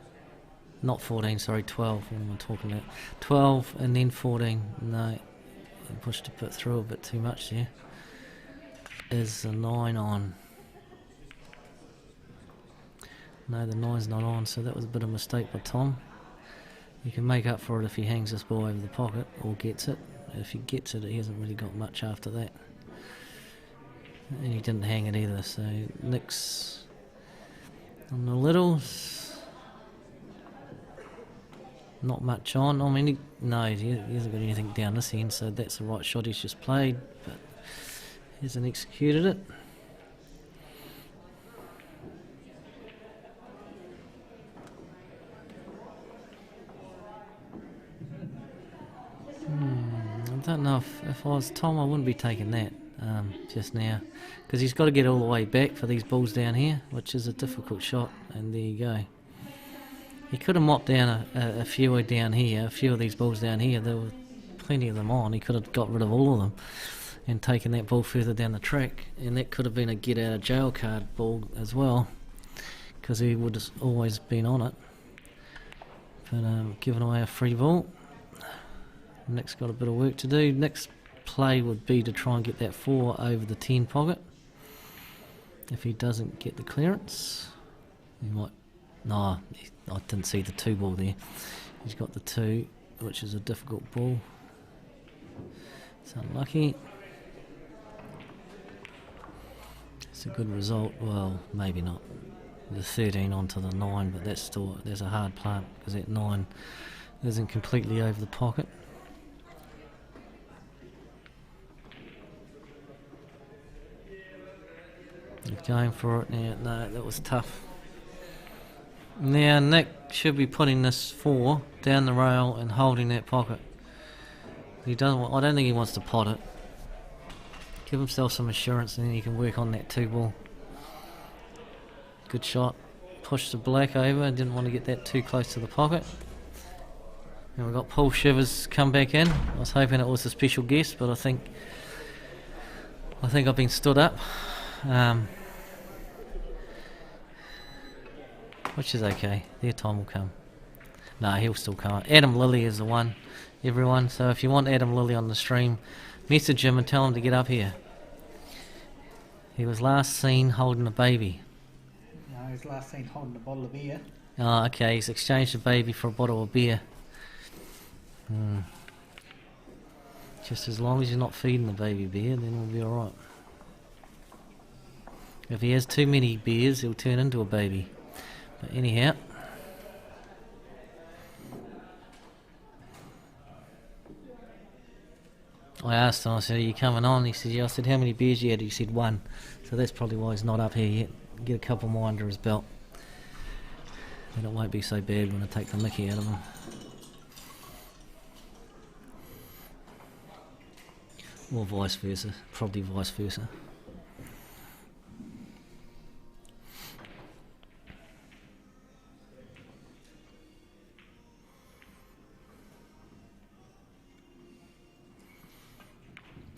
Not 14, sorry, 12. What am I talking about? 12 and then 14. No, I pushed a bit through a bit too much there. Is the 9 on? No, the 9's not on, so that was a bit of a mistake by Tom. You can make up for it if he hangs this ball over the pocket or gets it. If he gets it, he hasn't really got much after that. And he didn't hang it either, so Nick's on the littles. Not much on. I mean, he hasn't got anything down this end, so that's the right shot he's just played, but he hasn't executed it. I don't know if I was Tom, I wouldn't be taking that just now, because he's got to get all the way back for these balls down here, which is a difficult shot, and there you go. He could have mopped down a few down here, a few of these balls down here. There were plenty of them on. He could have got rid of all of them and taken that ball further down the track, and that could have been a get out of jail card ball as well, because he would have always been on it. But giving away a free ball. Nick's got a bit of work to do. Nick's play would be to try and get that 4 over the 10 pocket. If he doesn't get the clearance, he might. No, I didn't see the 2 ball there. He's got the 2, which is a difficult ball. It's unlucky. It's a good result. Well, maybe not. The 13 onto the 9, but that's still, there's a hard plant, because that 9 isn't completely over the pocket. He's going for it now. No, that was tough. Now Nick should be putting this 4 down the rail and holding that pocket. He doesn't. I don't think he wants to pot it. Give himself some assurance, and then he can work on that 2 ball. Good shot. Pushed the black over. Didn't want to get that too close to the pocket. And we've got Paul Shivers come back in. I was hoping it was a special guest, but I think I've been stood up. Which is okay. Their time will come. No, he'll still come. Adam Lilly is the one, everyone. So if you want Adam Lilly on the stream, message him and tell him to get up here. He was last seen holding a baby. No, he was last seen holding a bottle of beer. Oh, okay. He's exchanged the baby for a bottle of beer. Just as long as you're not feeding the baby beer, then we'll be alright. If he has too many beers, he'll turn into a baby. But anyhow. I asked him, I said, are you coming on? He said, yeah. I said, how many beers you had? He said, 1. So that's probably why he's not up here yet. Get a couple more under his belt. Then it won't be so bad when I take the mickey out of him. Or vice versa. Probably vice versa.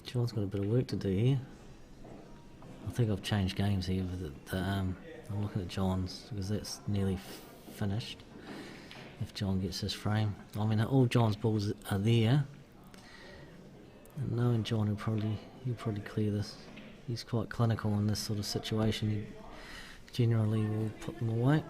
John's got a bit of work to do here. I think I've changed games here with I'm looking at John's because that's nearly finished. If John gets this frame, I mean all John's balls are there. And knowing John, he'll probably clear this. He's quite clinical in this sort of situation. He generally will put them away.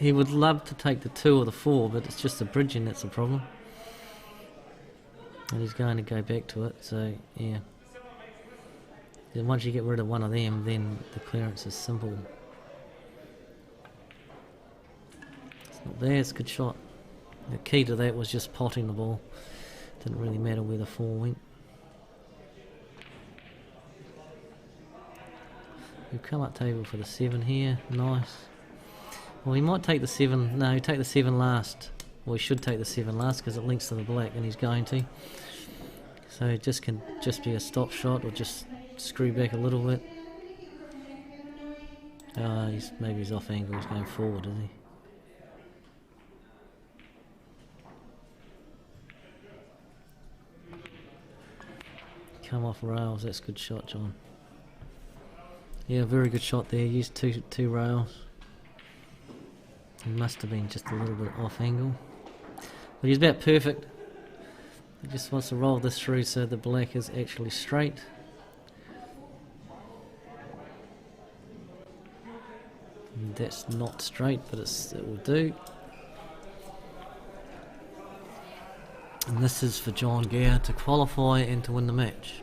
He would love to take the 2 or the 4, but it's just the bridging that's the problem. And he's going to go back to it, so yeah. Then once you get rid of one of them, then the clearance is simple. It's not there, it's a good shot. The key to that was just potting the ball. Didn't really matter where the 4 went. We've come up table for the 7 here, nice. Well, he might take the 7. No, he'll take the 7 last. Well, he should take the 7 last because it links to the black, and he's going to. So it just can just be a stop shot, or just screw back a little bit. Maybe he's off angle. He's going forward, is he? Come off rails. That's a good shot, John. Yeah, very good shot there. Used two rails. He must have been just a little bit off angle. But he's about perfect. He just wants to roll this through so the black is actually straight. And that's not straight, but it will do. And this is for John Gear to qualify and to win the match.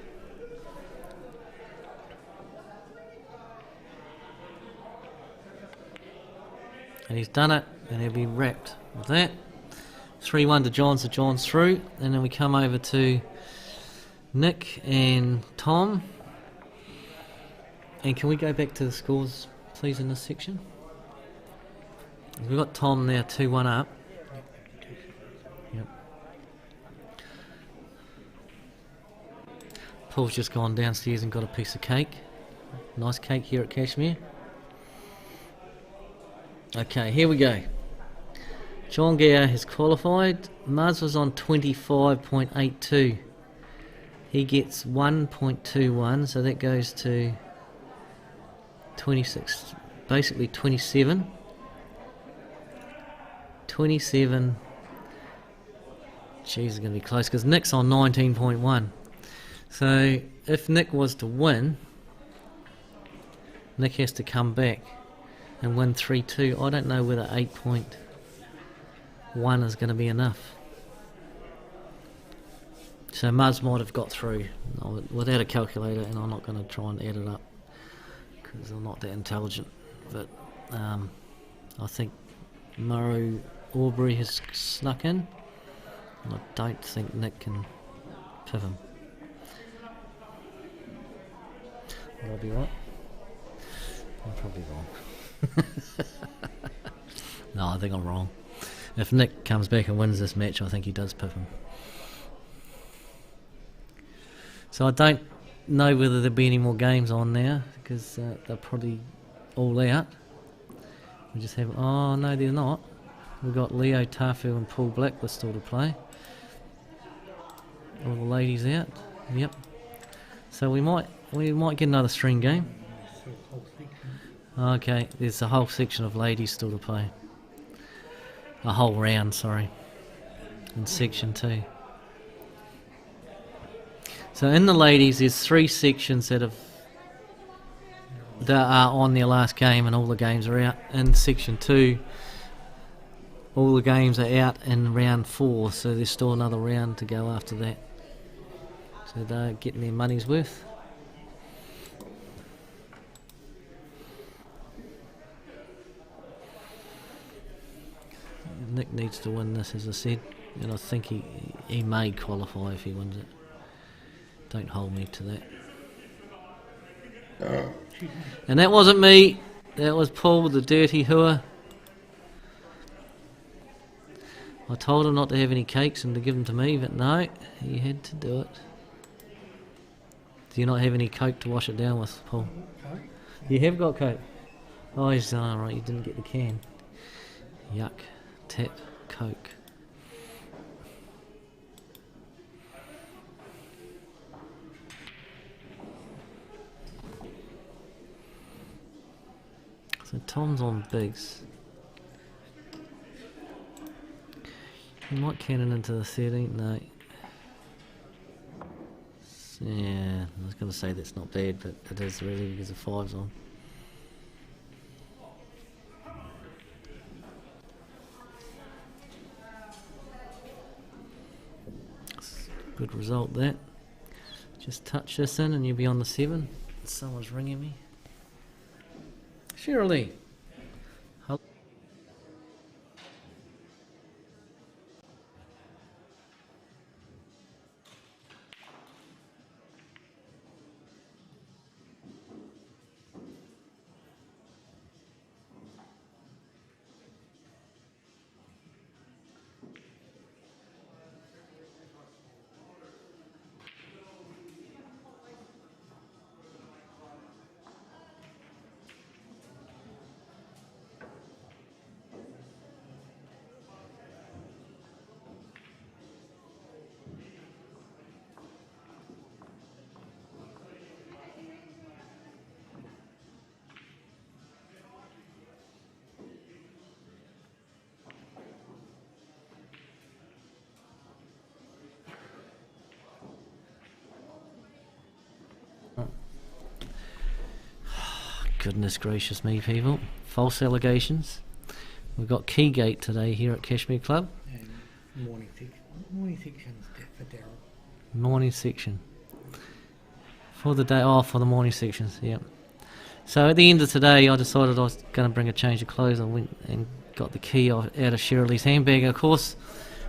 And he's done it, and he'll be wrapped with that. 3-1 to John, so John's through. And then we come over to Nick and Tom. And can we go back to the scores, please, in this section? We've got Tom now 2-1 up. Yep. Paul's just gone downstairs and got a piece of cake. Nice cake here at Cashmere. Okay, here we go. John Gower has qualified. Muzz was on 25.82. He gets 1.21, so that goes to 26, basically 27. 27. Jeez, it's going to be close because Nick's on 19.1. So if Nick was to win, Nick has to come back and win 3-2. I don't know whether 8.1 is going to be enough. So Muzz might have got through without a calculator, and I'm not going to try and add it up because I'm not that intelligent. But I think Maru Aubry has snuck in, and I don't think Nick can pip him. Will I be right? I'm probably wrong. No, I think I'm wrong. If Nick comes back and wins this match, I think he does pip him. So I don't know whether there'll be any more games on now because they're probably all out. We just have. Oh no, they're not. We've got Leo Tafu and Paul Blackwood still to play. All the ladies out. Yep. So we might get another string game. Okay, there's a whole section of ladies still to play. A whole round, sorry. In section 2. So in the ladies, there's 3 sections that are on their last game, and all the games are out. In section 2, all the games are out in round 4, so there's still another round to go after that. So they're getting their money's worth. Nick needs to win this, as I said, and I think he may qualify if he wins it. Don't hold me to that. And that wasn't me, that was Paul, the dirty hooer. I told him not to have any cakes and to give them to me, but no, he had to do it. Do you not have any Coke to wash it down with, Paul? Coke? You have got Coke? Oh, he's right, you didn't get the can. Yuck. Tap Coke. So Tom's on bigs. He might cannon into the 13th, no. Yeah, I was going to say that's not bad, but it is really because the 5's on. Good result that. Just touch this in and you'll be on the 7. Someone's ringing me. Shirley. Hello. Goodness gracious me, people. False allegations. We've got Keygate today here at Cashmere Club. And morning section's for Daryl. Morning section. For the day, for the morning sections, yeah. So at the end of today, I decided I was going to bring a change of clothes. I went and got the key out of Shirley's handbag. Of course,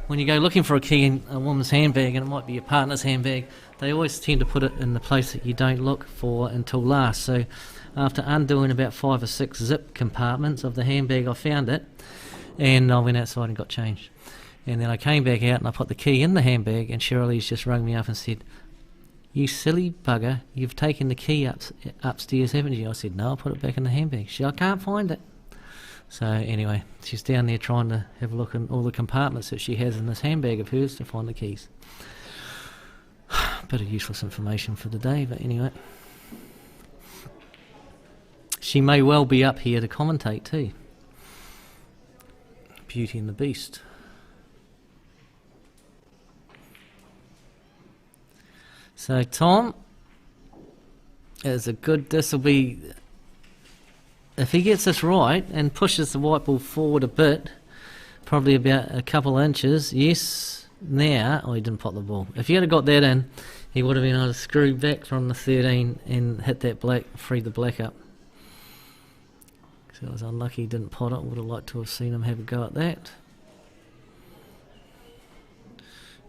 when you go looking for a key in a woman's handbag, and it might be your partner's handbag, they always tend to put it in the place that you don't look for until last. So after undoing about 5 or 6 zip compartments of the handbag, I found it, and I went outside and got changed. And then I came back out and I put the key in the handbag, and Shirley's just rung me up and said, "You silly bugger, you've taken the key upstairs, haven't you?" I said, "No, I put it back in the handbag." She said, "I can't find it." So anyway, she's down there trying to have a look in all the compartments that she has in this handbag of hers to find the keys. Bit of useless information for the day, but anyway. She may well be up here to commentate too. Beauty and the Beast. So Tom is a good, this will be, if he gets this right and pushes the white ball forward a bit, probably about a couple inches, yes, now, he didn't pop the ball. If he had got that in, he would have been able to screw back from the 13 and hit that black, free the black up. So I was unlucky he didn't pot it. Would have liked to have seen him have a go at that.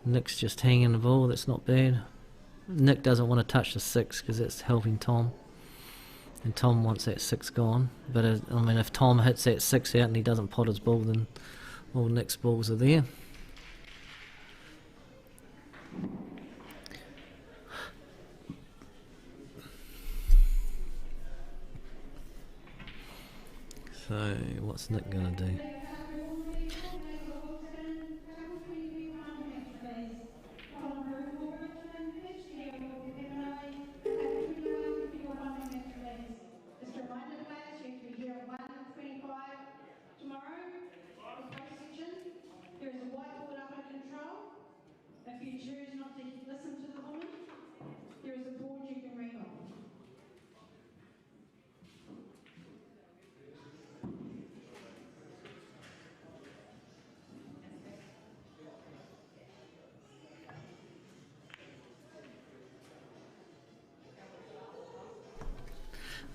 Nick's just hanging the ball, that's not bad. Nick doesn't want to touch the 6 because it's helping Tom. And Tom wants that 6 gone. But I mean, if Tom hits that 6 out and he doesn't pot his ball, then all Nick's balls are there. So, what's Nick going to do?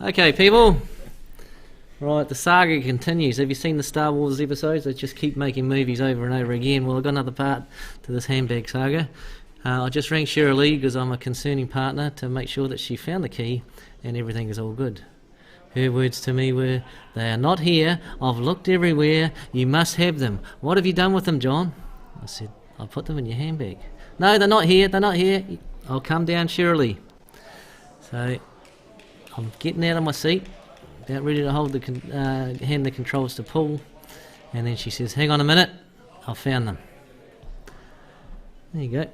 Okay, people. Right, the saga continues. Have you seen the Star Wars episodes? They just keep making movies over and over again. Well, I've got another part to this handbag saga. I just rang Shirley because I'm a concerning partner to make sure that she found the key and everything is all good. Her words to me were, "They are not here. I've looked everywhere. You must have them." "What have you done with them, John?" I said, "I put them in your handbag." "No, they're not here. They're not here." "I'll come down, Shirley." So I'm getting out of my seat, about ready to hold hand the controls to pull, and then she says, "Hang on a minute, I found them." There you go.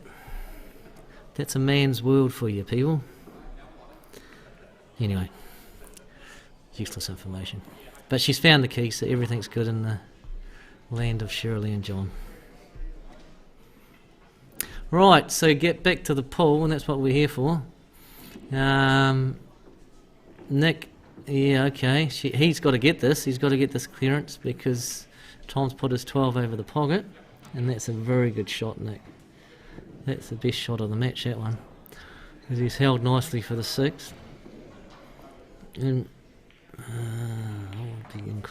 That's a man's world for you, people. Anyway, useless information. But she's found the key, so everything's good in the land of Shirley and John. Right, so get back to the pool, and that's what we're here for. Nick, yeah, okay, he's got to get this. He's got to get this clearance because Tom's put his 12 over the pocket, and that's a very good shot, Nick. That's the best shot of the match, that one, because he's held nicely for the 6. And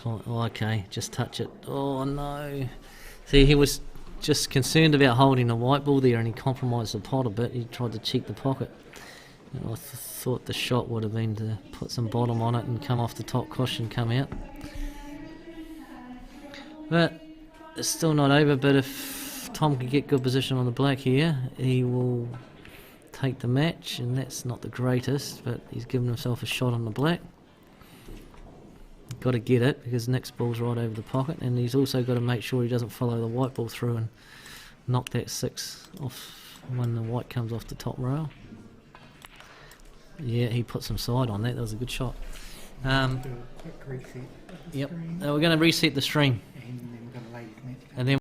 oh, okay, just touch it. Oh no! See, he was just concerned about holding the white ball there, and he compromised the pot a bit. He tried to cheat the pocket. I thought the shot would have been to put some bottom on it and come off the top cushion, come out. But it's still not over. But if Tom can get good position on the black here, he will take the match, and that's not the greatest, but he's given himself a shot on the black. Got to get it because Nick's ball's right over the pocket, and he's also got to make sure he doesn't follow the white ball through and knock that 6 off when the white comes off the top rail. Yeah, he put some side on that. That was a good shot. Do a quick reset of the Yep. screen, We're going to reset the stream. and then we're going to ladies match. And then